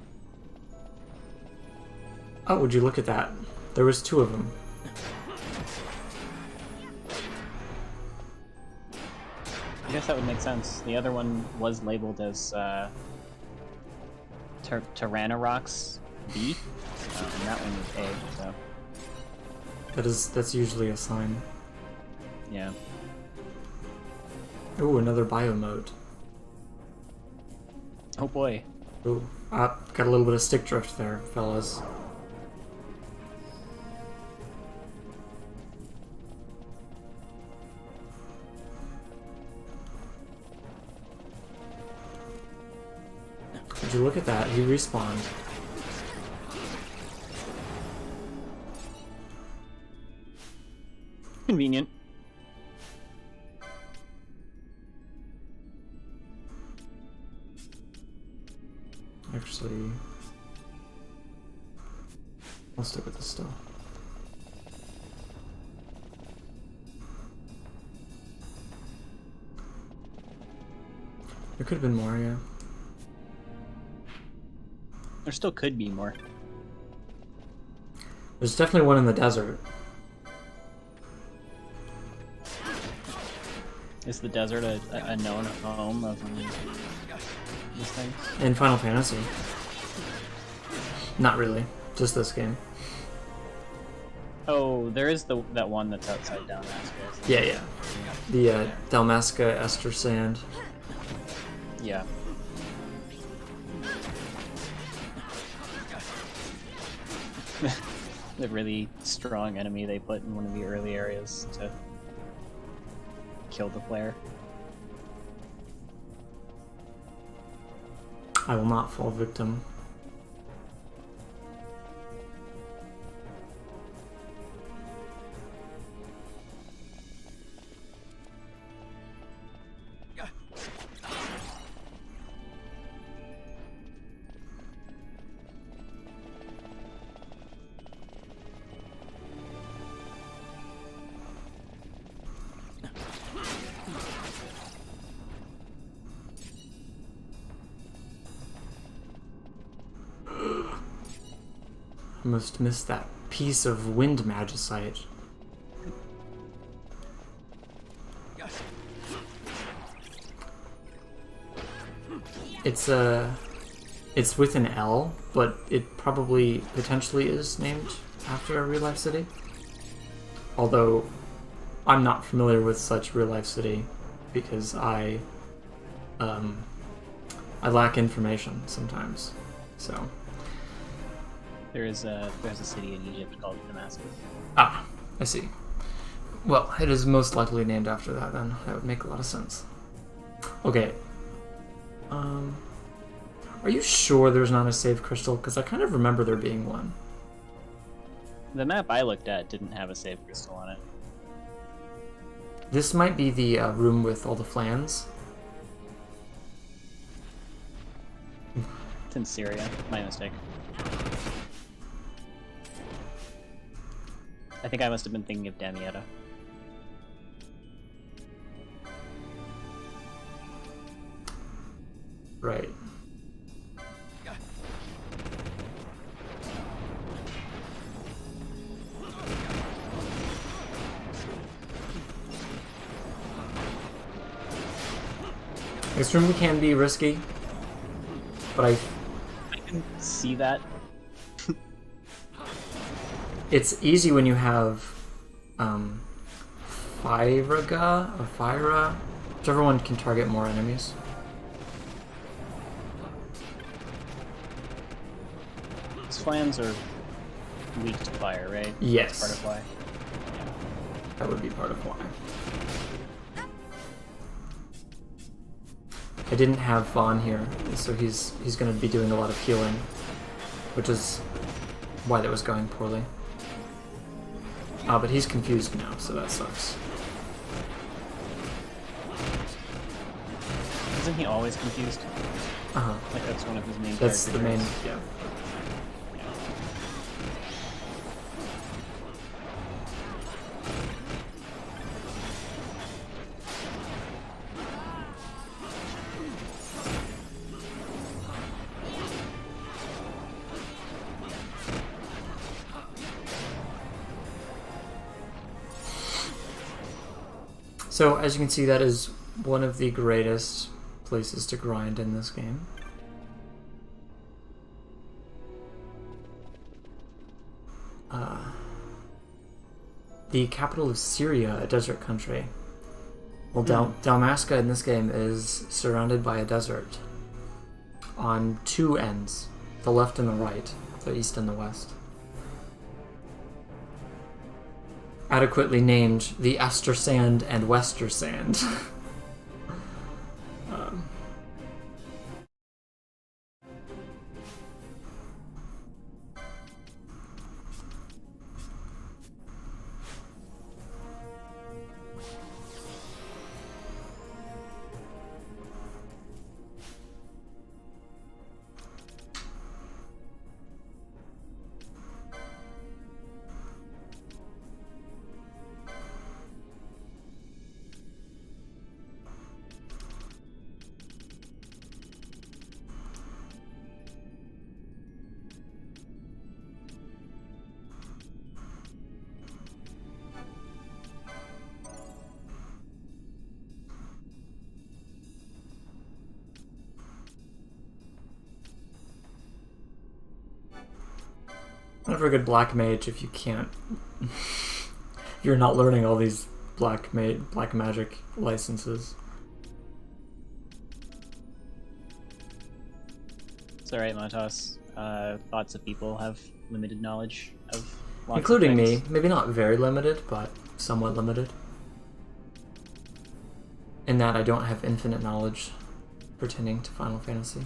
Oh, would you look at that? There was 2 of them. I guess that would make sense. The other one was labeled as Tyrannosaurus B, and that one was A. So That's usually a sign. yeah. Ooh, another biomote. Oh boy. Ooh, got a little bit of stick drift there, fellas. Did you look at that? He respawned. Convenient. Actually, I'll stick with this still. There could have been more, yeah. There still could be more. There's definitely one in the desert. Is the desert a known home of these things? In Final Fantasy. Not really. Just this game. Oh, there is that one that's outside Dalmasca. Yeah. The Dalmasca Ester Sand. Yeah. The really strong enemy they put in one of the early areas to kill the player. I will not fall victim. Must miss that piece of wind magicite. It's with an L, but it probably potentially is named after a real life city. Although I'm not familiar with such real life city because I lack information sometimes. So there's a city in Egypt called Damascus. Ah, I see. Well, it is most likely named after that then. That would make a lot of sense. Okay. Are you sure there's not a save crystal? Because I kind of remember there being one. The map I looked at didn't have a save crystal on it. This might be the room with all the flans. It's in Syria. My mistake. I think I must have been thinking of Damietta. Right. This room can be risky, but I can see that. It's easy when you have Fyraga or Fyra, whichever one can target more enemies. These flans are weak to fire, right? Yes. That's part of why. Yeah. That would be part of why. I didn't have Vaughn here, so he's going to be doing a lot of healing, which is why that was going poorly. But he's confused now, so that sucks. Isn't he always confused? Uh-huh. Like that's one of his main That's the main, traits. yeah. So, as you can see, that is one of the greatest places to grind in this game. the capital of Syria a desert country? Well, Dalmasca in this game is surrounded by a desert on two ends, the left and the right, the east and the west. Adequately named the Ester Sand and Wester Sand. Not a very good black mage if you can't. You're not learning all these black magic licenses. It's alright, Matos. Lots of people have limited knowledge of lots including of me. things. Maybe not very limited, but somewhat limited. In that I don't have infinite knowledge pertaining to Final Fantasy.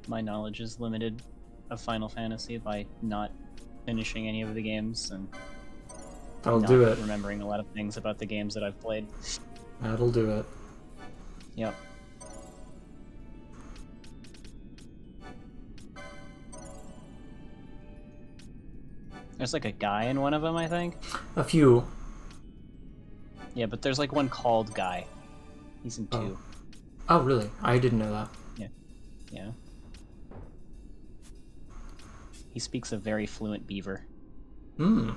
My knowledge is limited of Final Fantasy by not finishing any of the games and That'll not do it. remembering a lot of things about the games that I've played. That'll do it. Yep. There's like a guy in one of them, I think. A few. Yeah, but there's like one called Guy. He's in 2. Oh, really? I didn't know that. Yeah. Yeah. He speaks a very fluent Beaver. Hmm.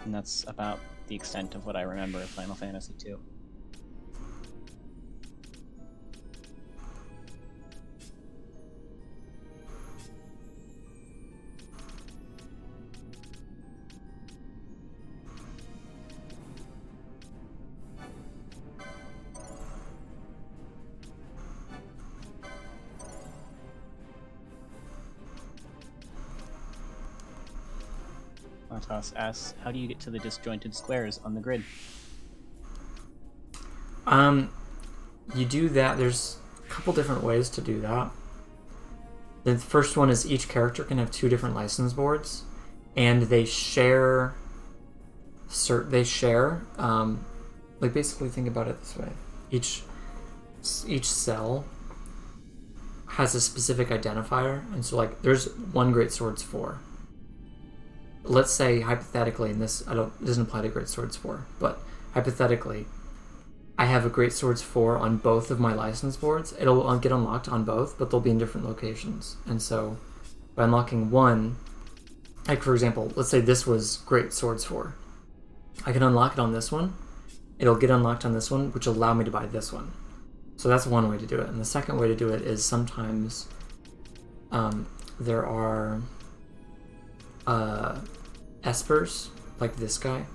And that's about the extent of what I remember of Final Fantasy II. Martos asks, how do you get to the disjointed squares on the grid? You do that. There's a couple different ways to do that. The first one is each character can have 2 different license boards, and they share. Like basically, think about it this way: each cell has a specific identifier, and so like there's one Great Swords 4. Let's say hypothetically, and this doesn't apply to Great Swords 4, but hypothetically, I have a Great Swords 4 on both of my license boards. It'll get unlocked on both, but they'll be in different locations. And so, by unlocking one, like for example, let's say this was Great Swords 4. I can unlock it on this one. It'll get unlocked on this one, which will allow me to buy this one. So that's one way to do it. And the second way to do it is sometimes there are espers, like this guy,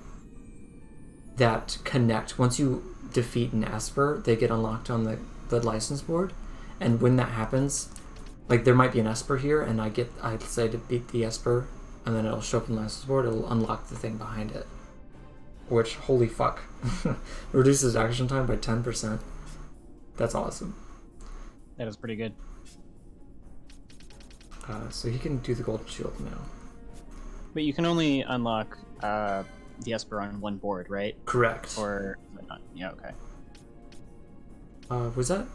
that connect. Once you defeat an esper, they get unlocked on the license board, and when that happens, like there might be an esper here, and I say to beat the esper, and then it'll show up on the license board, it'll unlock the thing behind it, which, holy fuck, reduces action time by 10%. That's awesome. That is pretty good. So he can do the golden shield now. But you can only unlock the Esper on one board, right? Correct. Or not? Yeah, okay. Was that?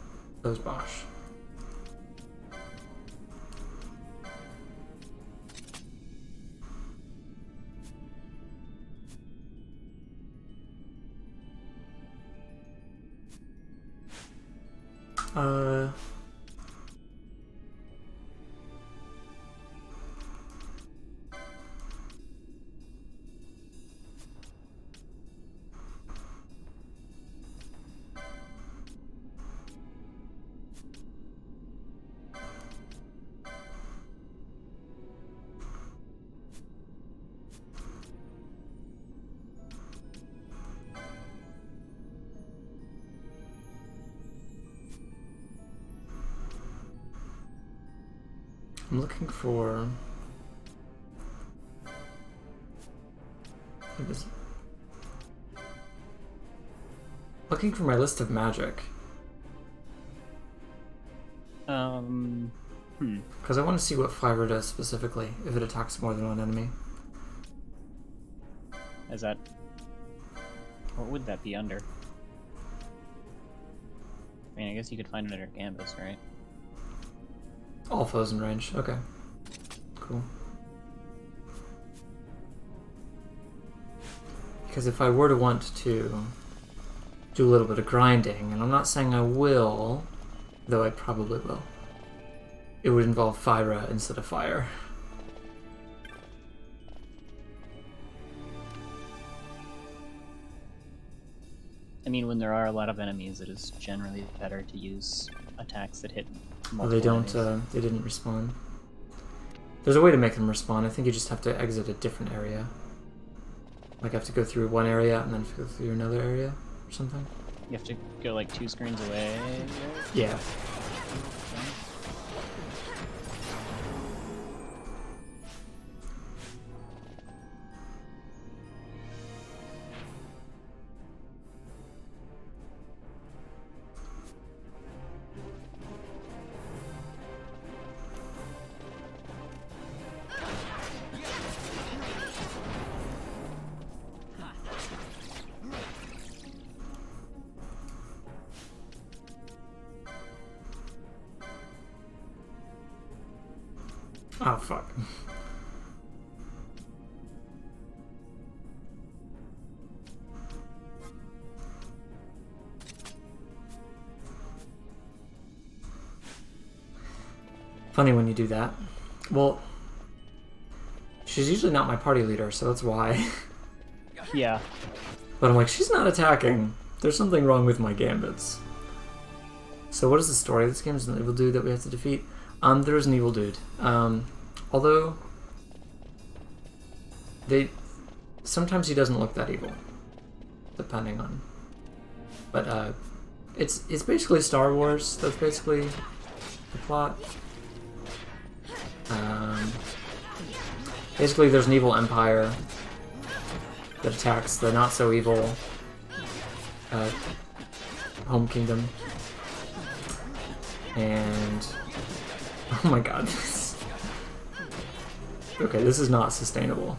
That was Bosch. I'm looking for... Looking for my list of magic. Because I want to see what Fire does specifically, if it attacks more than one enemy. Is that... What would that be under? I mean, I guess you could find it under Gambus, right? All foes in range. Okay. Cool. Because if I were to want to do a little bit of grinding, and I'm not saying I will, though I probably will, it would involve Fyra instead of fire. I mean, when there are a lot of enemies, it is generally better to use attacks that hit multiple Well, they don't. enemies. They didn't respawn. There's a way to make them respawn. I think you just have to exit a different area. Like I have to go through one area and then go through another area or something. You have to go like 2 screens away. Yeah. Oh, fuck. Funny when you do that. Well, she's usually not my party leader, so that's why. Yeah. But I'm like, she's not attacking. There's something wrong with my gambits. So what is the story? This game is an evil dude that we have to defeat. There's an evil dude. Although sometimes he doesn't look that evil, depending on. But it's basically Star Wars. That's basically the plot. Basically, there's an evil empire that attacks the not so evil home kingdom, and oh my god. Okay, this is not sustainable.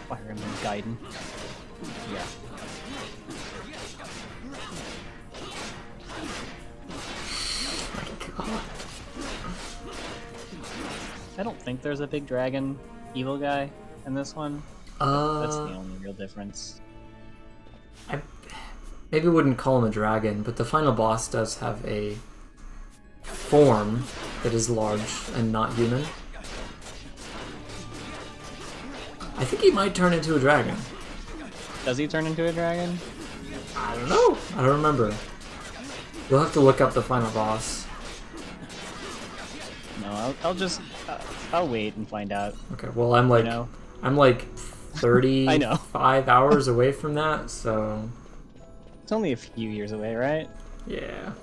Fire Emblem Gaiden. Yeah. I don't think there's a big dragon evil guy in this one. That's the only real difference. I maybe wouldn't call him a dragon, but the final boss does have a form that is large and not human. I think he might turn into a dragon. Does he turn into a dragon? I don't know. I don't remember. You'll have to look up the final boss. No, I'll wait and find out. Okay, well I'm like, I'm like 35 hours away from that, so... It's only a few years away, right? Yeah.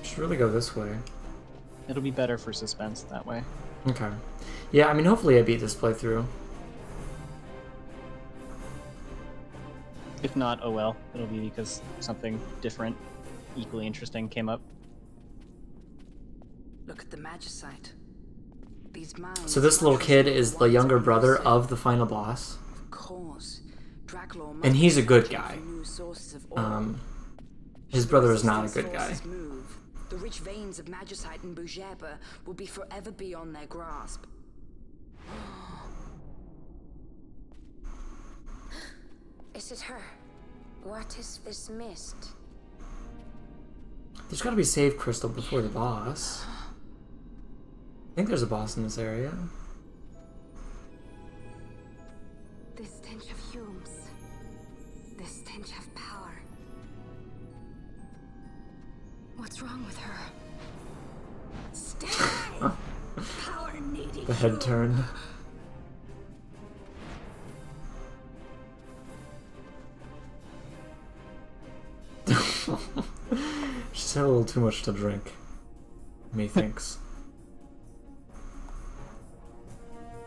Should really go this way. It'll be better for suspense that way. Okay. Yeah, I mean, hopefully I beat this playthrough. If not, oh well. It'll be because something different, equally interesting came up. Look at the Magicite. These mounds. So this little kid is the younger brother of the final boss. Of course. And he's a good guy. His brother is not a good guy. The rich veins of Magicite and Bujerba will be forever beyond their grasp. Is it her? What is this mist? There's gotta be a save crystal before the boss. I think there's a boss in this area. The stench of fumes. The stench of power. What's wrong with her? Stay! Power needed. The head turn. She's had a little too much to drink. Methinks.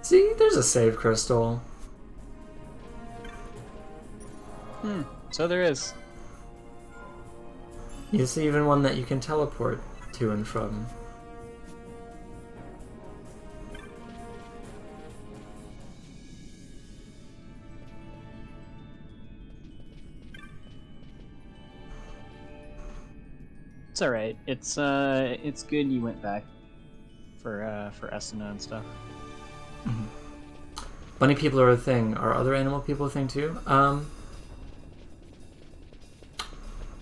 See, there's a save crystal. So there is. You see even one that you can teleport to and from. It's all right. It's good you went back for Esuna and stuff. Mm-hmm. Bunny people are a thing. Are other animal people a thing too?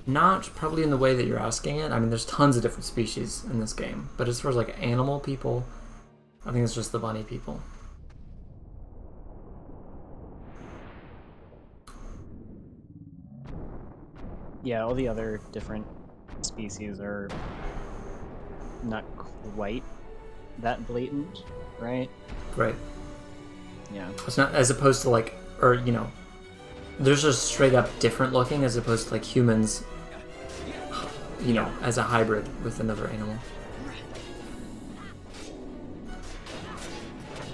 Not probably in the way that you're asking it. I mean, there's tons of different species in this game, but as far as like animal people, I think it's just the bunny people. Yeah, all the other different species are not quite that blatant, right? Right. Yeah. It's not as opposed to like, or you know, there's just straight up different looking as opposed to like humans, you know, as a hybrid with another animal.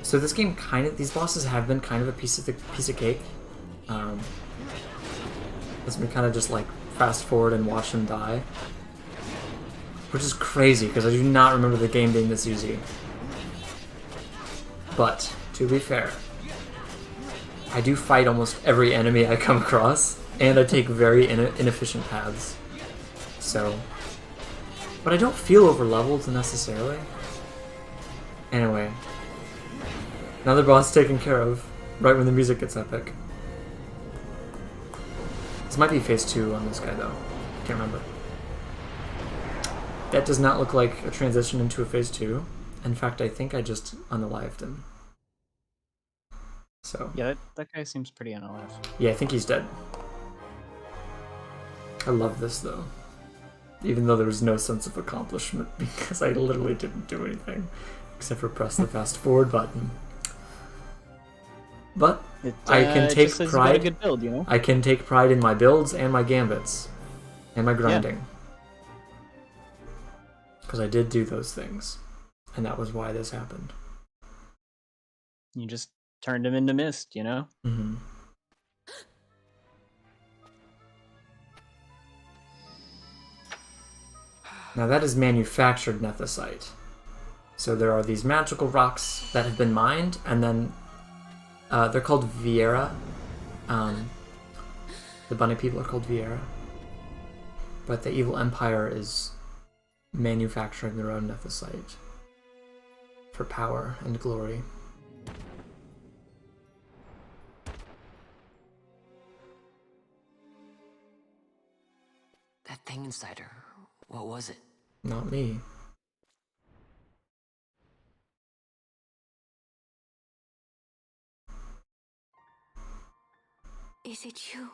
So this game these bosses have been kind of a piece of cake. It's been kind of just like fast forward and watch them die, which is crazy because I do not remember the game being this easy. But to be fair, I do fight almost every enemy I come across, and I take very inefficient paths. So, but I don't feel over-leveled necessarily. Anyway, another boss taken care of, right when the music gets epic. This might be phase 2 on this guy though, can't remember. That does not look like a transition into a phase 2. In fact, I think I just unalived him. So yeah, that guy seems pretty unalive. Yeah, I think he's dead. I love this though, even though there was no sense of accomplishment because I literally didn't do anything except for press the fast forward button. But I can take just says pride. You got a good build, you know? I can take pride in my builds and my gambits and my grinding because I did do those things, and that was why this happened. You just turned him into mist, you know? Mm-hmm. Now that is manufactured nethicite. So there are these magical rocks that have been mined, and then they're called Viera. The bunny people are called Viera. But the evil empire is manufacturing their own nethicite for power and glory. That thing inside her, what was it? Not me. Is it you?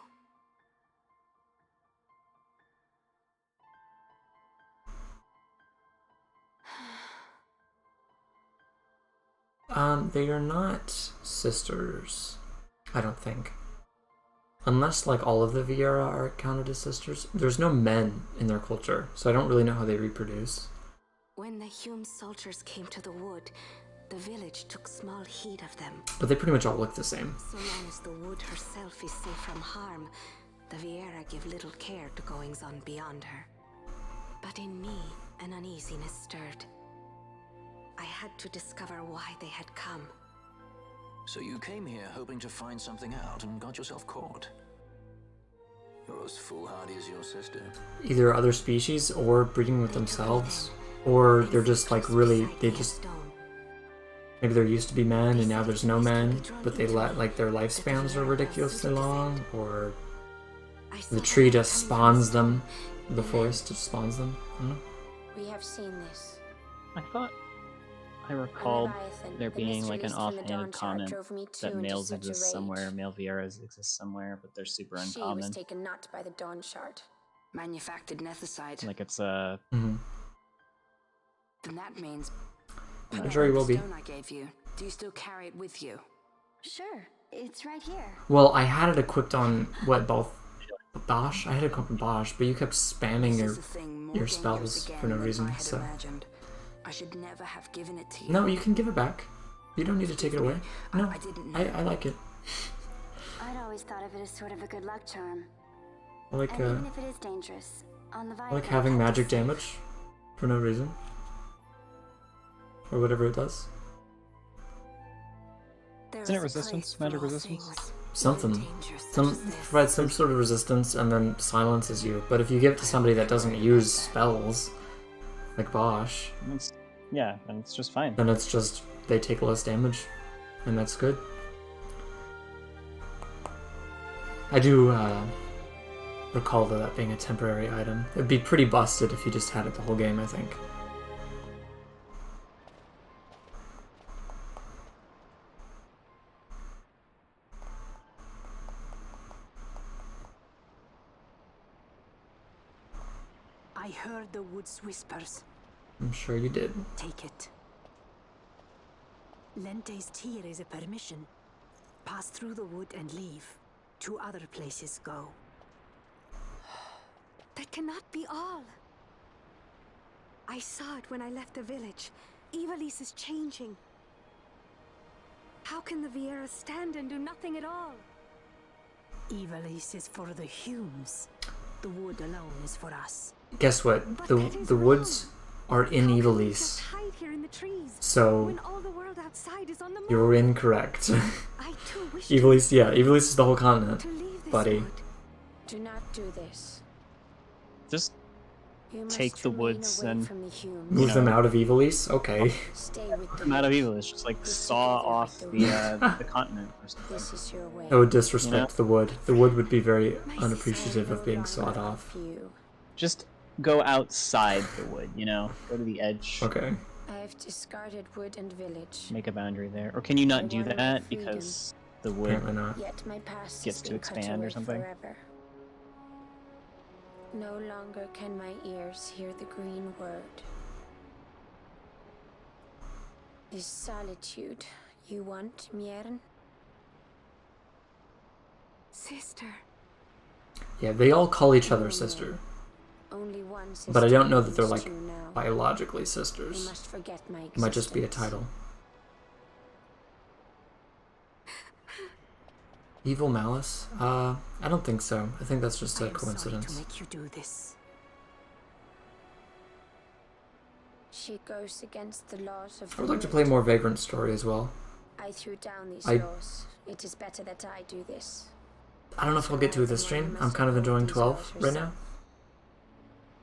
They are not sisters, I don't think. Unless, like, all of the Viera are counted as sisters. There's no men in their culture, so I don't really know how they reproduce. When the Hume soldiers came to the wood, the village took small heed of them. But they pretty much all look the same. So long as the wood herself is safe from harm, the Viera give little care to goings-on beyond her. But in me, an uneasiness stirred. I had to discover why they had come. So you came here hoping to find something out and got yourself caught. You're as foolhardy as your sister. Either other species or breeding with themselves, or they're just like really, maybe there used to be men and now there's no men, but they like their lifespans are ridiculously long, or the tree just spawns them, the forest just spawns them. I don't know. We have seen this. I thought I recalled there being like an offhanded comment that males exist somewhere, male Vieras exist somewhere, but they're super uncommon. She was taken not by the Dawn Shard. Manufactured nethicite. Like it's Then that means. I'm sure you will be. Stone I gave you. Do you still carry it with you? Sure, it's right here. Well, I had it equipped on both Bosch. I had it equipped on Bosch, but you kept spamming your spells for no reason. So I should never have given it to you. no, you can give it back. You don't need to take it away. No, I didn't know. I like it. I'd always thought of it as sort of a good luck charm. I like And even if it is dangerous, on the I like having magic damage for no reason, or whatever it does. Isn't it resistance? Magic resistance? Something. Provides some sort of resistance and then silences you. But if you give it to somebody that doesn't use spells, like Bosch, yeah, and it's just fine. Then it's just they take less damage, and that's good. I do recall that being a temporary item. It'd be pretty busted if you just had it the whole game, I think. I heard the wood's whispers. I'm sure you did. Take it. Lente's tear is a permission. Pass through the wood and leave. To other places go. That cannot be all. I saw it when I left the village. Ivalice is changing. How can the Vieira stand and do nothing at all? Ivalice is for the Humes. The wood alone is for us. Guess what? The woods are in Ivalice. So you're incorrect. Ivalice, yeah, Ivalice is the whole continent, buddy. Do not do this. Just take the woods and move them out of Ivalice. Okay. Them out of Ivalice. Just like saw off the continent or something. That would disrespect the wood. The wood would be very unappreciative of being sawed off. Just go outside the wood, you know? Go to the edge. Okay. I have discarded wood and village. Make a boundary there. Or can you not do that because the wood apparently not gets to expand or something? Forever. No longer can my ears hear the green word. This solitude you want, Miern? Sister. Yeah, they all call each other sister. Only one sister, but I don't know that they're like biologically sisters. I must forget my it might just be a title. Evil Malice? I don't think so. I think that's just a coincidence. To make you do this. She goes against the laws of I would like to play more Vagrant Story as well. I threw down these laws. It is better that I do this. I don't know if I'll get to this stream. I'm kind of enjoying 12 right now.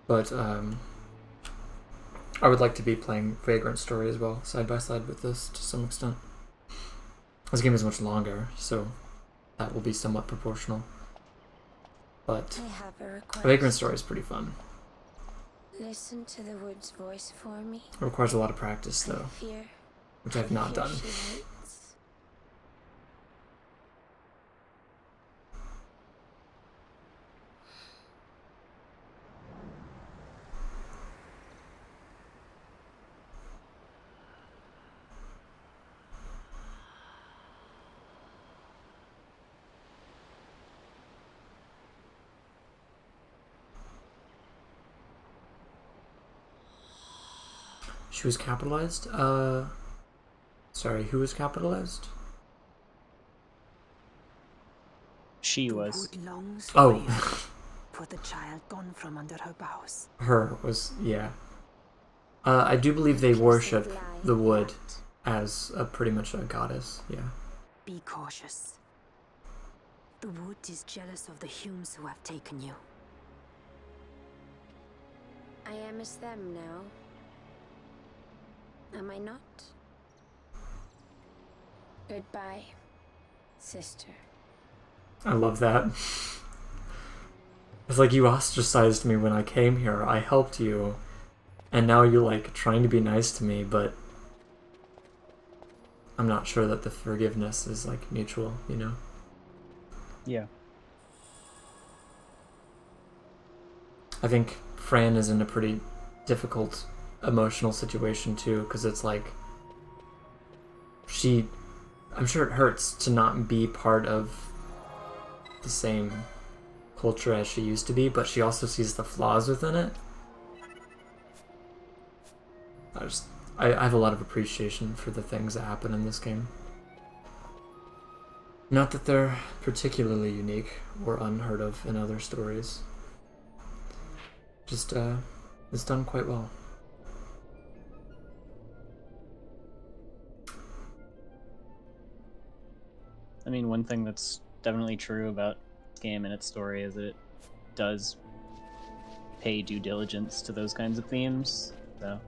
But I would like to be playing Vagrant Story as well, side by side with this to some extent. This game is much longer, so that will be somewhat proportional. But Vagrant Story is pretty fun. Listen to the wood's voice for me. It requires a lot of practice, though, which I've not done. She was capitalized? Sorry, who was capitalized? She was. Oh. For the child gone from under her boughs. Her was, yeah. I do believe they worship the wood as pretty much a goddess, yeah. Be cautious. The wood is jealous of the Humes who have taken you. I am as them now. Am I not? Goodbye, sister. I love that. It's like you ostracized me when I came here. I helped you. And now you're like trying to be nice to me, but I'm not sure that the forgiveness is like mutual, you know? Yeah. I think Fran is in a pretty difficult emotional situation too, because it's like I'm sure it hurts to not be part of the same culture as she used to be, but she also sees the flaws within it. I have a lot of appreciation for the things that happen in this game. Not that they're particularly unique or unheard of in other stories. Just, it's done quite well. I mean, one thing that's definitely true about this game and its story is that it does pay due diligence to those kinds of themes. So,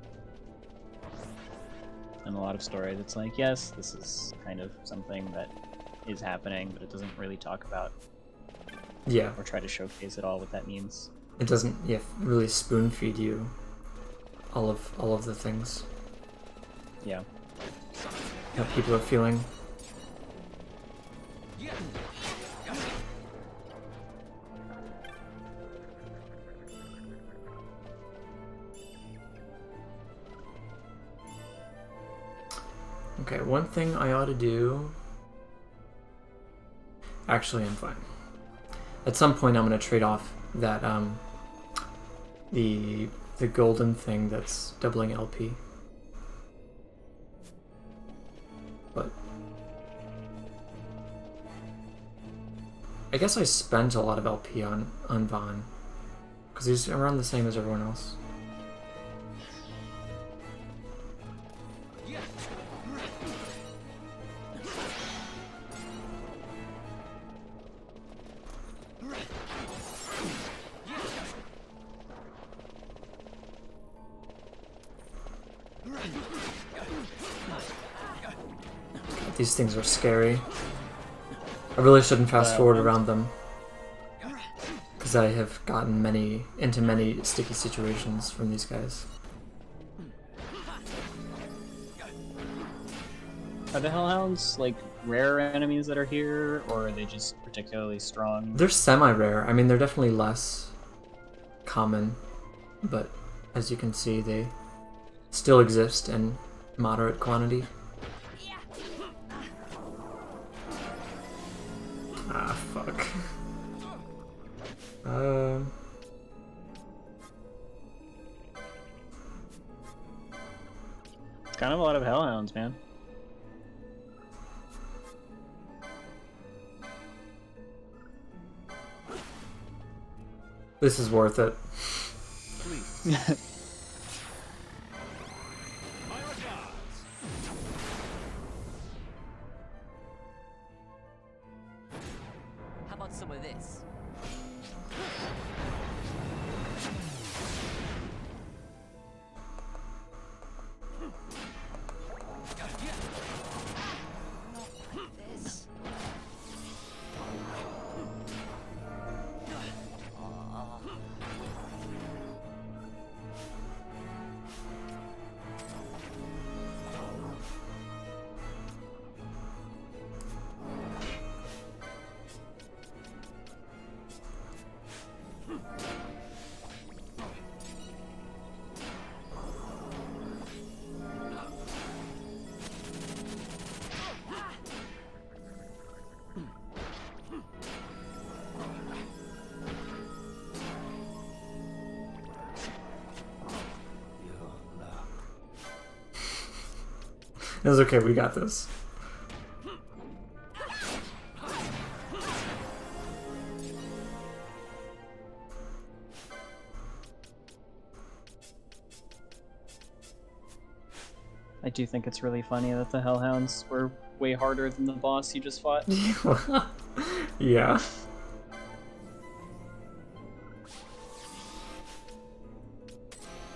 in a lot of stories, it's like, yes, this is kind of something that is happening, but it doesn't really talk about, or try to showcase at all what that means. It doesn't, really spoon feed you all of the things. Yeah. That people are feeling. Okay, one thing I ought to do... Actually, I'm fine. At some point, I'm going to trade off that, the golden thing that's doubling LP. But... I guess I spent a lot of LP on Vaughn, because he's around the same as everyone else. These things are scary. I really shouldn't fast forward around them, because I have gotten into many sticky situations from these guys. Are the Hellhounds like rare enemies that are here, or are they just particularly strong? They're semi-rare. I mean, they're definitely less common, but as you can see, they still exist in moderate quantity. Ah, fuck. It's kind of a lot of Hellhounds, man. This is worth it. How about some of this? This. It's okay, we got this. I do think it's really funny that the Hellhounds were way harder than the boss you just fought. Yeah.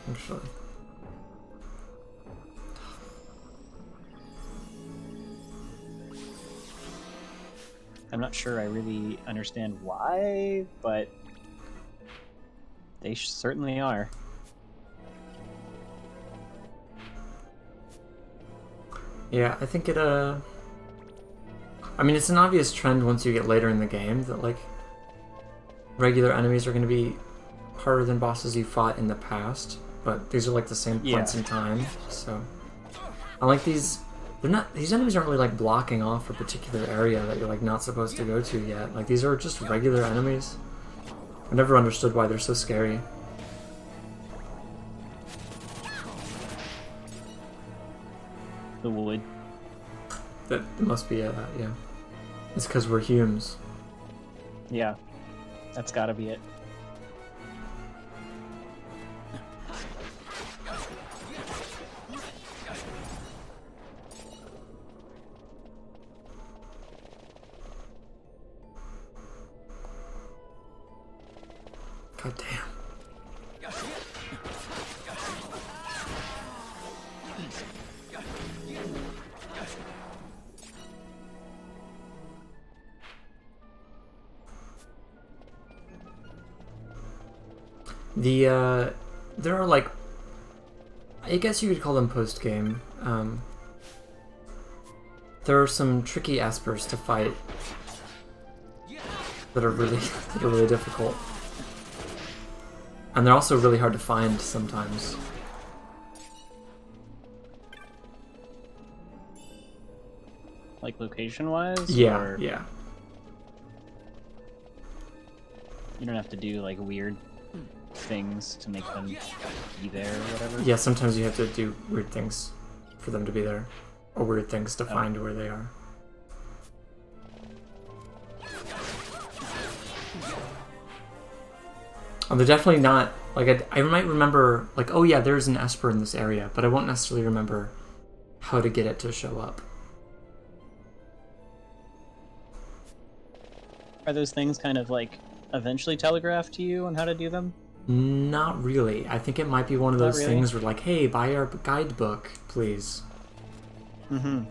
Actually. I'm not sure I really understand why, but they certainly are. Yeah, I think it, I mean, it's an obvious trend once you get later in the game that, like, regular enemies are going to be harder than bosses you fought in the past, but these are like the same points in time, so I like these. These enemies aren't really like blocking off a particular area that you're like not supposed to go to yet. Like these are just regular enemies. I never understood why they're so scary. The wood. That must be yeah. It's because we're humans. Yeah, that's gotta be it. God damn. There are like, I guess you could call them post-game. There are some tricky espers to fight that are really difficult. And they're also really hard to find sometimes. Like location-wise? Yeah, or yeah. You don't have to do like weird things to make them be there or whatever? Yeah, sometimes you have to do weird things for them to be there. Or weird things to find where they are. They're definitely not, like, I might remember, like, oh yeah, there's an Esper in this area, but I won't necessarily remember how to get it to show up. Are those things kind of, like, eventually telegraphed to you on how to do them? Not really. I think it might be one of those things where, like, hey, buy our guidebook, please. Mm-hmm.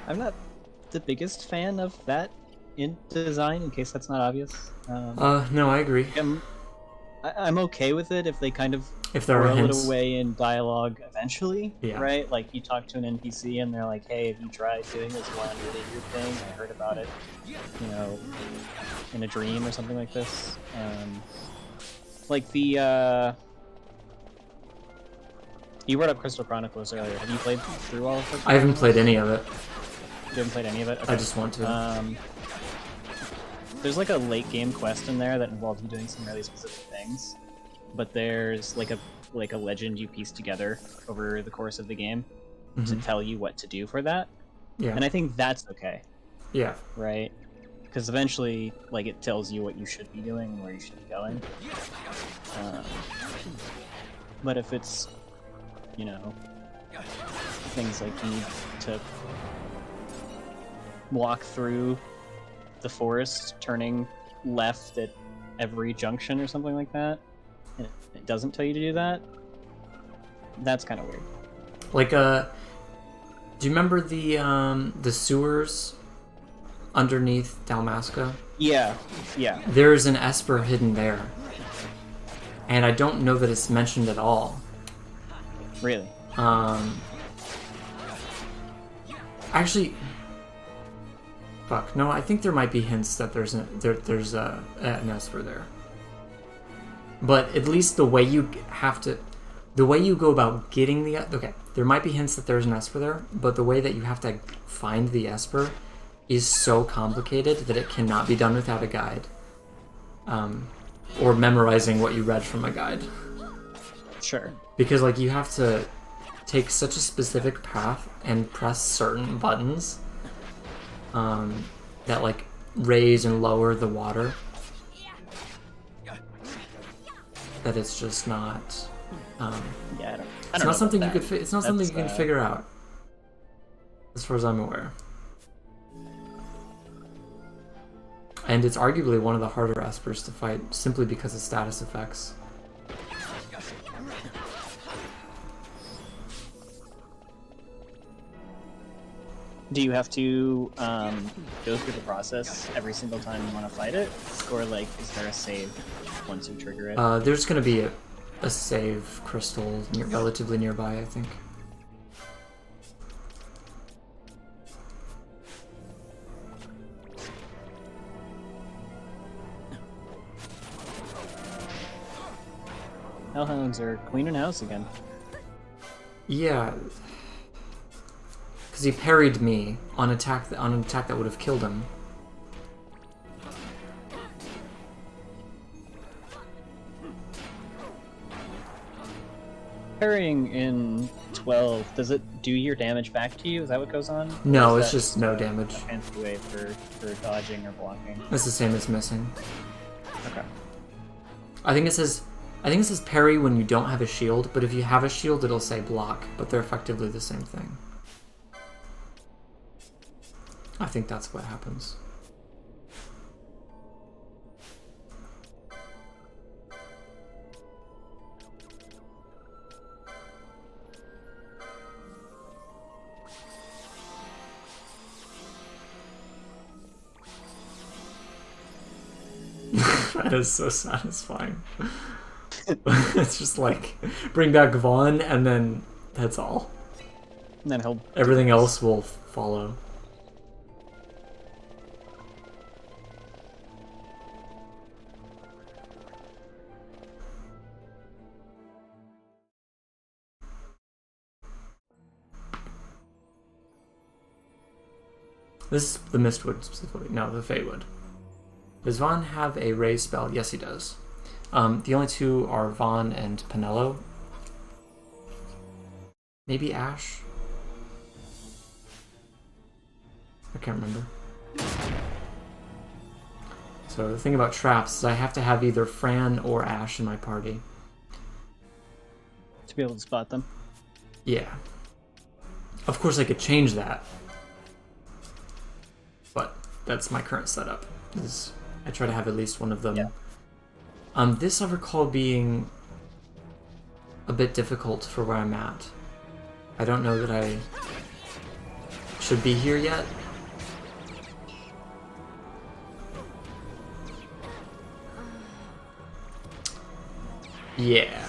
I'm not the biggest fan of that in design, in case that's not obvious. No, I agree. I'm okay with it if they kind of throw it away in dialogue eventually, yeah. Right? Like you talk to an NPC and they're like, "Hey, have you tried doing this one really weird thing? I heard about it, you know, in a dream or something like this." Like the you brought up Crystal Chronicles earlier. Have you played through all of it? I haven't played any of it. You haven't played any of it? Okay. I just want to. There's like a late game quest in there that involves you doing some really specific things, but there's like a legend you piece together over the course of the game to tell you what to do for that. Yeah. And I think that's okay. Yeah. Right? Because eventually, like, it tells you what you should be doing and where you should be going. But if it's, you know, things like you need to walk through the forest, turning left at every junction or something like that, and it doesn't tell you to do that, that's kind of weird. Like, do you remember the sewers underneath Dalmasca? Yeah, yeah. There's an Esper hidden there. And I don't know that it's mentioned at all. Really? Actually, fuck. No, I think there might be hints that there's an Esper there. But at least the way you go about getting the okay, there might be hints that there's an Esper there, but the way that you have to find the Esper is so complicated that it cannot be done without a guide, or memorizing what you read from a guide. Sure. Because like you have to take such a specific path and press certain buttons that like raise and lower the water, that it's just not. Yeah, it's not something you could. It's not something you can figure out, as far as I'm aware. And it's arguably one of the harder Espers to fight, simply because of status effects. Do you have to go through the process every single time you want to fight it? Or, like, is there a save once you trigger it? There's gonna be a save crystal relatively nearby, I think. Hellhounds are cleaning house again. Yeah. Because he parried me on an attack that would have killed him. Parrying in 12, does it do your damage back to you? Is that what goes on? No, it's just no damage. A fancy way for dodging or blocking. It's the same as missing. Okay. I think it says parry when you don't have a shield, but if you have a shield, it'll say block, but they're effectively the same thing. I think that's what happens. That is so satisfying. It's just like, bring back Vaughn, and then that's all. And then everything else will follow. This is the Mistwood specifically. No, the Feywood. Does Vaughn have a raise spell? Yes, he does. The only two are Vaughn and Penello. Maybe Ash? I can't remember. So the thing about traps is I have to have either Fran or Ash in my party. To be able to spot them? Yeah. Of course I could change that. But that's my current setup. I try to have at least one of them. Yeah. This I recall being a bit difficult for where I'm at. I don't know that I should be here yet. Yeah.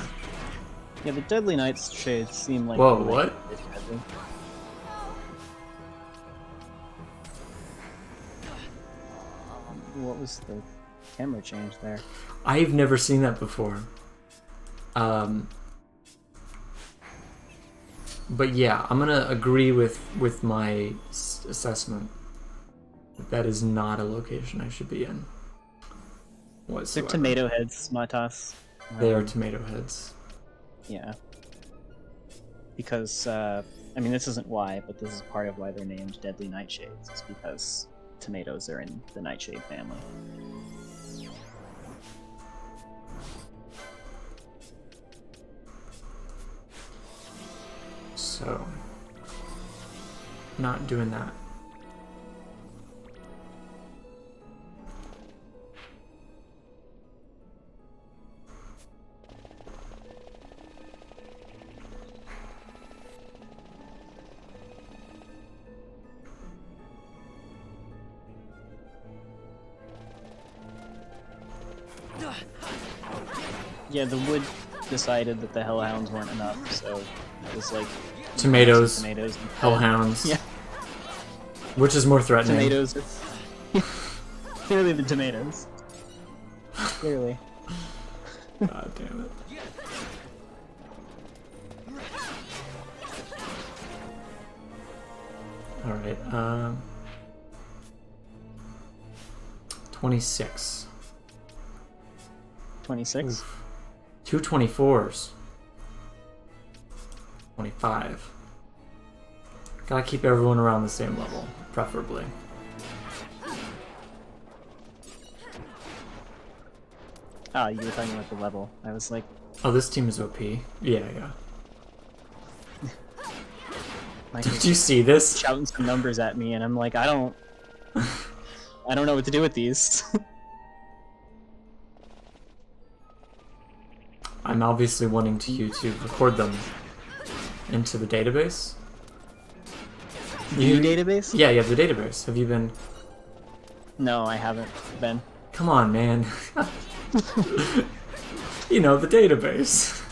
Yeah, the Deadly Knights shades seem like... Whoa, what? What was the camera change there? I've never seen that before. But yeah, I'm gonna agree with my assessment. That is not a location I should be in. They're tomato heads, Matas. They are tomato heads. Yeah. Because, I mean, this isn't why, but this is part of why they're named Deadly Nightshades. It's because tomatoes are in the Nightshade family. So, not doing that. Yeah, the wood decided that the Hellhounds weren't enough, so it was like... Tomatoes, and Hellhounds. Yeah. Which is more threatening? Tomatoes. Clearly the tomatoes. Clearly. God damn it. Alright, 26. 26? 2 24s. 25. Gotta keep everyone around the same level, preferably. Ah, you were talking about the level. I was like... Oh, this team is OP. Yeah, yeah. Did you see this? Shouting some numbers at me, and I'm like, I don't know what to do with these. I'm obviously wanting you to record them into the database. The database? Yeah, you have the database. Have you been? No, I haven't been. Come on, man. You know, the database.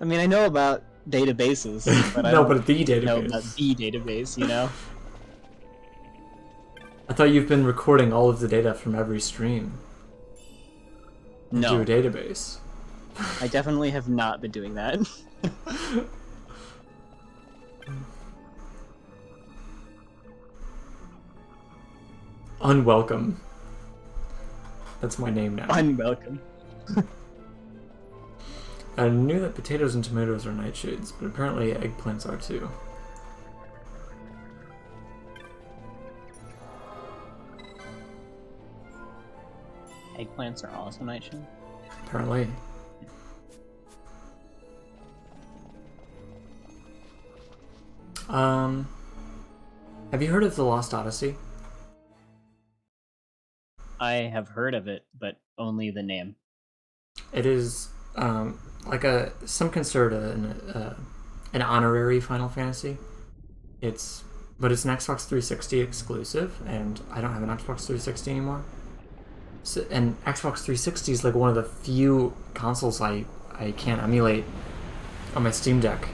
I mean, I know about databases, but I No, don't but the database. know about the database, you know? I thought you've been recording all of the data from every stream No. into a database. I definitely have not been doing that. Unwelcome. That's my name now. Unwelcome. I knew that potatoes and tomatoes are nightshades, but apparently eggplants are too. Eggplants are also nightshade? Apparently. Have you heard of the Lost Odyssey? I have heard of it, but only the name. It is like some consider it an honorary Final Fantasy. But it's an Xbox 360 exclusive, and I don't have an Xbox 360 anymore. So, and Xbox 360 is like one of the few consoles I can't emulate on my Steam Deck.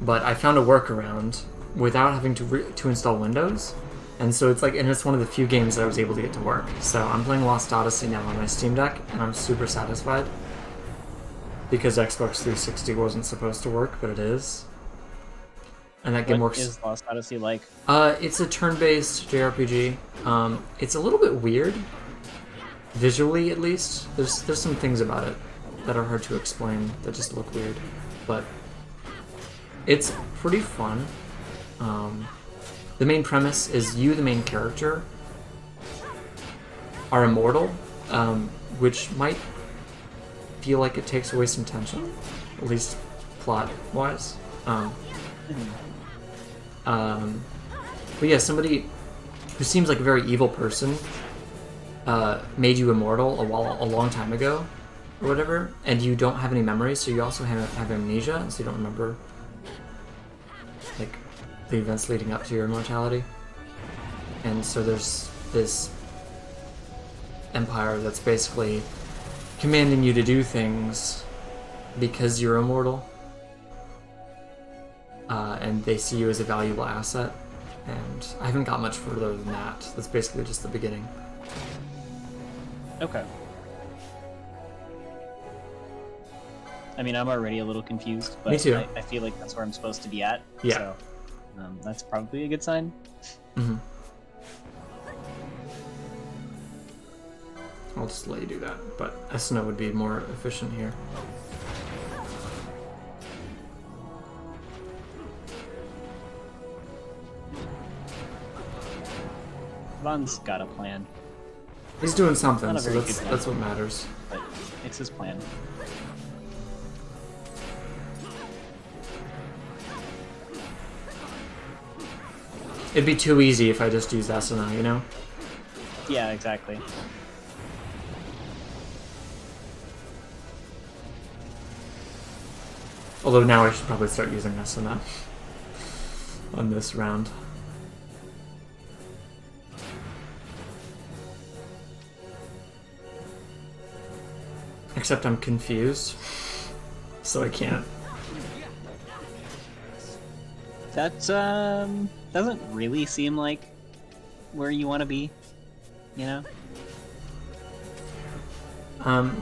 But I found a workaround without having to install Windows, and so it's one of the few games that I was able to get to work. So I'm playing Lost Odyssey now on my Steam Deck, and I'm super satisfied because Xbox 360 wasn't supposed to work, but it is. And that game works. What is Lost Odyssey like? It's a turn-based JRPG. It's a little bit weird, visually at least. There's some things about it that are hard to explain that just look weird, but it's pretty fun. The main premise is you, the main character, are immortal, which might feel like it takes away some tension, at least plot-wise. But yeah, somebody who seems like a very evil person made you immortal a long time ago, or whatever, and you don't have any memories, so you also have amnesia, so you don't remember like the events leading up to your immortality. And so there's this empire that's basically commanding you to do things because you're immortal. And they see you as a valuable asset. And I haven't got much further than that. That's basically just the beginning. Okay. I mean, I'm already a little confused, but Me too. I feel like that's where I'm supposed to be at. Yeah. So that's probably a good sign. Mm-hmm. I'll just let you do that, but Esna would be more efficient here. Vaughn's got a plan. He's doing something, Not a so very good plan, that's what matters. But it's his plan. It'd be too easy if I just used Esna, you know? Yeah, exactly. Although now I should probably start using Esna on this round. Except I'm confused, so I can't. That doesn't really seem like where you want to be, you know?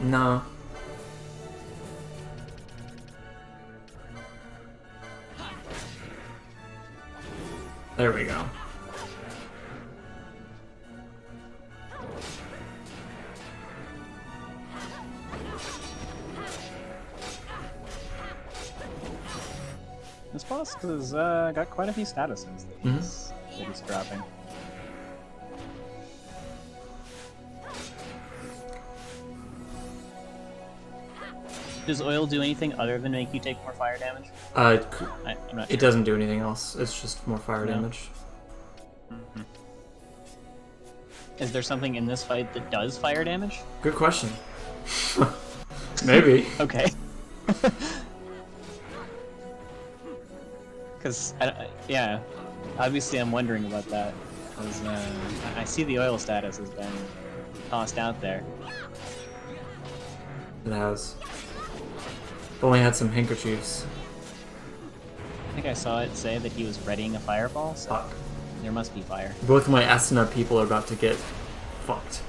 No. There we go. This boss has got quite a few statuses that he's dropping. Does oil do anything other than make you take more fire damage? I'm not It sure. doesn't do anything else. It's just more fire damage. Mm-hmm. Is there something in this fight that does fire damage? Good question. Maybe. Okay. Because, yeah, obviously I'm wondering about that. Because I see the oil status has been tossed out there. It has. Only had some handkerchiefs. I think I saw it say that he was readying a fireball, so Fuck. there must be fire. Both of my Asuna people are about to get fucked.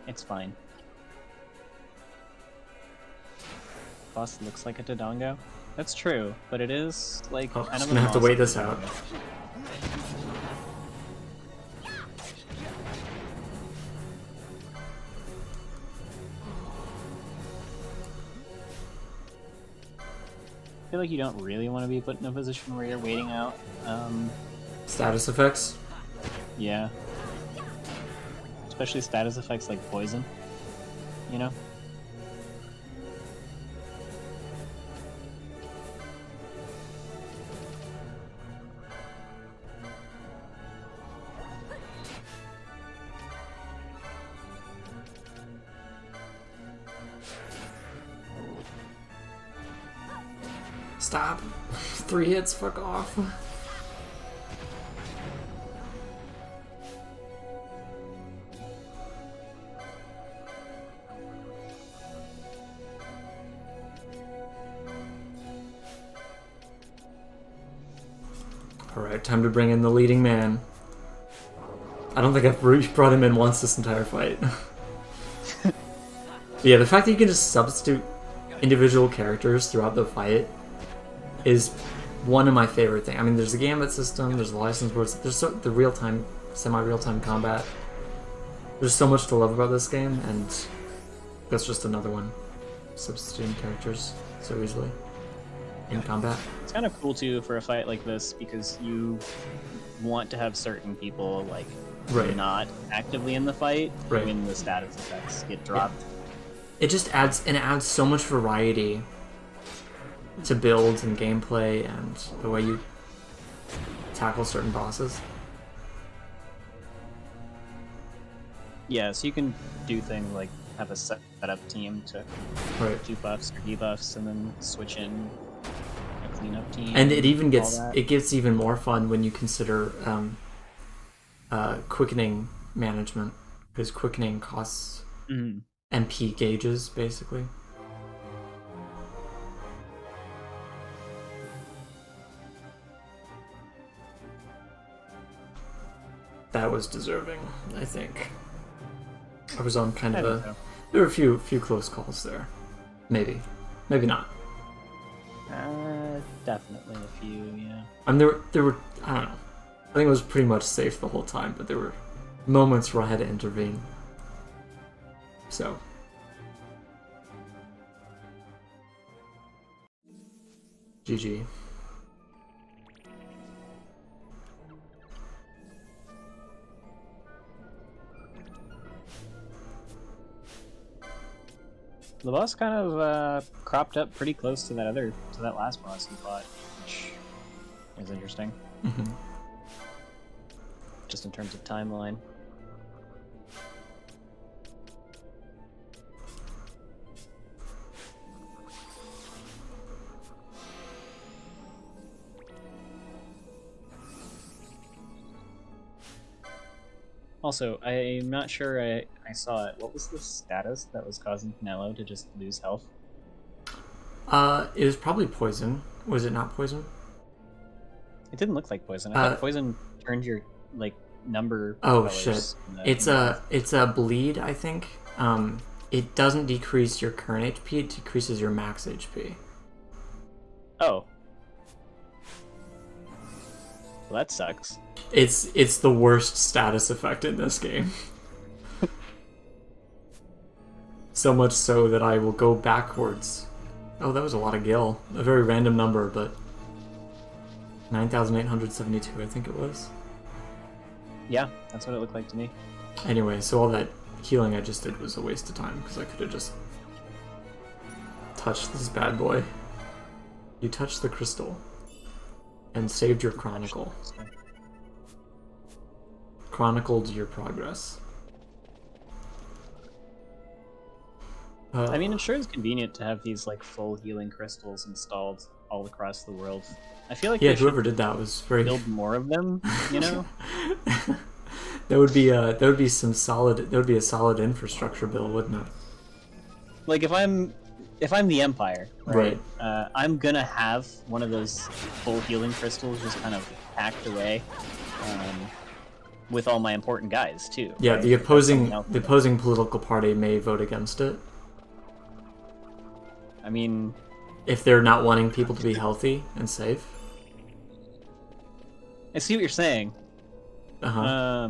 It's fine. Boss looks like a Dodongo. That's true, but it is like Oh, kind just of gonna a have to wait this monster out. I feel like you don't really want to be put in a position where you're waiting out. Status effects? Yeah. Especially status effects like poison. You know? Stop. 3 hits, fuck off. Alright, time to bring in the leading man. I don't think I've brought him in once this entire fight. Yeah, the fact that you can just substitute individual characters throughout the fight is one of my favorite things. I mean, there's the gambit system, there's the license boards, there's the real-time, semi-real-time combat. There's so much to love about this game, and that's just another one. Substituting characters so easily in combat. It's kind of cool too for a fight like this because you want to have certain people like not actively in the fight when the status effects get dropped. Yeah. It just adds so much variety to builds and gameplay and the way you tackle certain bosses. Yeah, so you can do things like have a setup team to do buffs or debuffs, and then switch in a cleanup team. And it even gets even more fun when you consider quickening management, because quickening costs MP gauges basically. That was deserving, I think. I was on kind of a... There were a few close calls there. Maybe. Maybe not. Definitely a few, yeah. And there were... I don't know. I think it was pretty much safe the whole time, but there were moments where I had to intervene. So... GG. The boss kind of cropped up pretty close to that last boss you fought, which is interesting. Just in terms of timeline. Also, I'm not sure I saw it. What was the status that was causing Pinello to just lose health? It was probably poison. Was it not poison? It didn't look like poison. I thought poison turned your number. Oh shit! It's a bleed, I think. It doesn't decrease your current HP; it decreases your max HP. Oh. Well, that sucks. It's the worst status effect in this game. So much so that I will go backwards. Oh, that was a lot of gil. A very random number, but 9,872, I think it was. Yeah, that's what it looked like to me. Anyway, so all that healing I just did was a waste of time, because I could have just touched this bad boy. You touched the crystal and saved your chronicle. Chronicled your progress. I mean, it sure is convenient to have these full healing crystals installed all across the world. I feel like yeah, they should whoever did that was very build more of them. You know, that would be a solid infrastructure bill, wouldn't it? like if I'm the Empire, Right. I'm gonna have one of those full healing crystals just kind of packed away, with all my important guys too. Yeah, right? the opposing political party may vote against it. I mean, if they're not wanting people to be healthy and safe. I see what you're saying. Yeah.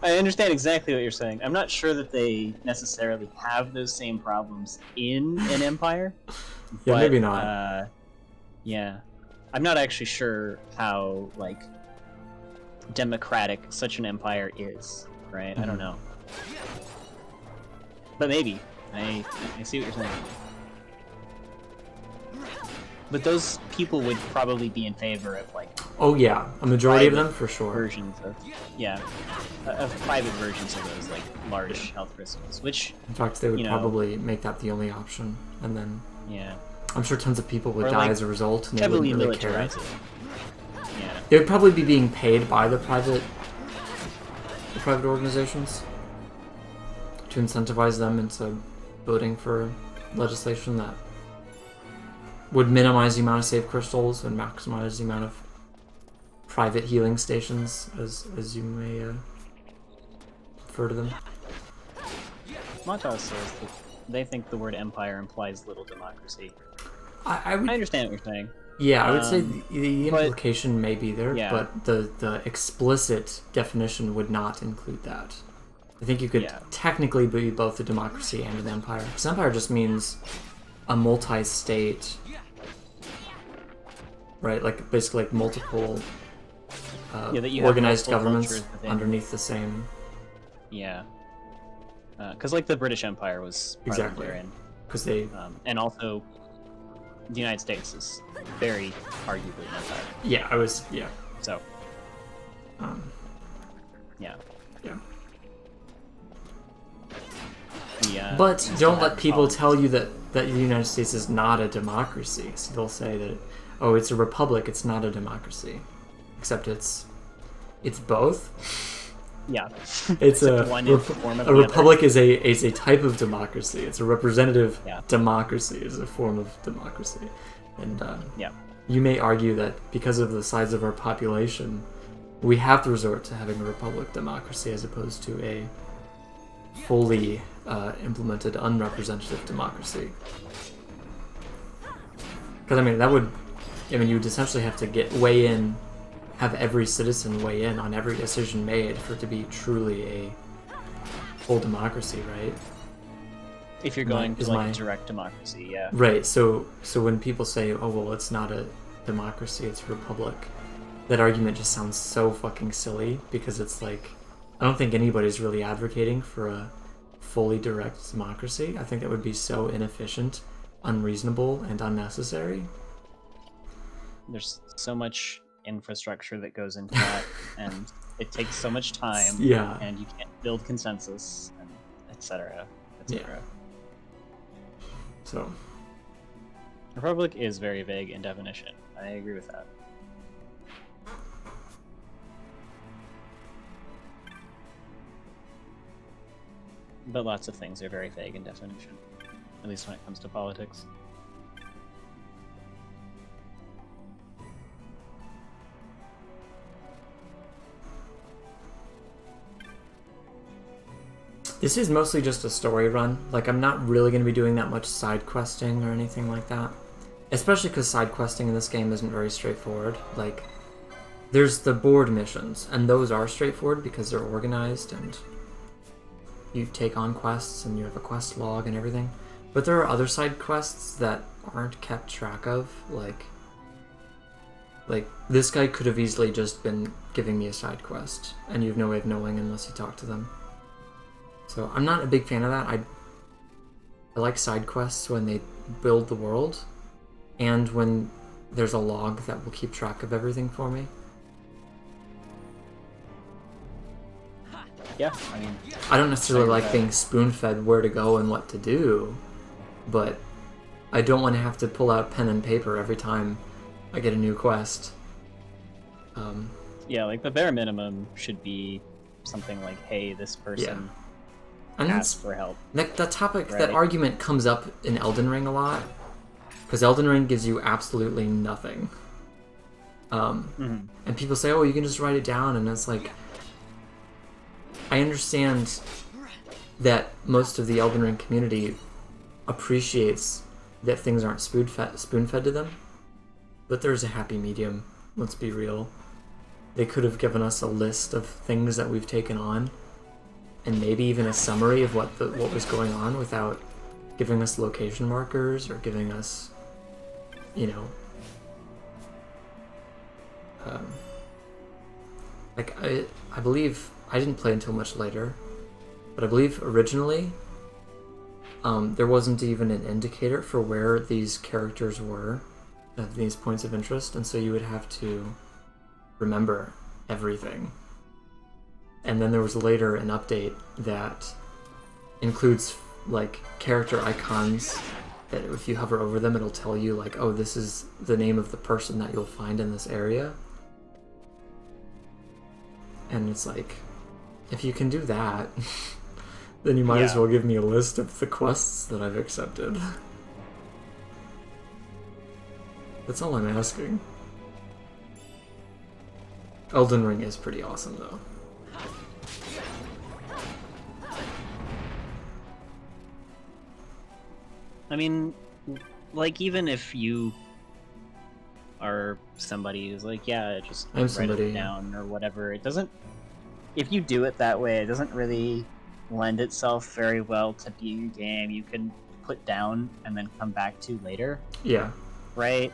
I understand exactly what you're saying. I'm not sure that they necessarily have those same problems in an empire. Yeah, but, maybe not. Yeah, I'm not actually sure how like democratic such an empire is. Right? I don't know. But maybe. I see what you're saying. But those people would probably be in favor of like. Oh yeah, a majority of them for sure. Versions of of private versions of those like large health crystals, which in fact they would probably make that the only option, and then yeah, I'm sure tons of people would or, die like, as a result, and they heavily wouldn't really care. militarize it. Yeah, They would probably be being paid by the private organizations to incentivize them into voting for legislation that would minimize the amount of safe crystals and maximize the amount of private healing stations, as you may refer to them. Montas says that they think the word empire implies little democracy. I understand what you're saying. Yeah, I would say the implication may be there, yeah. but the explicit definition would not include that. I think you could technically be both a democracy and an empire. Because empire just means a multi-state, right? Like basically like multiple that you organized have governments underneath the same. Yeah, because like the British Empire was exactly therein. Because they and also the United States is very arguably an empire. Yeah, I was So. Yeah. Yeah. But don't let people tell you that the United States is not a democracy. So they'll say that, oh, it's a republic, it's not a democracy. Except it's both. Yeah. It's a republic is a type of democracy. It's a representative democracy, is a form of democracy. And you may argue that because of the size of our population, we have to resort to having a republic democracy as opposed to a fully implemented unrepresentative democracy. Because you would essentially have to weigh in, have every citizen weigh in on every decision made for it to be truly a full democracy, right? If you're going to direct democracy, yeah. Right. So when people say, "Oh well, it's not a democracy, it's a republic," that argument just sounds so fucking silly because it's like, I don't think anybody's really advocating for a fully direct democracy. I think that would be so inefficient, unreasonable, and unnecessary. There's so much infrastructure that goes into that, and it takes so much time. Yeah. And you can't build consensus, and etc. etc. Yeah. So. Republic is very vague in definition. I agree with that. But lots of things are very vague in definition, at least when it comes to politics. This is mostly just a story run. Like, I'm not really going to be doing that much side questing or anything like that. Especially because side questing in this game isn't very straightforward. Like, there's the board missions, and those are straightforward because they're organized and you take on quests and you have a quest log and everything. But there are other side quests that aren't kept track of. Like this guy could have easily just been giving me a side quest, and you have no way of knowing unless you talk to them. So I'm not a big fan of that. I like side quests when they build the world, and when there's a log that will keep track of everything for me. Yeah, I don't necessarily like being spoon-fed where to go and what to do, but I don't want to have to pull out pen and paper every time I get a new quest. Yeah, like the bare minimum should be something like, hey, this person asked for help. That topic, right? that argument comes up in Elden Ring a lot, because Elden Ring gives you absolutely nothing. And people say, oh, you can just write it down, and it's like, I understand that most of the Elden Ring community appreciates that things aren't spoon-fed to them, but there's a happy medium, let's be real. They could have given us a list of things that we've taken on, and maybe even a summary of what was going on without giving us location markers or giving us, you know, like I believe, I didn't play until much later, but I believe originally there wasn't even an indicator for where these characters were at these points of interest, and so you would have to remember everything. And then there was later an update that includes like character icons that if you hover over them it'll tell you like, oh, this is the name of the person that you'll find in this area. And it's like, if you can do that, then you might as well give me a list of the quests that I've accepted. That's all I'm asking. Elden Ring is pretty awesome, though. I mean, like, even if you are somebody who's like, yeah, just write it down or whatever, it doesn't... If you do it that way, it doesn't really lend itself very well to being a game you can put down and then come back to later. Yeah. Right?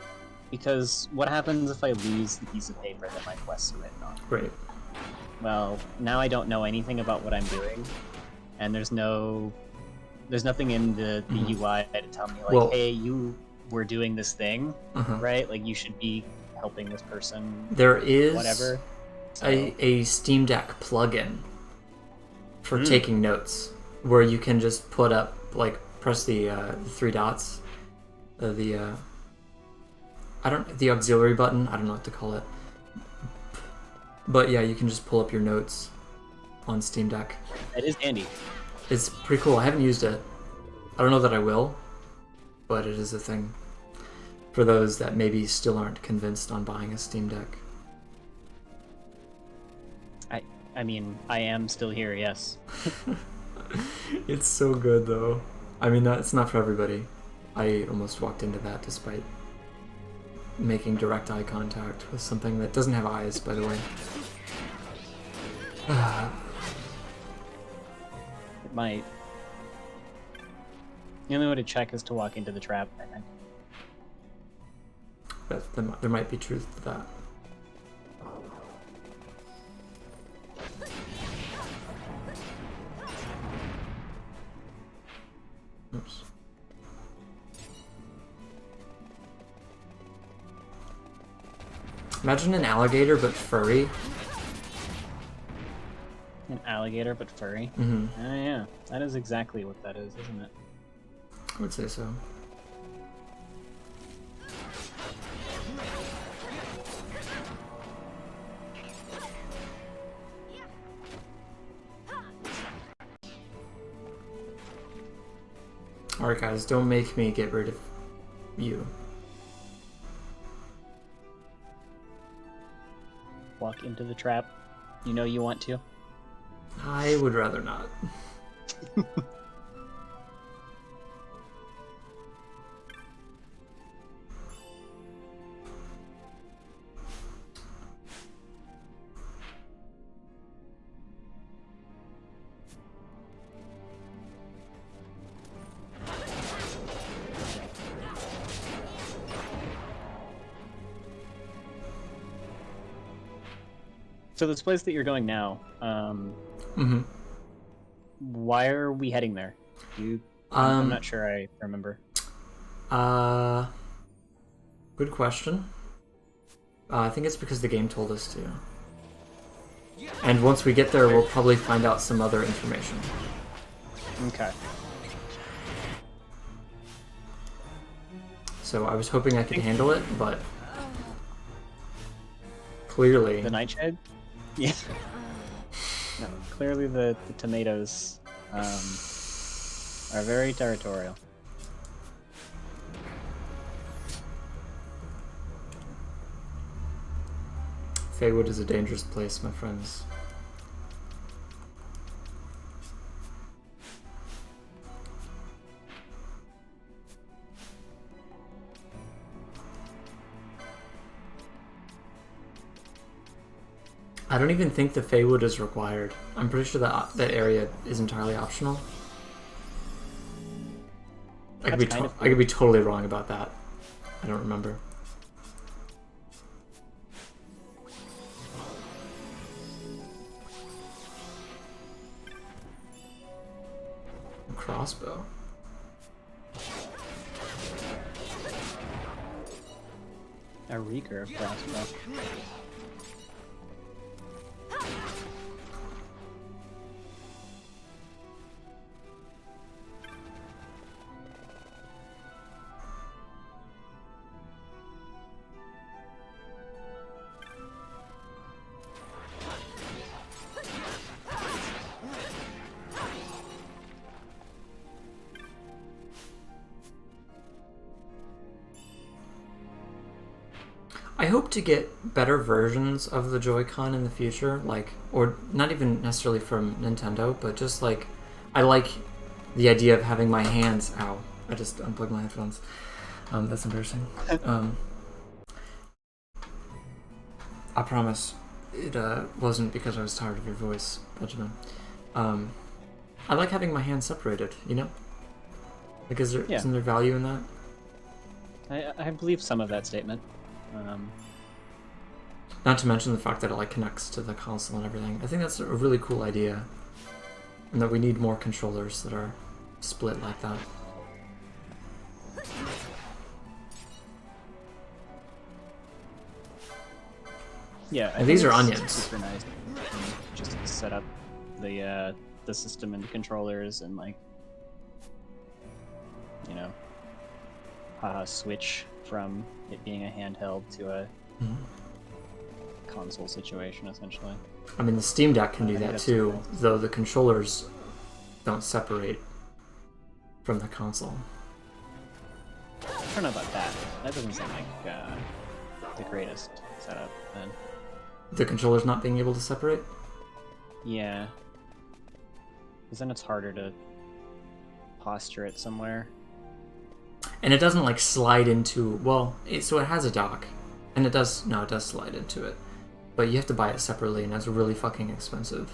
Because what happens if I lose the piece of paper that my quests are written on? Right. Well, now I don't know anything about what I'm doing, and there's nothing in the UI to tell me, like, hey, you were doing this thing, right? Like, you should be helping this person. There is whatever. So. A Steam Deck plugin for taking notes, where you can just put up, like, press the 3 dots, the auxiliary button, I don't know what to call it. But yeah, you can just pull up your notes on Steam Deck. It is handy. It's pretty cool. I haven't used it. I don't know that I will, but it is a thing for those that maybe still aren't convinced on buying a Steam Deck. I mean, I am still here, yes. It's so good, though. I mean, it's not for everybody. I almost walked into that despite making direct eye contact with something that doesn't have eyes, by the way. It might. The only way to check is to walk into the trap, I think. There might be truth to that. Oops. Imagine an alligator but furry. An alligator but furry? Yeah, that is exactly what that is, isn't it? I would say so. Alright guys, don't make me get rid of you. Walk into the trap. You know you want to? I would rather not. So this place that you're going now, why are we heading there? I'm not sure I remember. Good question. I think it's because the game told us to. And once we get there, we'll probably find out some other information. so I was hoping I could handle it, but clearly... The Nightshade? Yeah. No, clearly the tomatoes are very territorial. Feywood is a dangerous place, my friends. I don't even think the Feywood is required. I'm pretty sure that that area is entirely optional. I could be totally wrong about that. I don't remember. Crossbow. A recurve crossbow. I hope to get better versions of the Joy-Con in the future, like, or not even necessarily from Nintendo, but just like, I like the idea of having my hands, ow, I just unplugged my headphones, that's embarrassing. I promise, it wasn't because I was tired of your voice, Benjamin. I like having my hands separated, you know? Like, isn't there value in that? I believe some of that statement. Not to mention the fact that it like connects to the console and everything. I think that's a really cool idea, and that we need more controllers that are split like that. Yeah, well, these are onions. Super nice. Just to set up the system and the controllers and like, you know, switch from it being a handheld to a console situation, essentially. I mean, the Steam Deck can do that too, cool. Though the controllers don't separate from the console. I don't know about that. That doesn't sound like the greatest setup, then. The controllers not being able to separate? Yeah. Because then it's harder to posture it somewhere. And it doesn't like slide into, well, so it has a dock, and it does slide into it, but you have to buy it separately, and it's really fucking expensive.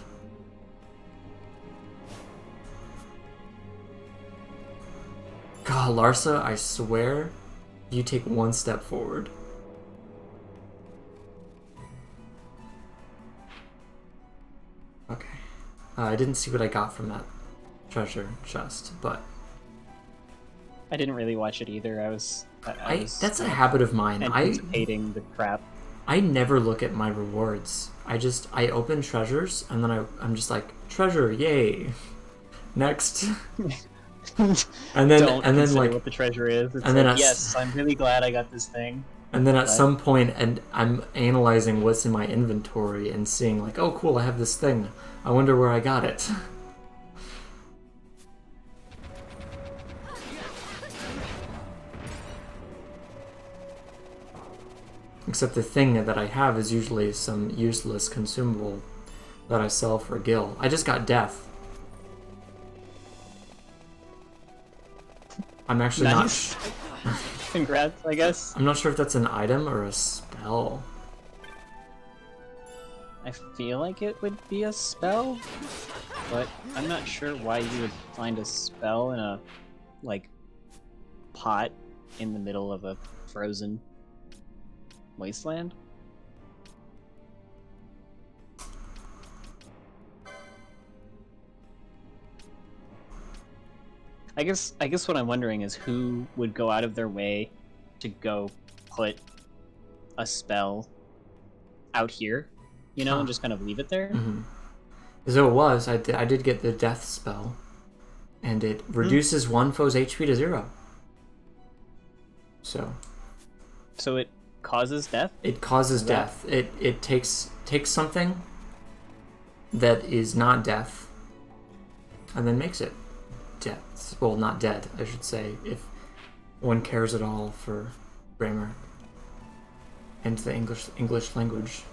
God, Larsa, I swear, you take one step forward. Okay. I didn't see what I got from that treasure chest, but... I didn't really watch it either. I was that's a habit of mine. Anticipating the crap. I never look at my rewards. I open treasures and then I'm just like, treasure, yay. Next. and then like what the treasure is. It's and then like, yes, I'm really glad I got this thing. And then at some point, and I'm analyzing what's in my inventory and seeing like, oh cool, I have this thing. I wonder where I got it. Except the thing that I have is usually some useless consumable that I sell for gil. I just got death. I'm actually nice. Not... Congrats, I guess. I'm not sure if that's an item or a spell. I feel like it would be a spell, but I'm not sure why you would find a spell in a, like, pot in the middle of a frozen wasteland. I guess what I'm wondering is who would go out of their way to go put a spell out here, you know, and just kind of leave it there. Mm-hmm. So it was. I did get the death spell, and it reduces one foe's HP to 0. So it causes death? it causes death. It takes something that is not death and then makes it death. Well, not dead, I should say, if one cares at all for grammar and the English language.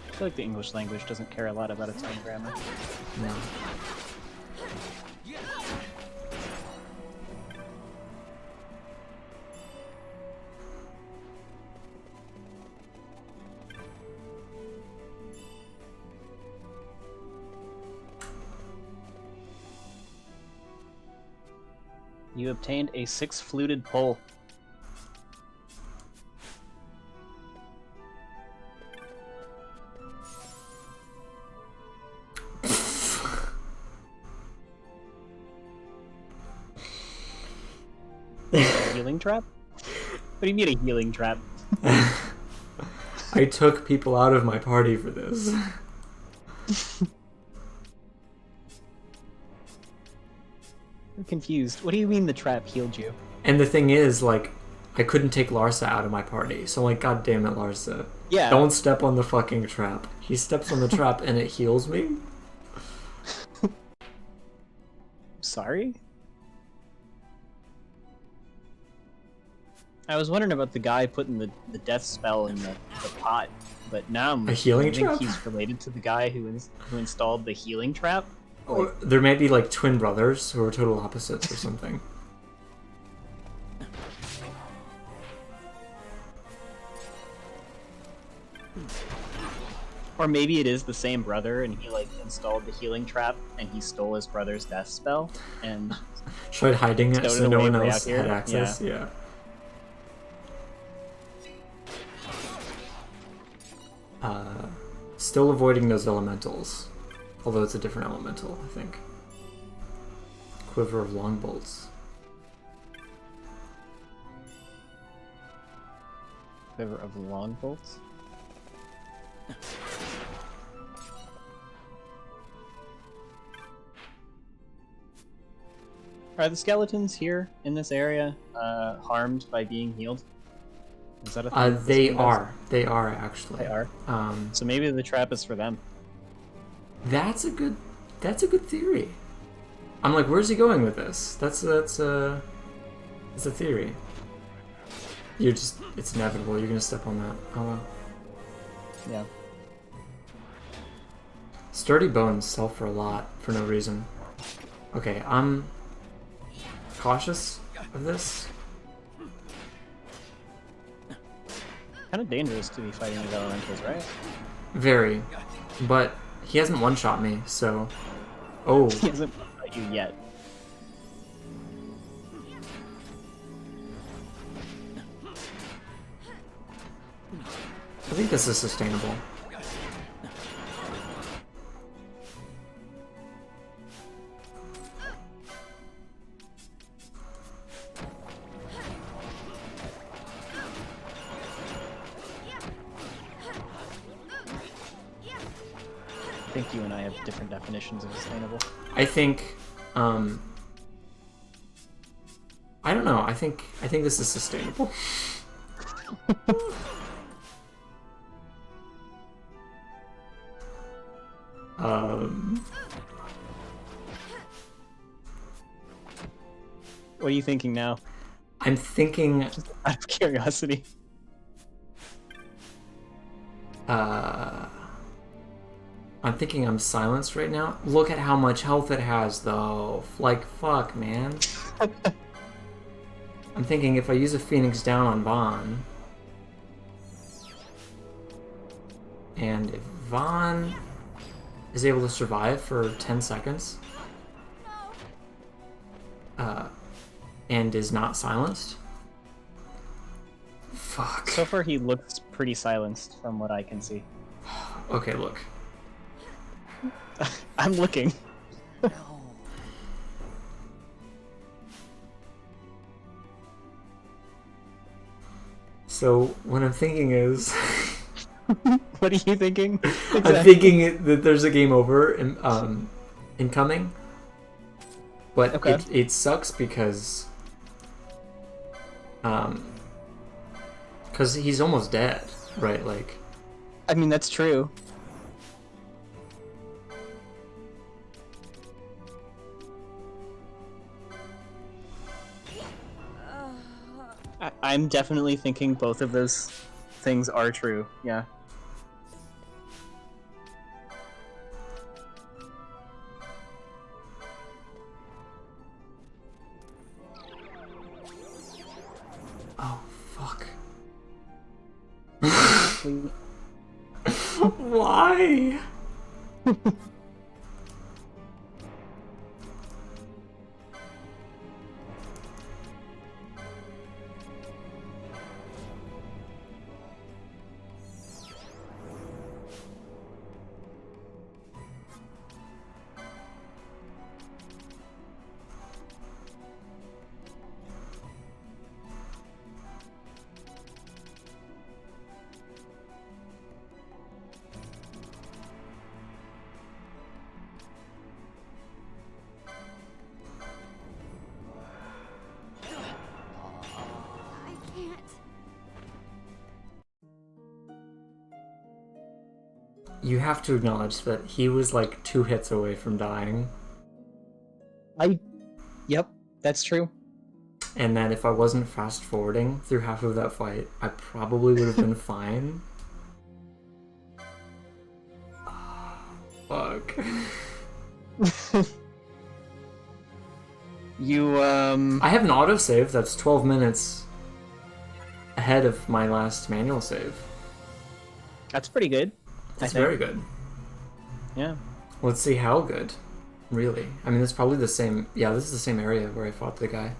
I feel like the English language doesn't care a lot about its own grammar. No. You obtained a 6-fluted pole. A healing trap? What do you mean a healing trap? I took people out of my party for this. I'm confused. What do you mean the trap healed you? And the thing is, like, I couldn't take Larsa out of my party, so I'm like, God damn it, Larsa. Yeah. Don't step on the fucking trap. He steps on the trap and it heals me? Sorry? I was wondering about the guy putting the death spell in the pot, but now I'm A healing think trap? he's related to the guy who installed the healing trap. Or there may be, like, twin brothers who are total opposites or something. Or maybe it is the same brother and he like installed the healing trap and he stole his brother's death spell and tried hiding it so no one else here. had access. Yeah. Still avoiding those elementals. Although it's a different elemental, I think. Quiver of long bolts. Quiver of long bolts? Are the skeletons here in this area harmed by being healed? Is that a thing? They are. They are, actually. They are? So maybe the trap is for them. That's a good theory. I'm like, where's he going with this? That's a theory. It's inevitable. You're gonna step on that. Oh well. Yeah. Sturdy bones sell for a lot for no reason. Okay, I'm cautious of this. Kind of dangerous to be fighting these elementals, right? Very, but he hasn't one-shot me, so. Oh. He hasn't one-shot you yet. I think this is sustainable. I think you and I have different definitions of sustainable. I think, I don't know. I think this is sustainable. What are you thinking now? I'm thinking... Just out of curiosity. I'm thinking I'm silenced right now. Look at how much health it has, though. Like, fuck, man. I'm thinking if I use a Phoenix down on Vaughn... And if Vaughn is able to survive for 10 seconds... and is not silenced... Fuck. So far he looks pretty silenced from what I can see. Okay, look. I'm looking. So, what I'm thinking is... What are you thinking? Exactly. I'm thinking that there's a game over incoming. But okay. it sucks because Because he's almost dead, right? Like, I mean, that's true. I'm definitely thinking both of those things are true, yeah. oh, fuck. Why? You have to acknowledge that he was like 2 hits away from dying. Yep, that's true. And that if I wasn't fast forwarding through half of that fight, I probably would have been fine. Fuck. I have an autosave that's 12 minutes ahead of my last manual save. That's pretty good. That's very good. Yeah. Let's see how good. Really. I mean, it's probably the same... Yeah, this is the same area where I fought the guy.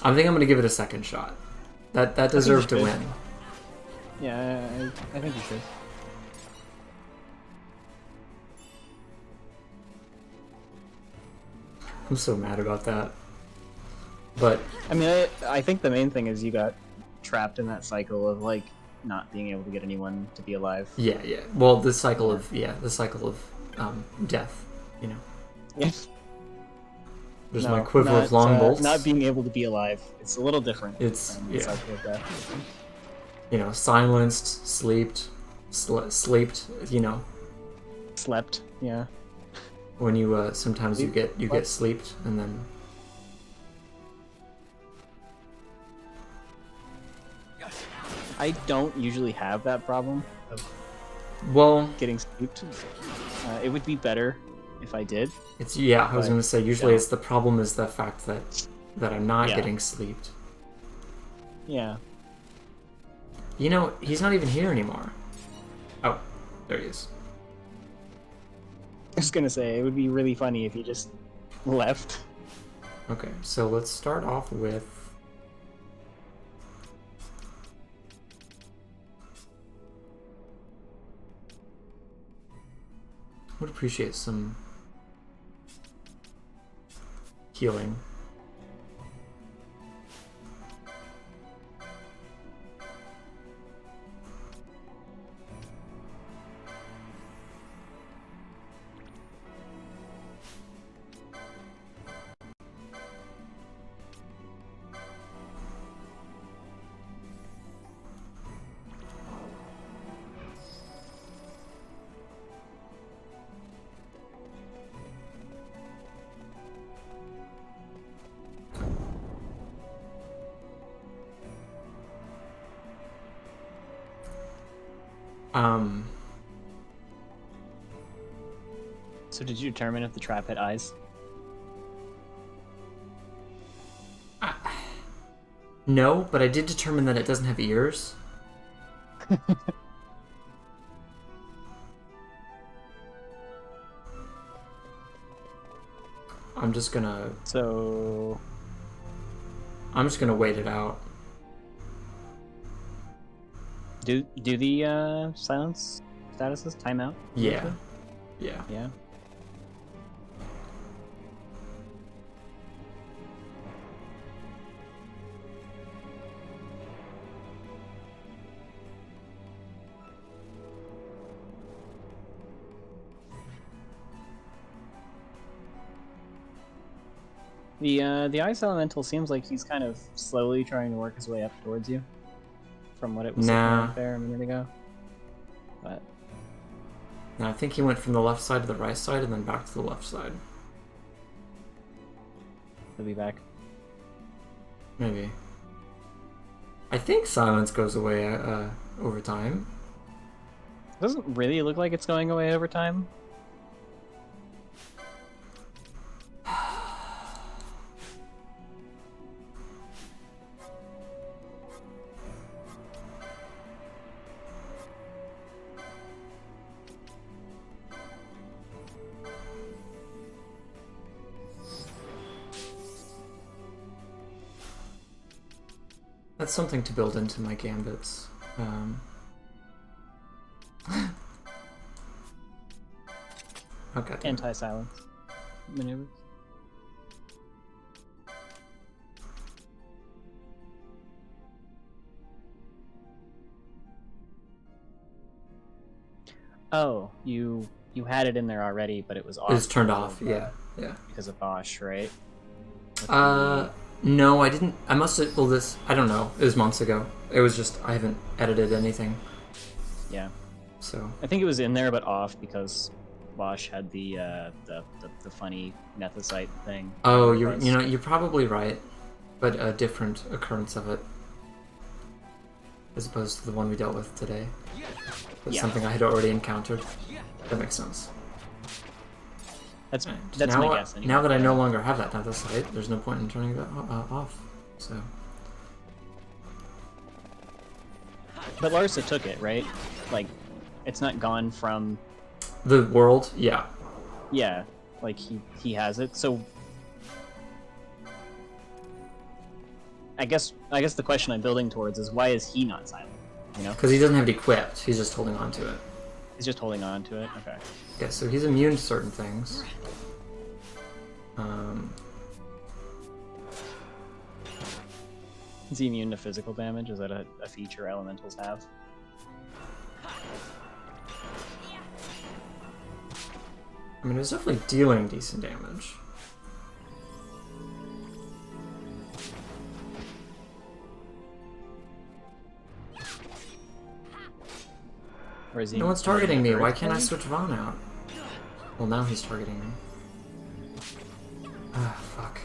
I think I'm going to give it a second shot. That deserved to win. Yeah, I think you should. I'm so mad about that. But... I mean, I think the main thing is you got trapped in that cycle of, like, not being able to get anyone to be alive. Yeah, yeah. Well, the cycle of death, you know. Yes. There's my quiver of long bolts. Not being able to be alive. It's a little different. It's than the cycle of death. You know, silenced, slept, you know. Slept, yeah. When you sometimes you get sleeped and then. I don't usually have that problem of getting sleeped. It would be better if I did. It's I was gonna say usually it's the problem is the fact that I'm not getting sleeped. Yeah. You know, he's not even here anymore. Oh, there he is. I was gonna say it would be really funny if he just left. Okay, so let's start off with. Would appreciate some healing. So did you determine if the trap hit eyes? No, but I did determine that it doesn't have ears. I'm just gonna wait it out. Do the silence statuses time out? Yeah. Yeah. Yeah. The ice elemental seems like he's kind of slowly trying to work his way up towards you, from what it was looking Nah. like there a minute ago. But No, I think he went from the left side to the right side and then back to the left side. he'll be back. Maybe. I think silence goes away over time. It doesn't really look like it's going away over time. That's something to build into my gambits. Okay. Anti-silence maneuvers. Oh, you had it in there already, but it was off. It was turned off. Yeah. Because of Bosch, right? No, I didn't. I must have. Well, I don't know. It was months ago. It was just I haven't edited anything. Yeah. So. I think it was in there, but off because Bosch had the funny nethicite thing. Oh, you're probably right, but a different occurrence of it, as opposed to the one we dealt with today. That's something I had already encountered. That makes sense. That's now, my guess. Anyway. Now that I no longer have that nethicite, there's no point in turning that off. So. But Larsa took it, right? Like, it's not gone from the world. Yeah. Yeah, like he has it. So I guess the question I'm building towards is why is he not silent? You know? Because he doesn't have it equipped. He's just holding on to it. He's just holding on to it. Okay. Yeah. So he's immune to certain things. Is he immune to physical damage? Is that a feature elementals have? I mean, it's definitely dealing decent damage. Or is he? No one's targeting me. Why can't I switch Vaughn out? Well, now he's targeting me. Ah, fuck.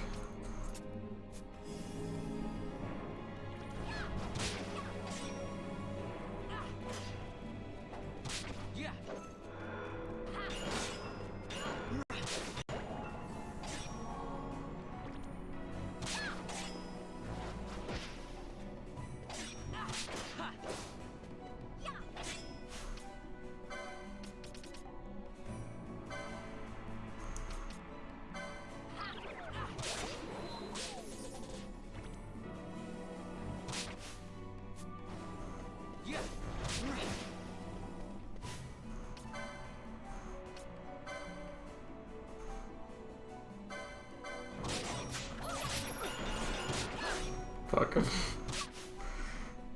Fuck him.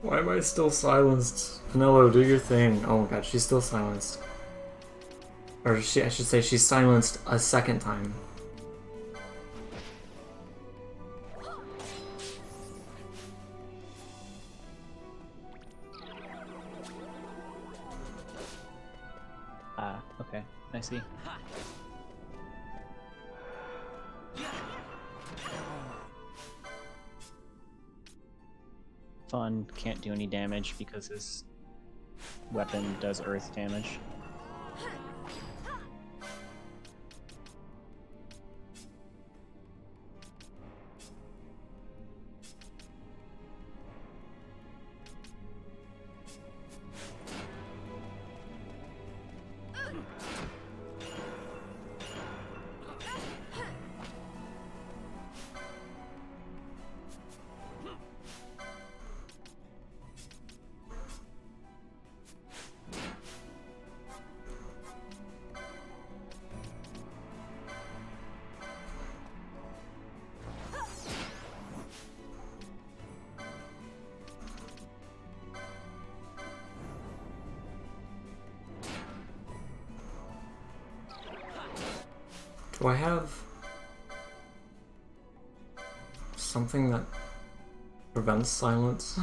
Why am I still silenced? Vanillo, do your thing. Oh my god, she's still silenced. Or I should say she's silenced a second time. Ah, okay. I see. Fun can't do any damage because his weapon does earth damage. Do I have... something that prevents silence.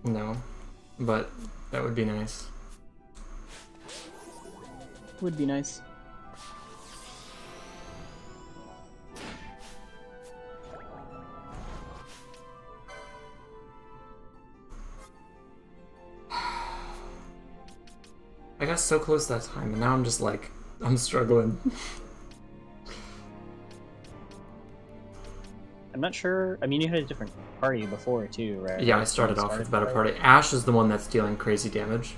No, but that would be nice. Would be nice. I got so close that time, and now I'm just like, I'm struggling. I'm not sure. I mean, you had a different party before too, right? Yeah, I started off with a better party. Ash is the one that's dealing crazy damage.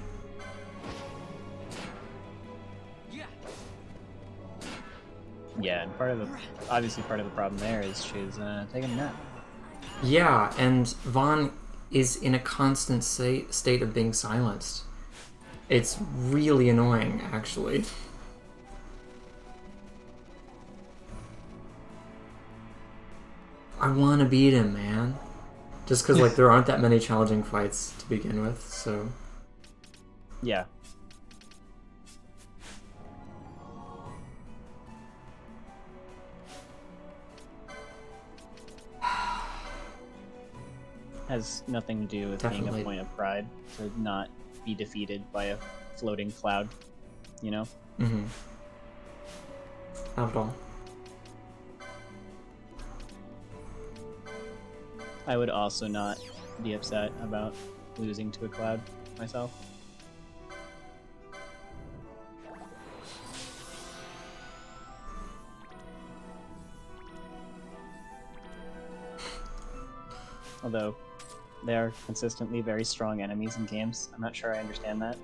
Yeah, and obviously part of the problem there is she's taking a nap. Yeah, and Vaughn is in a constant state of being silenced. It's really annoying, actually. I want to beat him, man. Just because, like, there aren't that many challenging fights to begin with, so... Yeah. Has nothing to do with being a point of pride to not be defeated by a floating cloud, you know? Mm-hmm. Not at all. I would also not be upset about losing to a cloud myself. Although they are consistently very strong enemies in games. I'm not sure I understand that.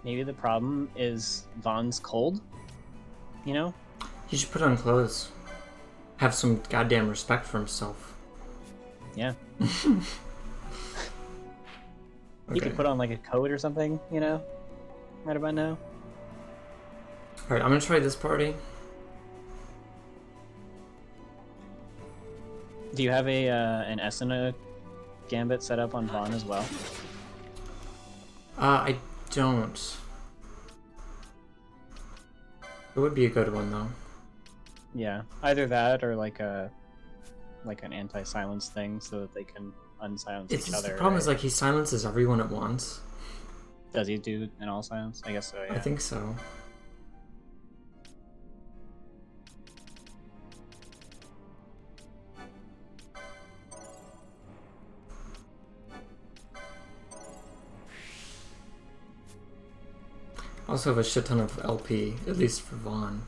Maybe the problem is Vaughn's cold, you know? He should put on clothes. Have some goddamn respect for himself. Yeah. He could put on like a coat or something, you know? Right about now. Alright, I'm gonna try this party. Do you have an Esuna gambit set up on Vaughn as well? I don't. It would be a good one though. Yeah, either that or like an anti-silence thing so that they can unsilence each other. The problem is like he silences everyone at once. Does he do an all silence? I guess so. Yeah. I think so. I also have a shit ton of LP, at least for Vaughn.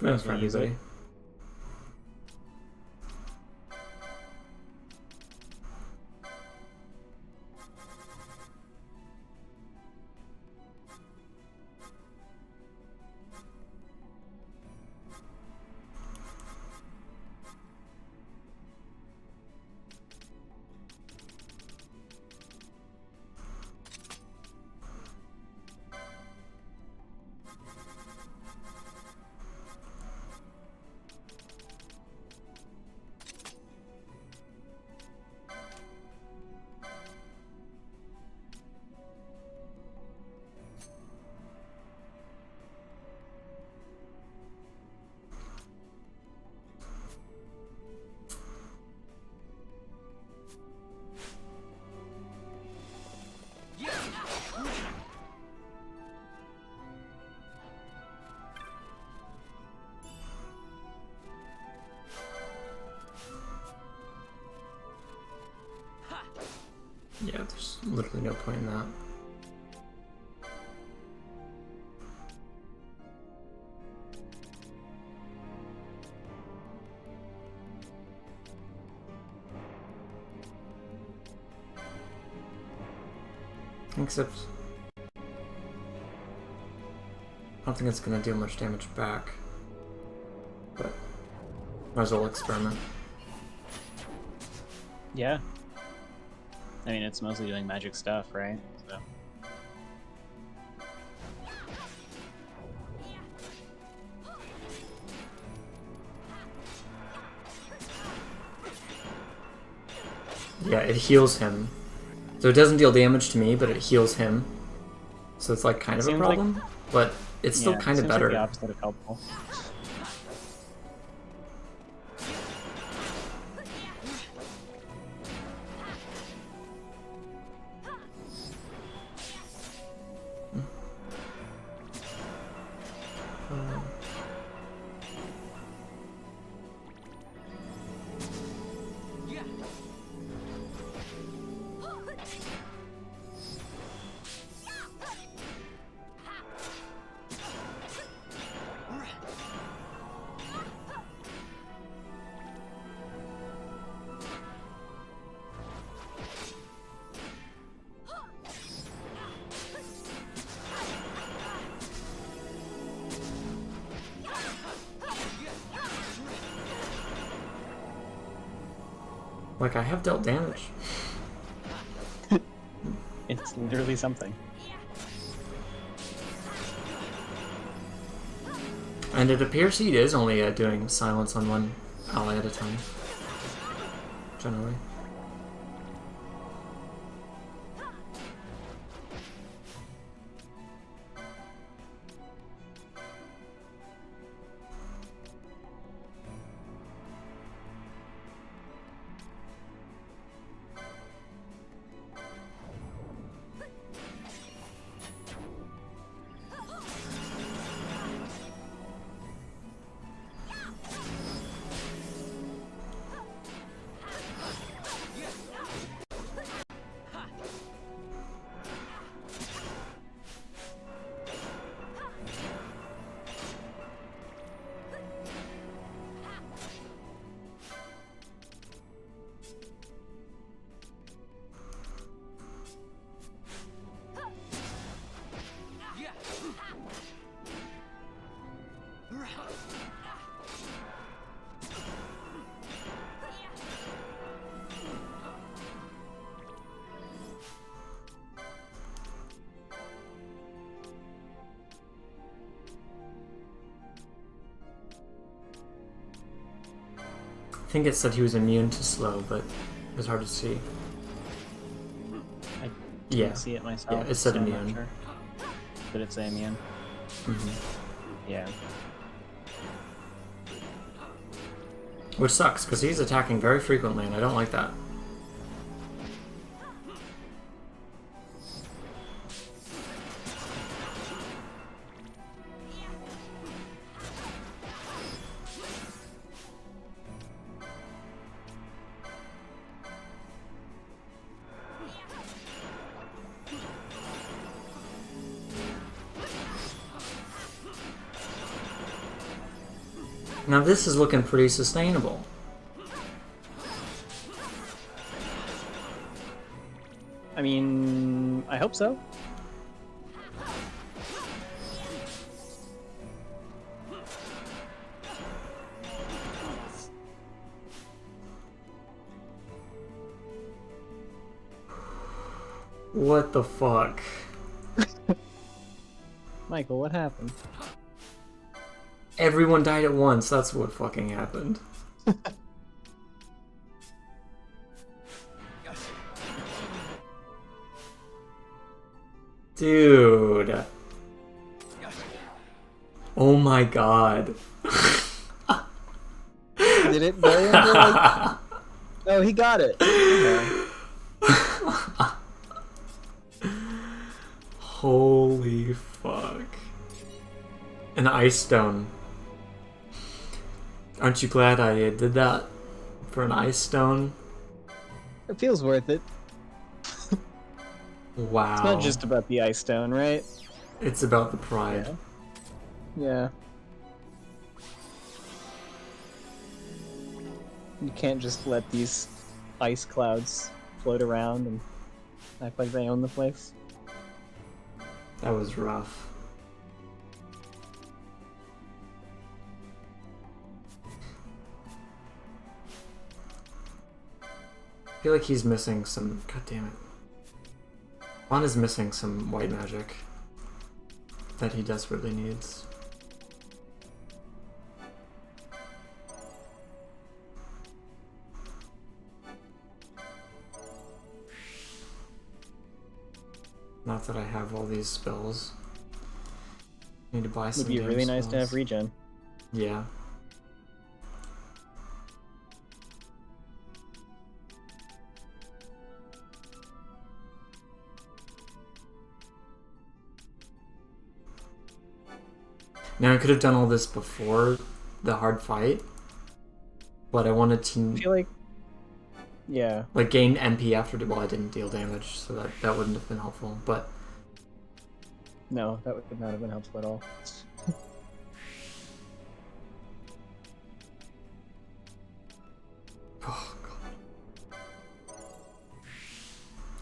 That's for everybody. there's literally no point in that. Except, I don't think it's gonna do much damage back. But might as well experiment. Yeah. I mean, it's mostly doing magic stuff, right? So. Yeah, it heals him. So it doesn't deal damage to me, but it heals him. So it's like kind of a problem, but it's still kind of better. Like the opposite of helpful. Like, I have dealt damage. It's literally something. And it appears he is only doing silence on one ally at a time. Generally. I think it said he was immune to slow, but it was hard to see. I didn't see it myself. Yeah, it said so I'm immune. not sure. Did it say immune? Yeah. Which sucks, because he's attacking very frequently, and I don't like that. Now this is looking pretty sustainable. I mean, I hope so. What the fuck? Michael, what happened? Everyone died at once, that's what fucking happened. Dude. Oh my god. Did it go into like... Oh, he got it. Okay. Holy fuck. An ice stone. Aren't you glad I did that? For an ice stone? It feels worth it. Wow. It's not just about the ice stone, right? It's about the pride. Yeah. You can't just let these ice clouds float around and act like they own the place. That was rough. I feel like he's missing some... God damn it. Juan is missing some white magic that he desperately needs. Not that I have all these spells. Need to buy some. Would be damn really nice to spells. have regen. Yeah. Now I could have done all this before the hard fight, but I wanted to. I feel like, yeah, like gain MP after. Well, I didn't deal damage, so that wouldn't have been helpful. But no, that would not have been helpful at all. oh god,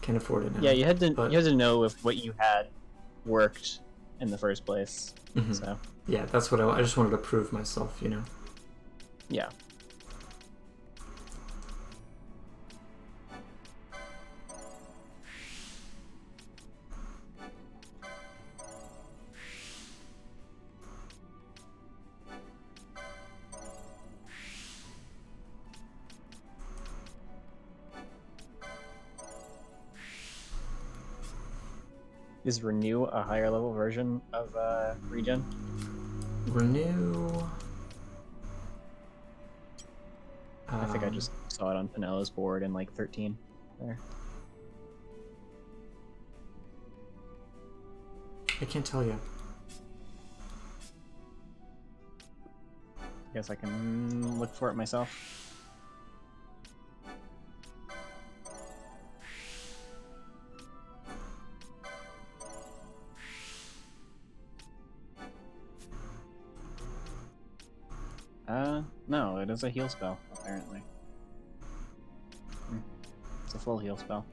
can't afford it now. Yeah, you had to know if what you had worked in the first place. Mm-hmm. So yeah, that's what I just wanted to prove myself, you know. Yeah. Is Renew a higher level version of regen? Renew. I think I just saw it on Penelo's board in like 13 there. I can't tell you. Guess I can look for it myself. No, it is a heal spell, apparently. It's a full heal spell.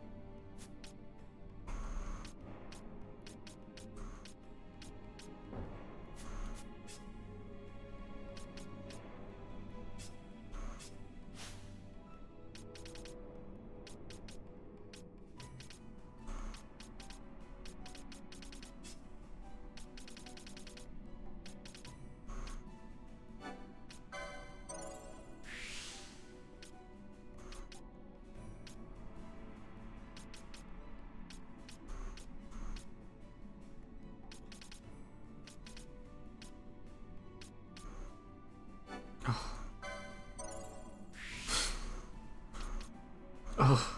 Oh.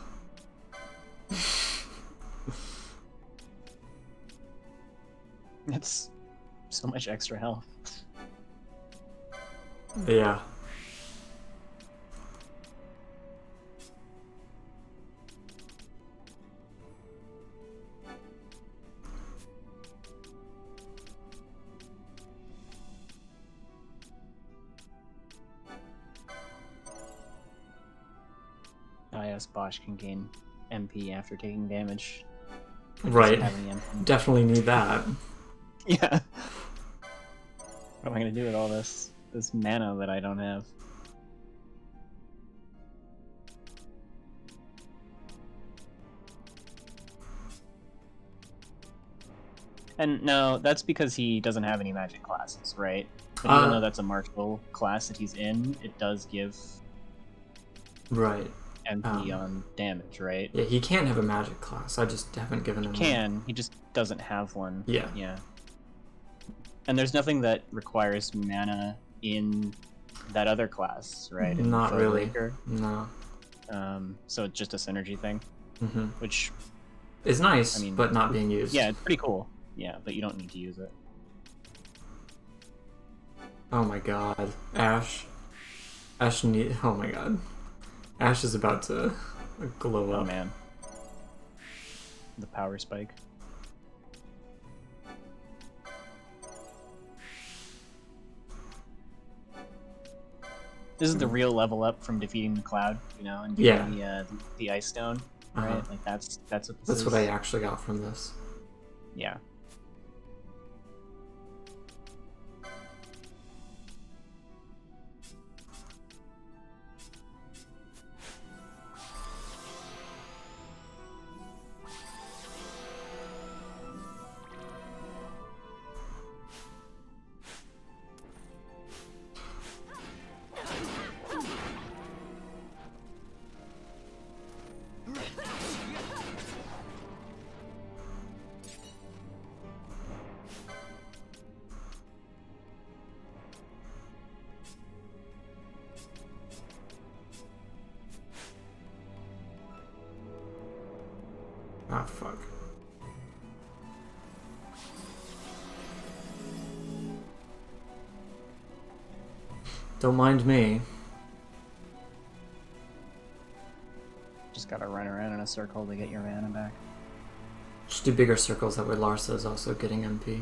It's so much extra health. Yeah. Yes, Bosch can gain MP after taking damage. Right. Have any MP. Definitely need that. Yeah. What am I gonna do with all this mana that I don't have? And no, that's because he doesn't have any magic classes, right? But even though that's a martial class that he's in, it does give right MP on damage, right? Yeah, he can't have a magic class. I just haven't given him. He can. He just doesn't have one. Yeah. Yeah. And there's nothing that requires mana in that other class, right? In Not really. Maker. No. So it's just a synergy thing, which is nice, I mean, but not being used. Yeah, it's pretty cool. Yeah, but you don't need to use it. Oh my god, Ash. Oh my god. Ash is about to glow up. Oh man. the power spike. This is the real level up from defeating the cloud, you know, and getting the ice stone, right? Like that's what this That's is. what I actually got from this. Yeah. Ah, fuck. Don't mind me. Just gotta run around in a circle to get your mana back. Just do bigger circles, that way Larsa is also getting MP.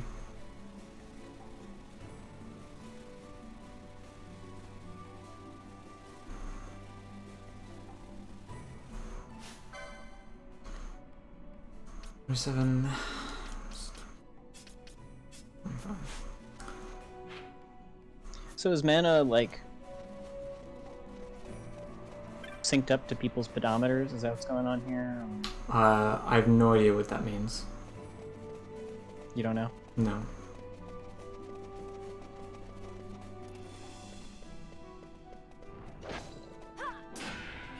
Seven. 25. So is mana like synced up to people's pedometers? Is that what's going on here? I have no idea what that means. You don't know? No.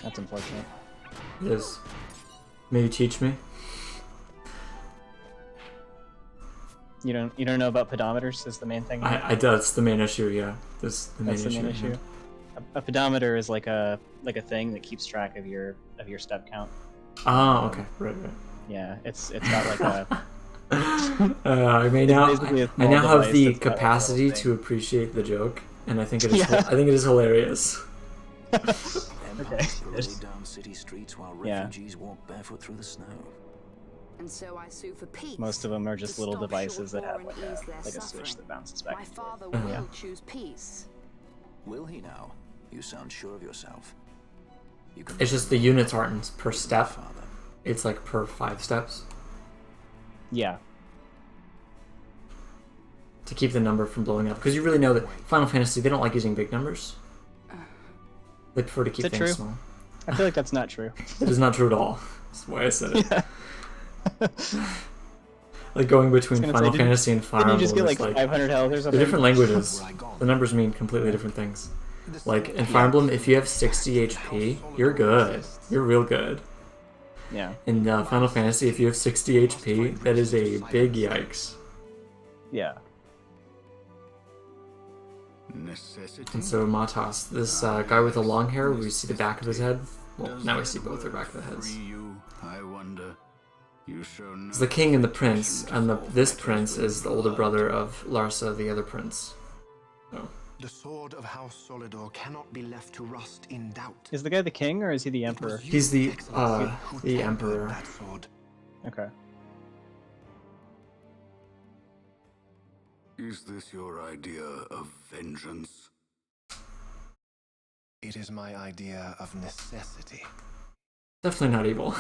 That's unfortunate. It is. Maybe teach me. You don't know about pedometers? Is the main thing? That's the main issue. Yeah, that's the main issue. A pedometer is like a thing that keeps track of your step count. Oh, okay, right. Yeah, it's got like a. I now have the capacity to appreciate the joke, and I think it is. I think it is hilarious. Okay. Down city streets while refugees walk barefoot through the snow. And so I sue for peace. Most of them are just little devices that have like a switch that bounces back. My father will choose peace. Will he now? You sound sure of yourself. It's just the units aren't per step. It's like per 5 steps. Yeah. To keep the number from blowing up, because you really know that Final Fantasy, they don't like using big numbers. They prefer to keep things true? small. I feel like that's not true. It is not true at all. That's why I said it. Yeah. Like going between Final Fantasy and Fire Emblem. Did you just get like 500 health or something? They're different languages. The numbers mean completely different things. Like in Fire Emblem, if you have 60 HP, you're good. You're real good. Yeah. In Final Fantasy, if you have 60 HP, that is a big yikes. Yeah. And so Matas, this guy with the long hair, we see the back of his head. Well, now we see both their back of the heads. It's the king and the prince, and this prince is the older brother of Larsa, the other prince. So. The sword of House Solidor cannot be left to rust in doubt. Is the guy the king or is he the emperor? He's the emperor. Okay. Is this your idea of vengeance? It is my idea of necessity. Definitely not evil.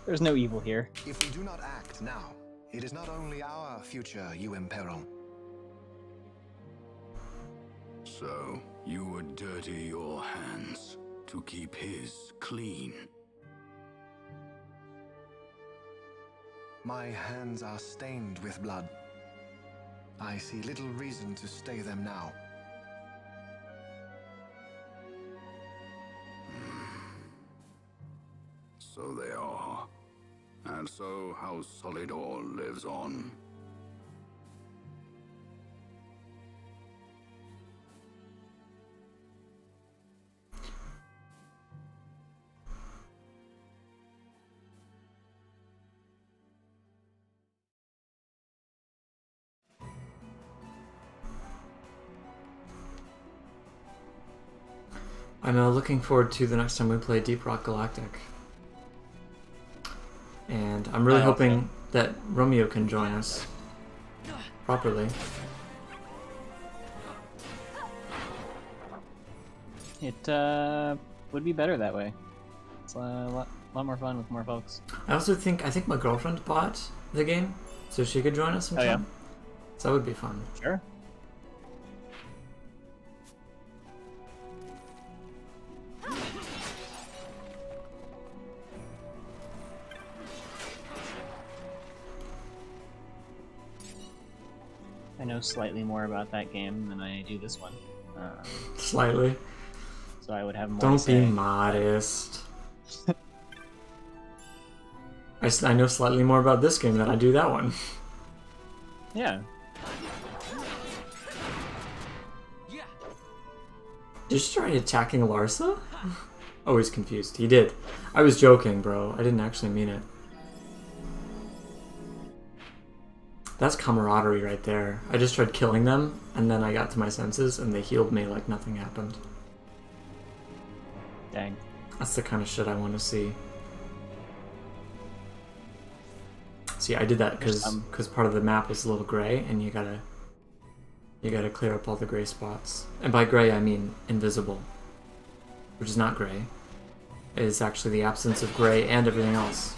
There's no evil here. If we do not act now, it is not only our future you imperil. So, you would dirty your hands to keep his clean. My hands are stained with blood. I see little reason to stay them now. So they are. And so House Solidor lives on. I'm looking forward to the next time we play Deep Rock Galactic. And I'm really I hoping also- that Romeo can join us properly. It would be better that way. It's a lot more fun with more folks. I think my girlfriend bought the game, so she could join us sometime. Oh, yeah? So that would be fun. Sure. I know slightly more about that game than I do this one. Slightly. So I would have more. Don't to be say. modest. I know slightly more about this game than I do that one. Yeah. Did you try attacking Larsa? Oh, he's confused. He did. I was joking, bro. I didn't actually mean it. That's camaraderie right there. I just tried killing them, and then I got to my senses, and they healed me like nothing happened. Dang. That's the kind of shit I want to see. See, I did that because part of the map was a little gray, and you gotta clear up all the gray spots. And by gray, I mean invisible, which is not gray. It is actually the absence of gray and everything else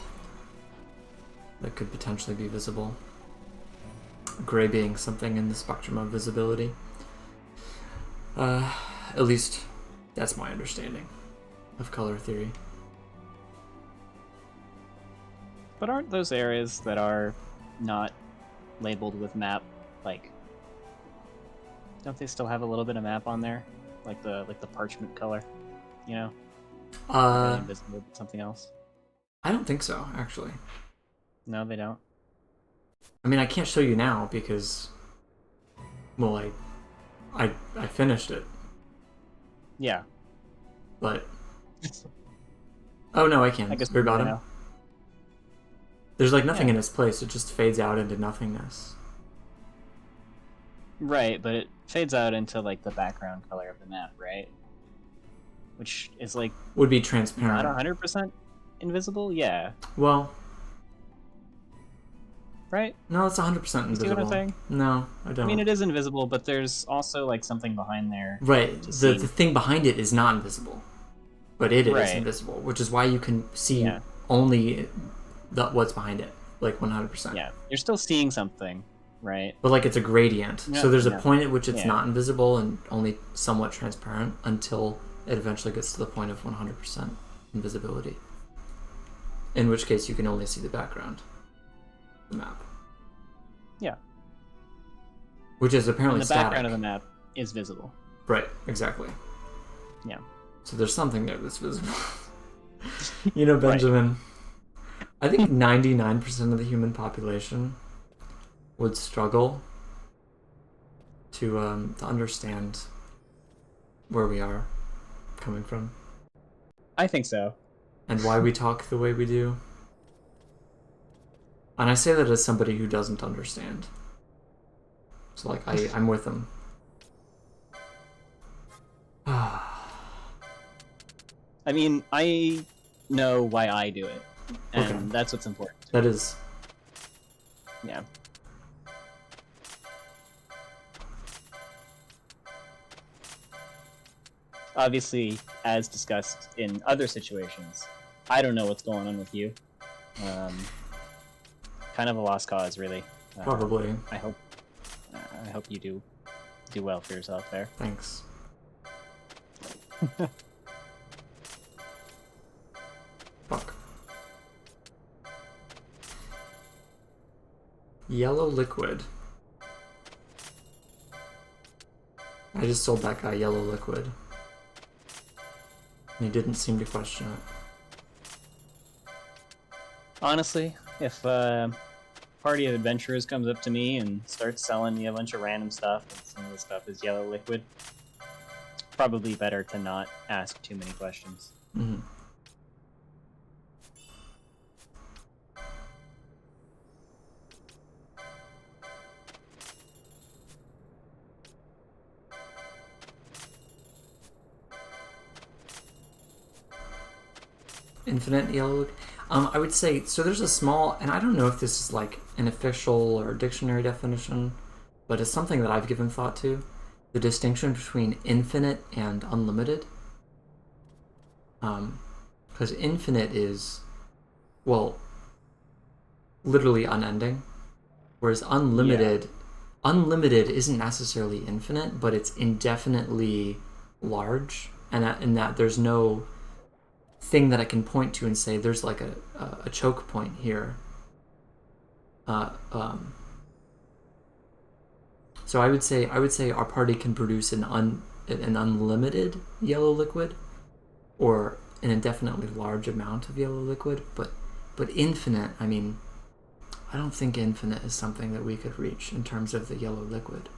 that could potentially be visible. Gray being something in the spectrum of visibility. At least that's my understanding of color theory. But aren't those areas that are not labeled with map, like, don't they still have a little bit of map on there? Like the parchment color, you know? Not really invisible, but something else. I don't think so, actually. No, they don't. I mean, I can't show you now because, well, I finished it. Yeah. But oh no, I can. I guess Very bottom. now. There's like nothing in its place. It just fades out into nothingness. Right, but it fades out into like the background color of the map, right? Which is like Would be transparent. not 100% invisible. Yeah. Well, right? No, it's 100% invisible. See what I'm saying? No, I don't. I mean, it is invisible, but there's also like something behind there. Right. The thing behind it is not invisible, but it is Right. invisible, which is why you can see only what's behind it, like 100%. Yeah, you're still seeing something, right? But like it's a gradient, Yeah, so there's a yeah. point at which it's Yeah. not invisible and only somewhat transparent until it eventually gets to the point of 100% invisibility. In which case you can only see the background, the map. Yeah. Which is apparently And the static. background of the map is visible. Right, exactly. Yeah. So there's something there that's visible. You know, Benjamin, I think 99% of the human population would struggle to understand where we are coming from. I think so. And why we talk the way we do. And I say that as somebody who doesn't understand. So like I'm with them. I mean, I know why I do it, and Okay. that's what's important. That is. Yeah. Obviously, as discussed in other situations, I don't know what's going on with you. Kind of a lost cause, really. Probably. I hope you do well for yourself there. Thanks. Fuck. Yellow liquid. I just sold that guy yellow liquid. And he didn't seem to question it. Honestly, if party of adventurers comes up to me and starts selling me a bunch of random stuff, and some of the stuff is yellow liquid, probably better to not ask too many questions. Mm-hmm. Infinite yellow. I would say, so there's a small, and I don't know if this is like an official or dictionary definition, but it's something that I've given thought to. The distinction between infinite and unlimited. Because infinite is, well, literally unending, whereas unlimited isn't necessarily infinite, but it's indefinitely large, and in that there's no thing that I can point to and say there's like a choke point here. So I would say our party can produce an unlimited yellow liquid, or an indefinitely large amount of yellow liquid, but infinite, I mean, I don't think infinite is something that we could reach in terms of the yellow liquid.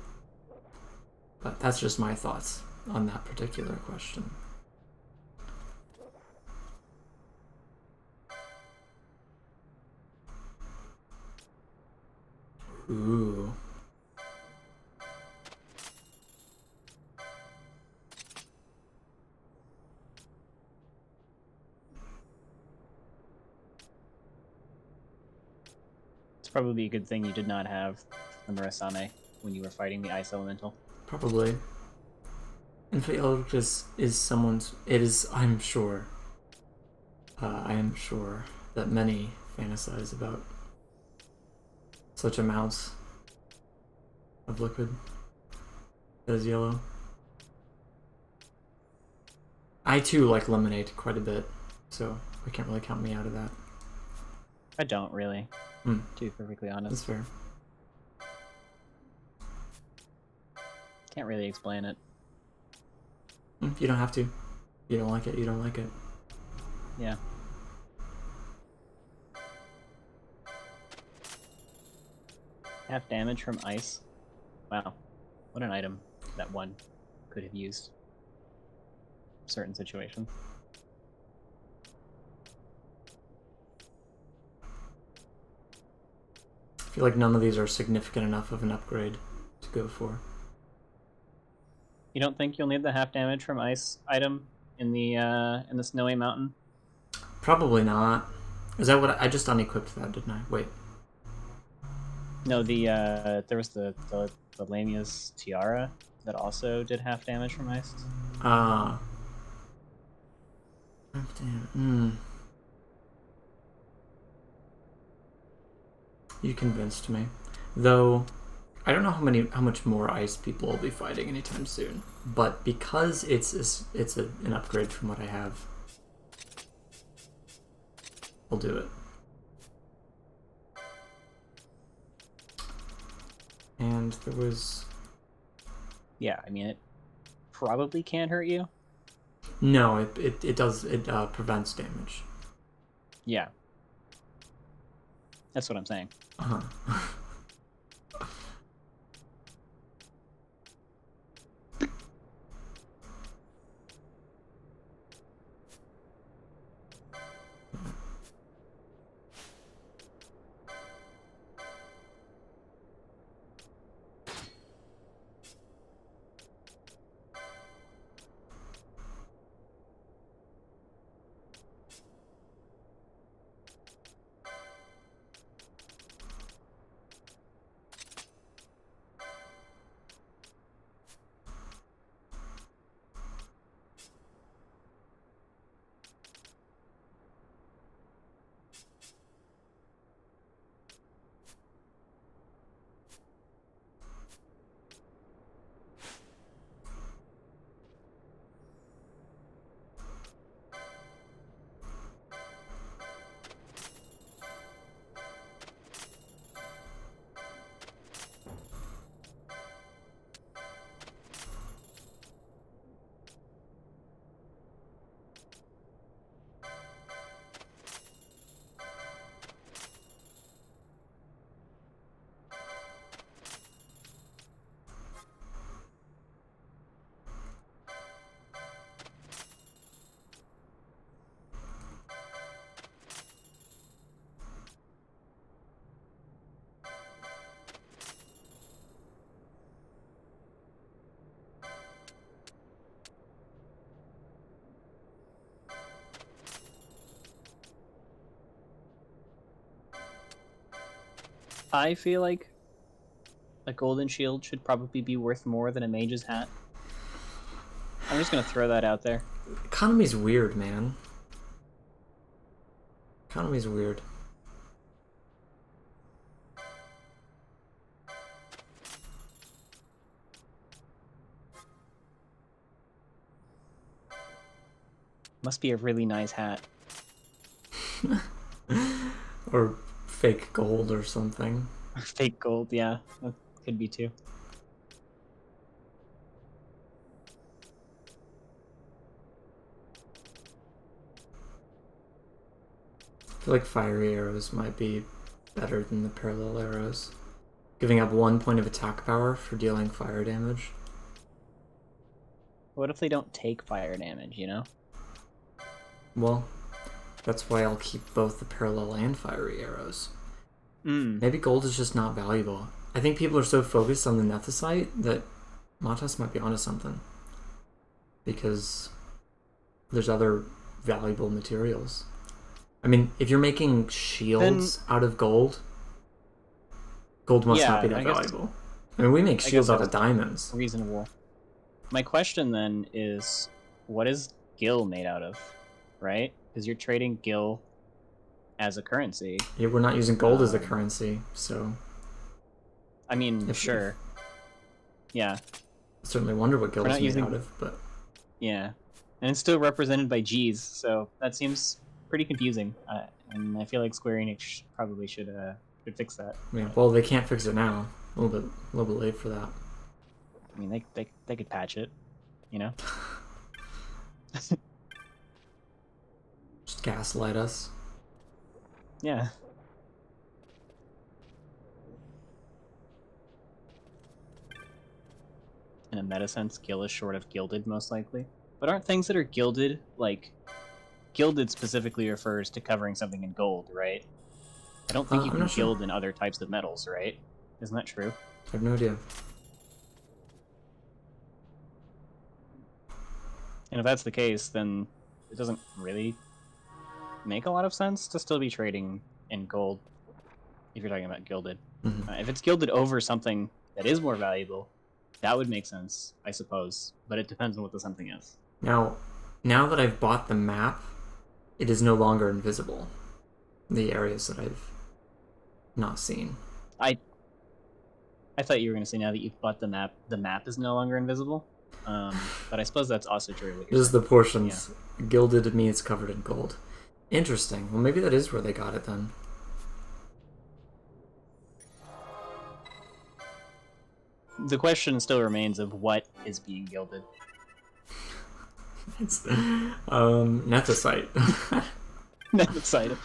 But that's just my thoughts on that particular question. Ooh. It's probably a good thing you did not have the Murasame when you were fighting the Ice Elemental. Probably. Infinite yellow is someone's. It is. I'm sure. I am sure that many fantasize about such amounts of liquid that is yellow. I too like lemonade quite a bit, so I can't really count me out of that. I don't really, to be perfectly honest. That's fair. Can't really explain it. You don't have to. You don't like it, you don't like it. Yeah. Half damage from ice. Wow. What an item that one could have used. Certain situations. I feel like none of these are significant enough of an upgrade to go for. You don't think you'll need the half damage from ice item in the snowy mountain? Probably not. Is that what I just unequipped that, didn't I? Wait. No, there was the Lamia's tiara that also did half damage from ice. Half damage. You convinced me. Though I don't know how much more ice people will be fighting anytime soon. But because it's an upgrade from what I have, I'll do it. And there was... Yeah, I mean, it probably can't hurt you. No, it does, it prevents damage. Yeah. That's what I'm saying. Uh-huh. I feel like a golden shield should probably be worth more than a mage's hat. I'm just gonna throw that out there. Economy's weird, man. Economy's weird. Must be a really nice hat. Or fake gold or something. Or fake gold, yeah. That could be too. I feel like fiery arrows might be better than the parallel arrows. Giving up 1 point of attack power for dealing fire damage. What if they don't take fire damage, you know? Well, that's why I'll keep both the parallel and fiery arrows. Maybe gold is just not valuable. I think people are so focused on the Nethicite that Matas might be onto something. Because there's other valuable materials. I mean, if you're making shields out of gold, gold must not be that valuable. I mean, we make shields out of diamonds. Reasonable. My question then is, what is gil made out of, right? Because you're trading gil as a currency. Yeah, we're not using gold as a currency, so... I mean, sure. Yeah. I certainly wonder what gil is made out of, but... Yeah. And it's still represented by G's, so that seems pretty confusing. And I feel like Square Enix probably should fix that. Yeah, well, they can't fix it now. A little bit late for that. I mean, they could patch it, you know? Just gaslight us. Yeah. In a meta sense, gil is short of gilded, most likely. But aren't things that are gilded, like... Gilded specifically refers to covering something in gold, right? I don't think you can gild in other types of metals, right? Isn't that true? I have no idea. And if that's the case, then it doesn't really make a lot of sense to still be trading in gold if you're talking about gilded. If it's gilded over something that is more valuable, that would make sense, I suppose. But it depends on what the something is. Now that I've bought the map, it is no longer invisible. The areas that I've not seen. I thought you were going to say now that you've bought the map is no longer invisible. But I suppose that's also true. Just the portions. Yeah. Gilded means covered in gold. Interesting. Well, maybe that is where they got it then. The question still remains of what is being gilded. It's Nethicite. Nethicite.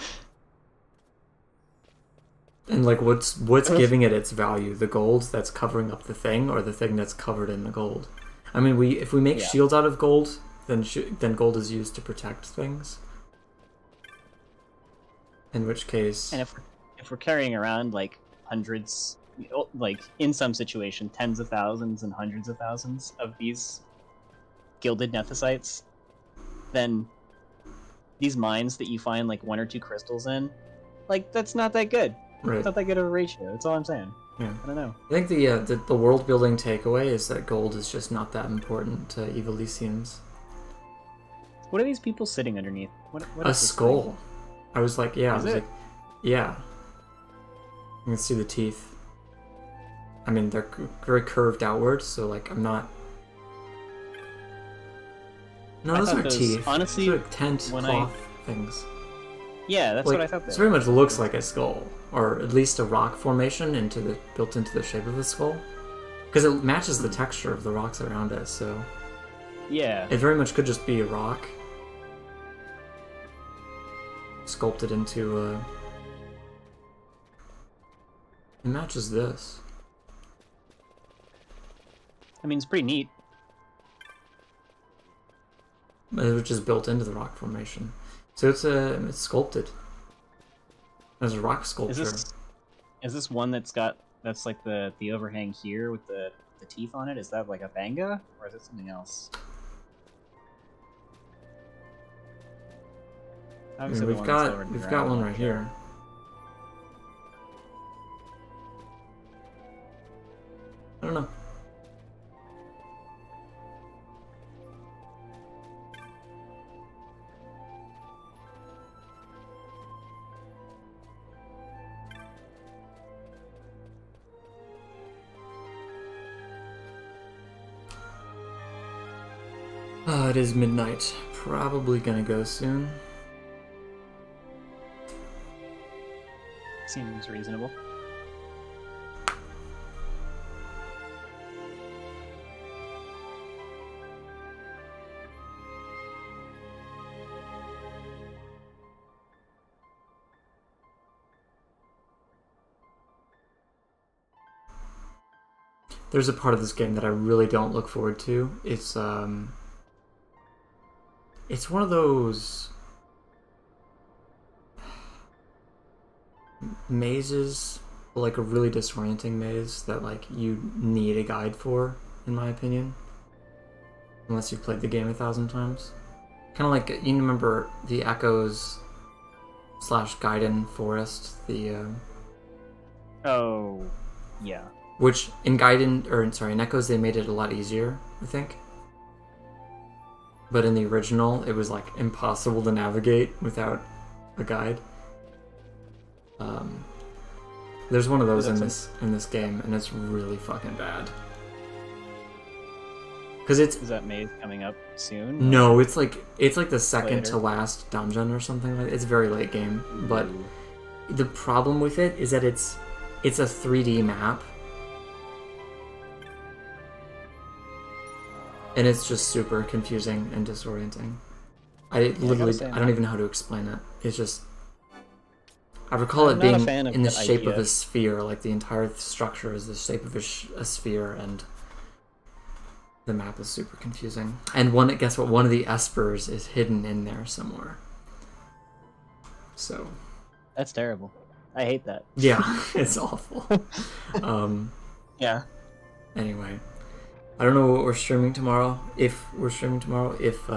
And like, what's giving it its value? The gold that's covering up the thing, or the thing that's covered in the gold? I mean, if we make shields out of gold, then gold is used to protect things. In which case, and if we're carrying around like hundreds, like in some situation, tens of thousands and hundreds of thousands of these gilded Nethicites, then these mines that you find like 1 or 2 crystals in, like that's not that good. Right. It's not that good of a ratio. That's all I'm saying. Yeah. I don't know. I think the world building takeaway is that gold is just not that important to Ivalicians. What are these people sitting underneath? What a skull. Thing? I was like, yeah. Is it? Yeah. You can see the teeth. I mean, they're very curved outwards, so like I'm not. No, those are teeth. Honestly, those are tent cloth things. Yeah, that's like, what I thought. It very much looks like a skull, or at least a rock formation built into the shape of a skull, because it matches the texture of the rocks around it. So yeah, it very much could just be a rock sculpted into a. It matches this. I mean, it's pretty neat. Which is built into the rock formation. So it's sculpted. There's a rock sculpture. Is this one that's like the overhang here with the teeth on it? Is that like a banga, or is it something else? I mean, we've got one right here. don't know. It is midnight. Probably gonna go soon. Seems reasonable. There's a part of this game that I really don't look forward to. It's one of those mazes, like a really disorienting maze that like you need a guide for, in my opinion. Unless you've played the game 1,000 times. Kind of like, you remember the Echoes / Gaiden Forest, the Oh, yeah. which in Gaiden, or sorry, in Echoes they made it a lot easier, I think. But in the original, it was like impossible to navigate without a guide. There's one of those in this game, and it's really fucking bad. Cause it's Is that maze coming up soon? no, it's like the second Later? to last dungeon or something like. It's a very late game, but the problem with it is that it's a 3D map. And it's just super confusing and disorienting. I don't even know how to explain it. It's just, I recall it being in the shape of a sphere, like the entire structure is the shape of a sphere, and the map is super confusing. And guess what? One of the espers is hidden in there somewhere. So. That's terrible. I hate that. Yeah, it's awful. Yeah. Anyway. I don't know what we're streaming tomorrow. If we're streaming tomorrow, if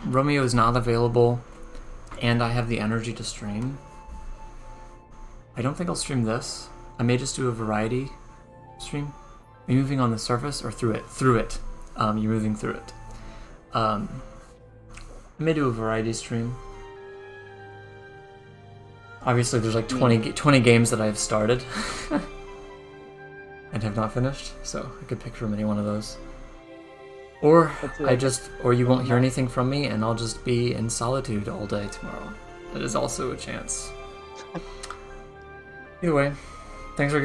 Romeo is not available and I have the energy to stream, I don't think I'll stream this. I may just do a variety stream. Are you moving on the surface or through it? Through it. You're moving through it. I may do a variety stream. Obviously, there's like 20 games that I've started. And have not finished, so I could pick from any one of those. Or or you won't hear anything from me, and I'll just be in solitude all day tomorrow. That is also a chance. Either way, thanks for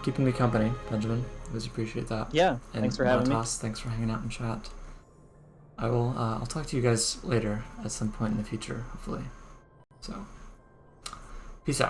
keeping me company, Benjamin. I always appreciate that. Yeah, and thanks for having me. Thanks for hanging out in chat. I'll talk to you guys later at some point in the future, hopefully. So.